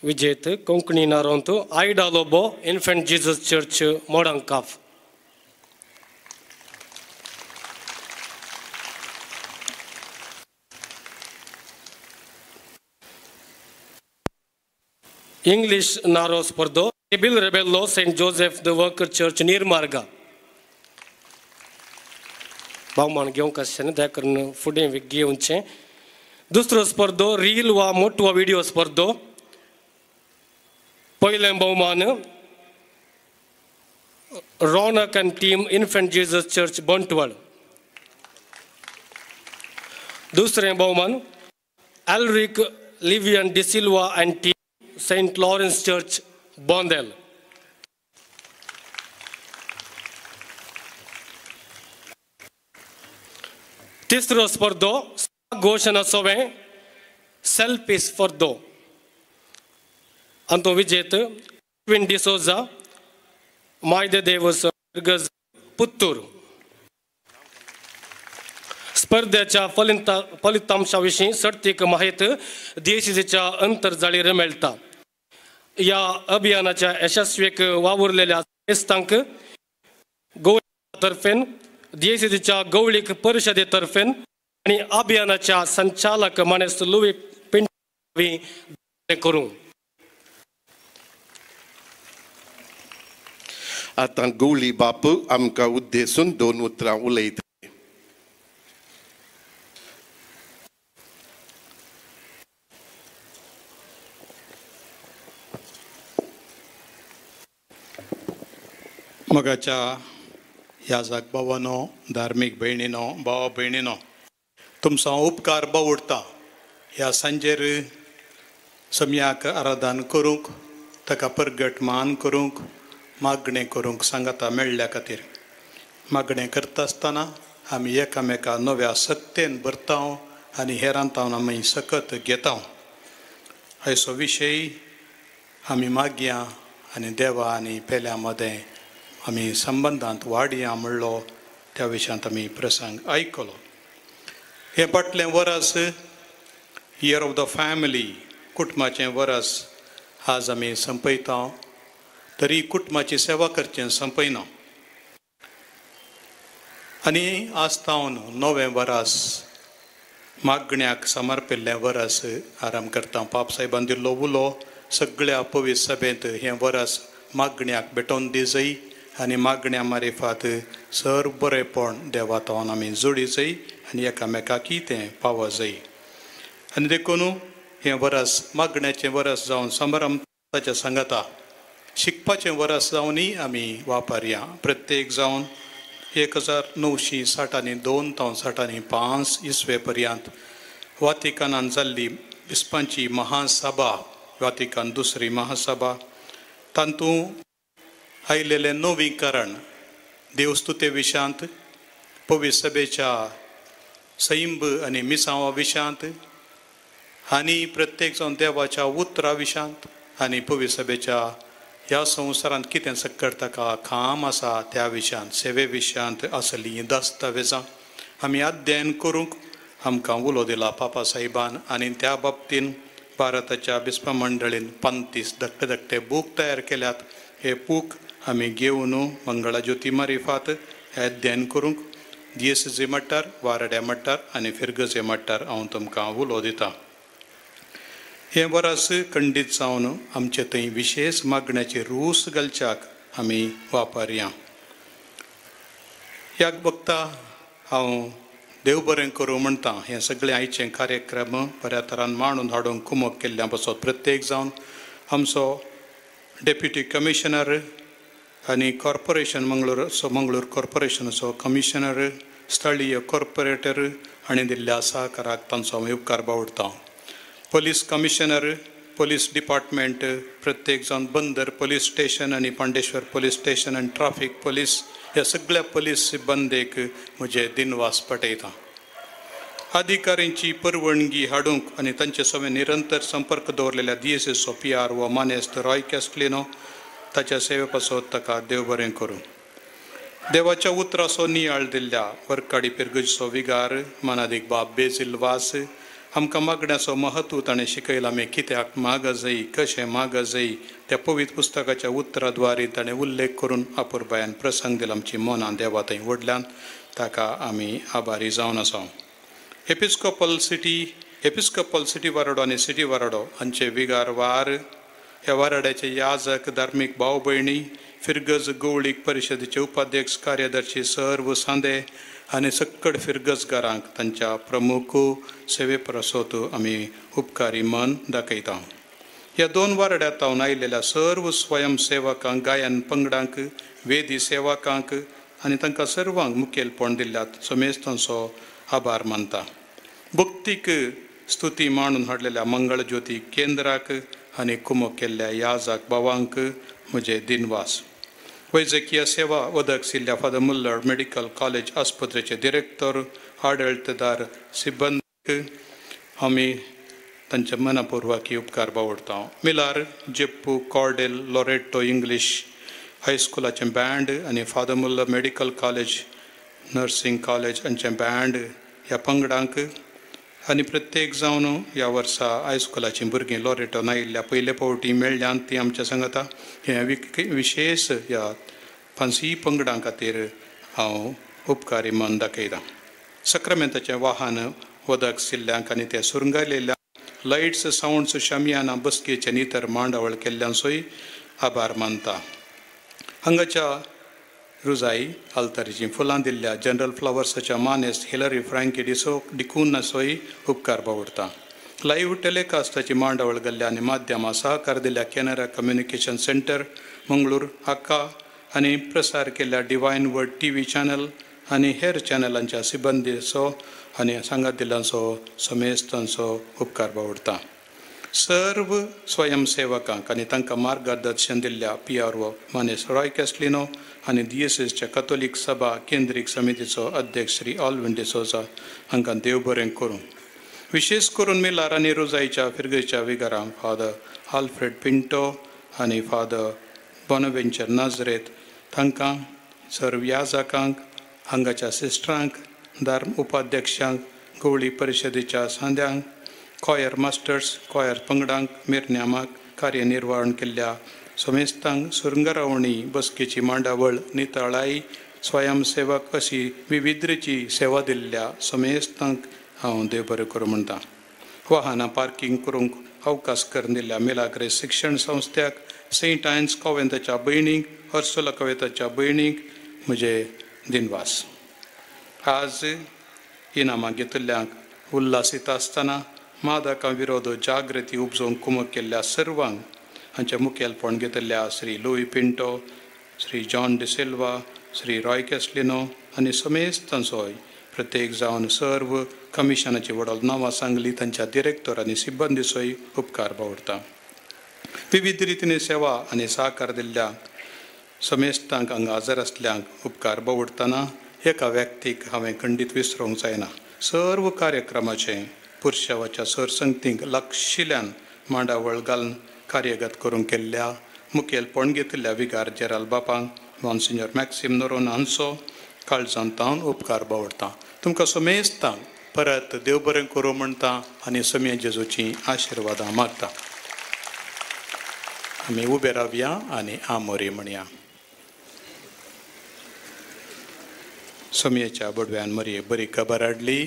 विजेत कोंकणी नारोंत Aida Lobo infant Jesus church Modankap. English नारो स्पर्धो Abel Rebello saint Joseph the worker church Nirmarga. भोवमान घेवंक आसचें त्या कारण फुडें घेवचें. दुसरो स्पर्धो रील वा मोटो व्हिडिओ स्पर्धो. पयलें भोवमान Raunak and team infant Jesus church Bantwal. दुसरें भोवमान Elric Livian D'Silva and team saint Lawrence church Bondel. तिसरो स्पर्धो घोषणा सोवें सेल्फ इज फॉर दो. अंतो विजेत ट्विन डिसोजा मायदे देवस पुत्तूर. स्पर्धेच्या फलितांशाविषयी सर्तीक माहिती DCCच्या अंतर्जाळीर मेळटा. या अभियानाच्या यशस्वीक वावुरलेल्या संस्थांक गोवा तर्फेन DCCच्या गवळीक परिशदे तर्फेन आणि अभियानाच्या संचालक मानेस लुई पिंट करूं. आतां गवळी बाप आमकां उद्देशून 2 उतरां उलयता. मगाच्या याजाक भावानो, धार्मीक भयणीनो, भावा भयणीनो, तुमचो उपकार बावडटा ह्या सांजेर सम्याक आराधन करूंक ताका परगट मान करूंक मागणें करूंक सांगाता मेळ्ळ्या खातीर. मागणें करता आसतना आमी एकामेका नव्या सक्तेन भरता आनी हेरांतावन आमी सकत घेता. हाचो विशय आमी मागया आनी देवा आनी पेल्या मदें आमी संबंदांत वाडया म्हणलो त्या विशयांत आमी प्रसंग आयकलो. हे फाटलें वर्स इयर ऑफ द फॅमिली कुटुंबाचें वर्स आज आमी संपयता. तरी कुटुंबाची सेवा करचें संपयना आनी आस्तावन नवें वर्स मागण्याक समर्पिल्लें वर्स आराम करता. पाप साहेबान दिल्लो उलो सगळ्या पवित्र सभेंत हें वर्स मागण्याक भेटोवन दी जाय आनी मागण्या मारिफात सर्व बरेपण देवातावन आमी जोडी जाय आनी एकामेकाकी तें पाव जाय. आनी देखून हें वर्स मागण्याचें वर्स जावन समारंभाच्या सांगाता शिकपाचें वर्स जावनय आमी वापरया. प्रत्येक जावन 1962 तावन 65 इसवे पर्यंत वातिकानान जाल्ली इस्पांची महासभा वातिकान दुसरी महासभा तातूंत आयलेलें नवीकरण देवस्तुते विशांत पवित्र सभेच्या सैंब आनी मिसांवा विशांत आनी प्रत्येक जावन देवाच्या उतरा विशांत आनी पवित्र सभेच्या ह्या संवसारांत कितें करता काम आसा त्या विशयांत सेवे विशयांत आसलीं दस्तावेजां आमी अध्ययन करूंक आमकां उलो दिला पापा साहेबान. आनी त्या बाबतींत भारताच्या बिस्पा मंडळीन 35 धाकटे बूक तयार केल्यात. हे बूक आमी घेवन मंगळा ज्योती मारिफात हे अध्ययन करूंक DSC मट्टार वारड्या मट्टार आनी फिरगजे मट्टार हांव तुमकां उलो दितां. हे वर्स खंडीत जावन आमचे थंय विशेष मागण्याचे रूस घालच्याक आमी वापरया. ह्या वक्ता हांव देव बरें करूं म्हणटा. हे सगळे आयचे कार्यक्रम बऱ्या तरान मांडून हाडूंक कुमक केल्ल्या पासत प्रत्येक जावन आमचो डेप्युटी कमिशनर आनी कॉर्पोरेशन मंगळूर कॉर्पोरेशनाचो कमिशनर स्थळीय कॉर्पोरेटर हांणी दिल्ल्या सहकाराक तांचो हांव उपकार बावडटां. पुलीस कमिशनर पुलीस डिपार्टमेंट प्रत्येक जावन बंदर पुलीस स्टेशन आनी पांडेश्वर पुलीस स्टेशन आनी ट्राफीक पुलीस ह्या सगळ्या पुलीस सिब्बंदेक म्हजे दिनवास पटयता. अधिकाऱ्यांची परवणगी हाडूंक आनी तांचे सवे निरंतर संपर्क दवरलेल्या DSSO PRO मानेस्त रॉय कॅस्टलिनो ताच्या सेवे पासत ताका देव बरें करूं. देवाच्या उतराचो नियाळ दिल्ल्या वरकाडी पिरगजचो विगार मानादीक बाब बेजिल वास आमकां मागण्याचो महत्व ताणें शिकयला. आमी कित्याक माग जाय कशें माग जाय त्या पवित्र पुस्तकाच्या उतराद्वारे ताणें उल्लेख करून अपुरबायान प्रसंग दिला. आमची मनां देवा थंय व्हडल्यान ताका आमी आभारी जावन आसा. एपिस्कोपल सिटी वाराडो आनी सिटी वाराडो हांचे विगार वार ह्या वाराड्याचे याजक धार्मीक भाव भयणी फिरगज गवळीक परिशदेचे उपाध्यक्ष कार्यदर्शी सर्व सांदे आनी सक्कड फिरगजगारांक तांच्या प्रमुख सेवे परसोत आमी उपकारी मन दाखयता. ह्या 2 वाराड्यांतावन आयिल्ल्या सर्व स्वयंसेवकांक गायन पंगडांक वेदी सेवकांक आनी तांकां सर्वांक मुखेलपण दिल्ल्यात समेस्त तांचो आभार मानता. भक्तीक स्तुती मांडून हाडलेल्या मंगळ ज्योती केंद्राक आनी कुमक केल्ल्या याजक भावांक म्हजे दिनवास. वैजकीय सेवा उदक सिल्ल्या फादर मुल्लर मेडिकल कॉलेज आस्पत्रेचे डिरेक्टर आडळतदार सिब्बंदीक आमी तांचे मनपूर्वक उपकार बावडटा. मिलार जेप्पू कॉर्डेल लॉरेटो इंग्लीश हायस्कुलाचे बँड आनी father Muller medical college nursing college हांचे बँड ह्या पंगडांक आनी प्रत्येक जावन ह्या वर्सा हायस्कुलाची भुरगीं लॉरेटोन आयिल्ल्या पयले फावटी मेळ्ळ्यान ती आमच्या सांगता. हे विशेश ह्या 5 पंगडां खातीर हांव उपकारी मन दाखयतां. सक्रामेंताचें वाहन वदक सिल्ल्यांक आनी ते सुरंगायलेल्या लायट्स सावंड्स शामियाना बसकेचे इतर मांडावळ केल्ल्यांचोय आभार मानता. हांगाच्या रुजाई आल्तारीची फुलां दिल्ल्या जनरल फ्लावर्साच्या मानेस्त हिलरी फ्रँकी डिकूनाचोय उपकार बावडटा. लाईव्ह टेलिकास्टाची मांडावळ घाल्ल्या आनी माध्यमां सहकार दिल्ल्या कॅनरा कम्युनिकेशन सेंटर मंगळूर हाका आनी प्रसार केल्ल्या डिवायन वर्ड TV चॅनल आनी हेर चॅनलांच्या सिब्बंदीचो आनी सांगात दिल्ल्यांचो समेस्त तांचो उपकार बावडटा. सर्व स्वयंसेवकांक आनी तांकां मार्गदर्शन दिल्ल्या PRO मानेस रॉय कॅस्लिनो आनी DSSच्या कॅथोलीक सभा केंद्रीक समितीचो अध्यक्ष श्री ऑल्विन डिसोजा हांकां देव बरें करूं. विशेष करून मिलार आनी रोजाईच्या फिरगेच्या विगारांक फादर आल्फ्रेड पिंटो आनी फादर बॉनवेंचर नाजरेत तांकां सर्व याजकांक हांगाच्या सिस्टरांक धर्म उपाध्यक्षांक गवळी परिशदेच्या सांद्यांक कॉयर मास्टर्स कॉयर पंगडांक मिरण्यामाक कार्यनिर्वहण केल्ल्या समेस्तांक सुरंगरावणी बसकेची मांडावळ नितळाई स्वयंसेवक अशी विविधतेची सेवा दिल्ल्या समेस्तांक हांव देव बरें करूं म्हणटा. वाहनां पार्किंग करूंक अवकाश करून दिल्ल्या मिलाग्रेस शिक्षण संस्थ्याक सेंट आयन्स कॉवेंताच्या भयणीक हर्सुला कॉवेंताच्या भयणीक म्हजे दिनवास. आज इनामां घेतिल्ल्यांक उल्हासीत आसतना मादकां विरोध जागृती उपजोवंक कुमक केल्ल्या सर्वांक हांचे मुखेलपण घेतिल्ल्या श्री लुई पिंटो, श्री जॉन डिसिल्वा, श्री रॉय कॅस्लिनो आनी समेस्तांचोय प्रत्येक जावन सर्व कमिशनाची वडोल नांवां सांगली तांच्या डिरेक्टर आनी सिब्बंदीचोय उपकार बावडटा. विविध रितीने सेवा आनी सहकार दिल्ल्या समेस्तांक हांगा हजर आसल्यांक उपकार बावडटना एका व्यक्तीक हांवें खंडीत विसरूंक जायना. सर्व कार्यक्रमाचे पुरशावाच्या सरसंगतींक लागशिल्ल्यान मांडावळ घालून कार्यगत करूंक केल्ल्या मुखेलपण घेतिल्ल्या विगार जेराल बापांक मॉन्सिन्योर मॅक्सिम नोरोन हांचो काळजांतावन उपकार बावडटा. तुमकां समेस्तांक परत देव बरें करूं म्हणटा आनी समे जेजूची आशिर्वादां मागता. आमी उबे रावया आनी आमोरी म्हणया. समयेच्या बडव्यान मरये बरी खबर हाडली.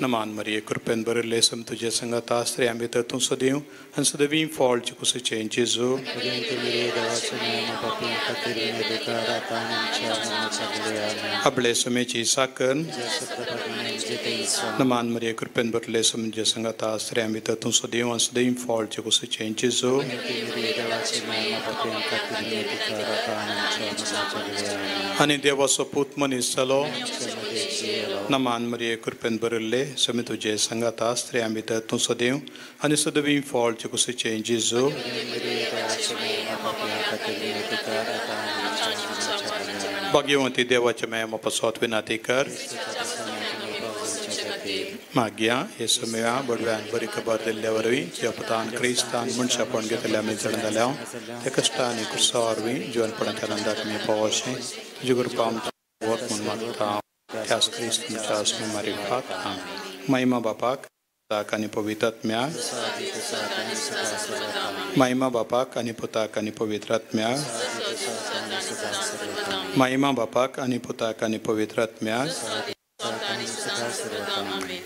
नमान मरये कृपेन बरयल्ले सम तुजे संगत आसरे आमी तर तूं सदैव आनी सदैवी फॉल्ट कुसचे जेजू आपले समेची साकन नमान मरये कृपेन बरयल्ले सम तुजे संगत आसरे आमी तर तूं सदैव आनी सदैवी फॉल्ट कुसचे जेजू आनी देवाचो पूत मनीस जालो. नमान मरये कृपेन बरयल्ले समे तुजे संगत आसरे आमी तर तूं सदैव आनी सदैवी फॉल्ट कुसचे जेजू भाग्यवंती देवाचे माया मोपासोत विनाती कर. मागया हे समया बडव्यान बरी खबर दिल्ल्या वरवीं जपतान क्रिस्तान मनशापण घेतल्या आमी जण जाल्या त्या कश्टा आनी कुर्सा वरवीं जिवनपणाच्या आनंदाक आमी पावोशें तुजे कृपा आमकां वत म्हूण मागता. त्याच क्रिस्तांच्या आस्मी मारिफात आमीन. महिमा बापाक आनी पवित्र आत्म्याक महिमा बापाक आनी पुताक आनी पवित्र आत्म्याक महिमा बापाक आनी पुताक आनी पवित्र आत्म्याक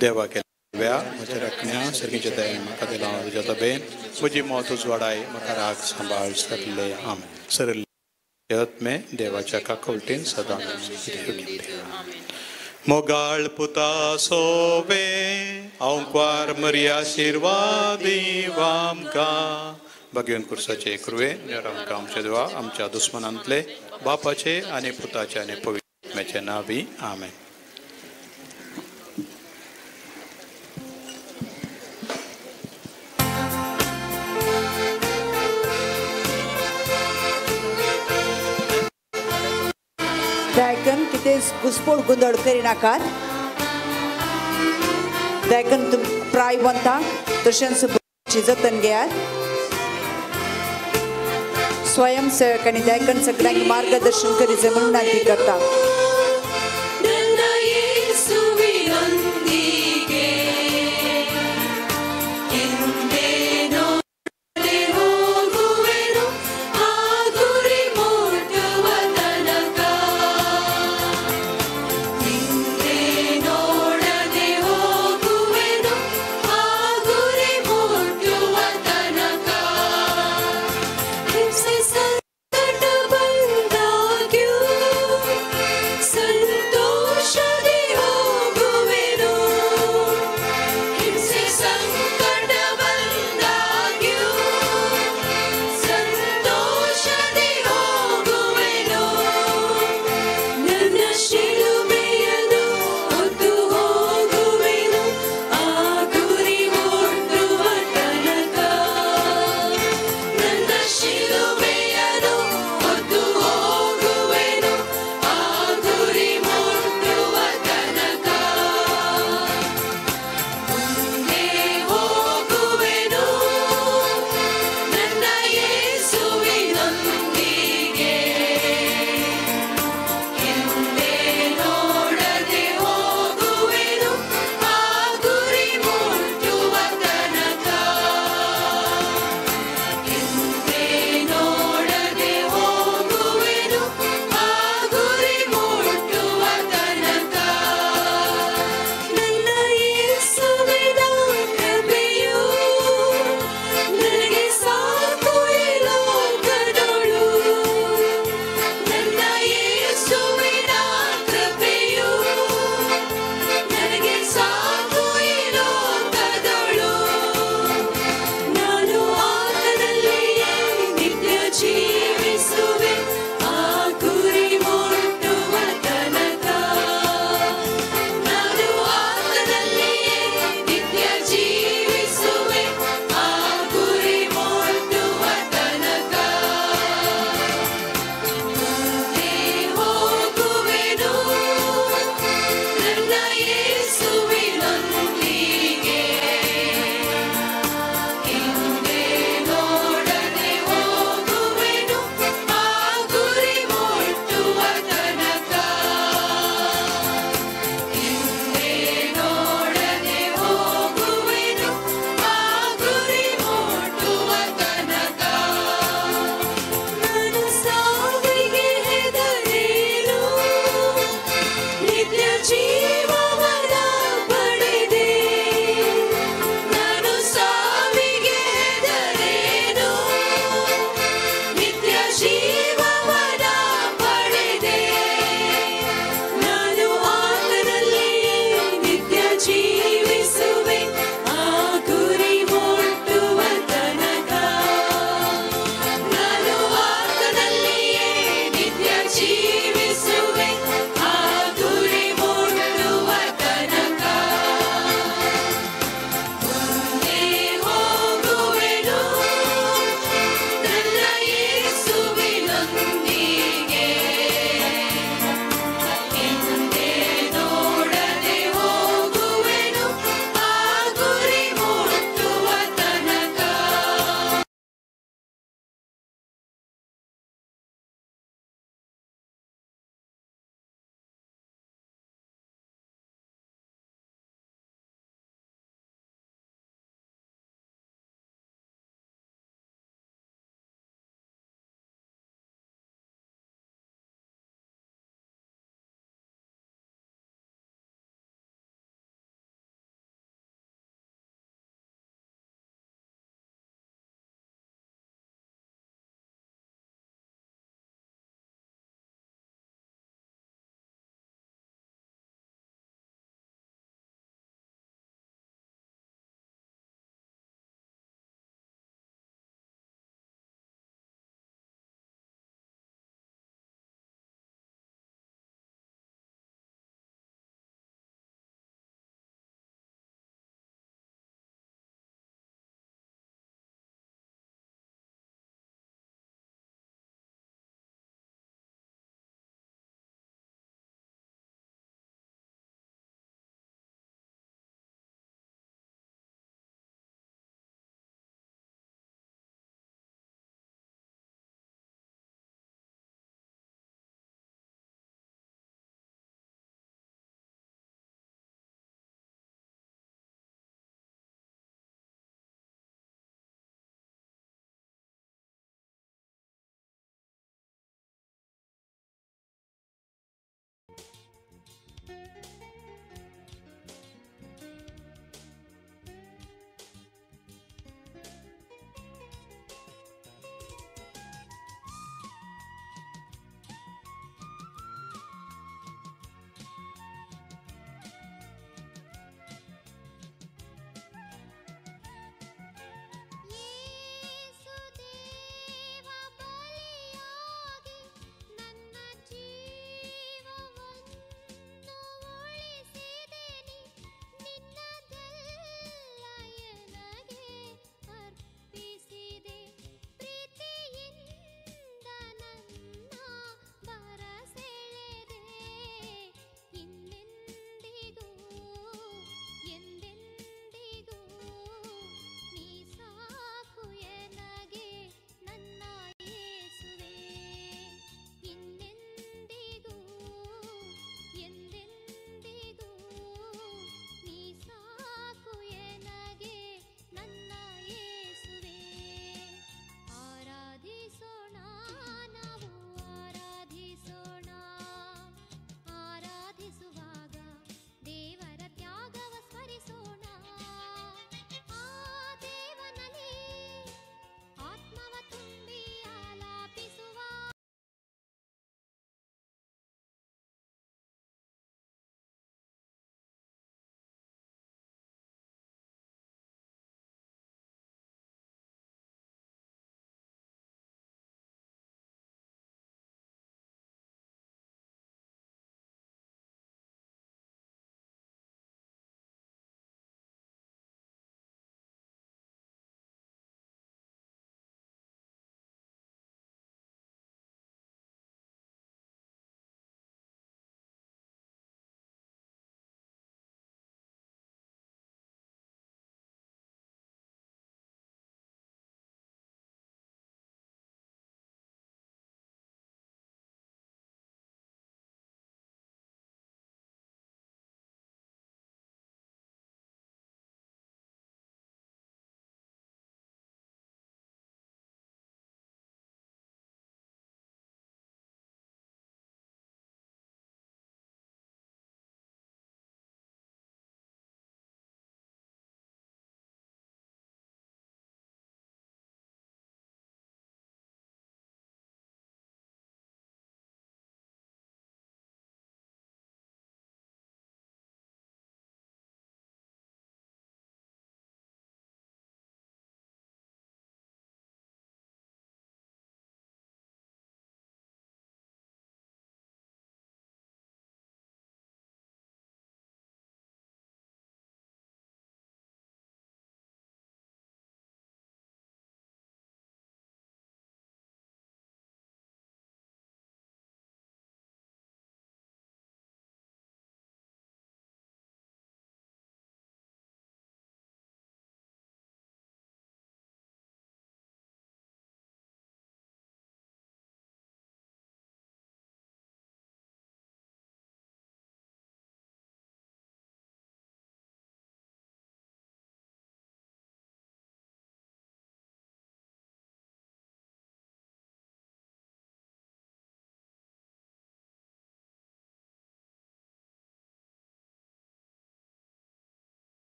देवा केल्या म्हज्या रखण्या सर्गीच्या दयेन म्हाका दिला तुज्या तबेन म्हजी मोत उजवाडाय म्हाका राग सांबाळ सरले आमेन. सरले आत्मे देवाच्या काकवटीन सदां मोगाळ पुता सोवे औंकार मरी आशिर्वादी आमकां भगवन कुर्साचे कृवे आमकां आमचे देवा आमच्या दुस्मनांतले बापाचे आनी पुताचे आनी पवित्र आत्म्याचे नावी आमेन. दायकन कितें घुसपोड गोंदळ करिनाकात. दायकन प्रायवंतांक तशेंच जतन घेयात. स्वयंसेवक आनी दायकन सगळ्यांक मार्गदर्शन करीचे म्हणून विनंती करता.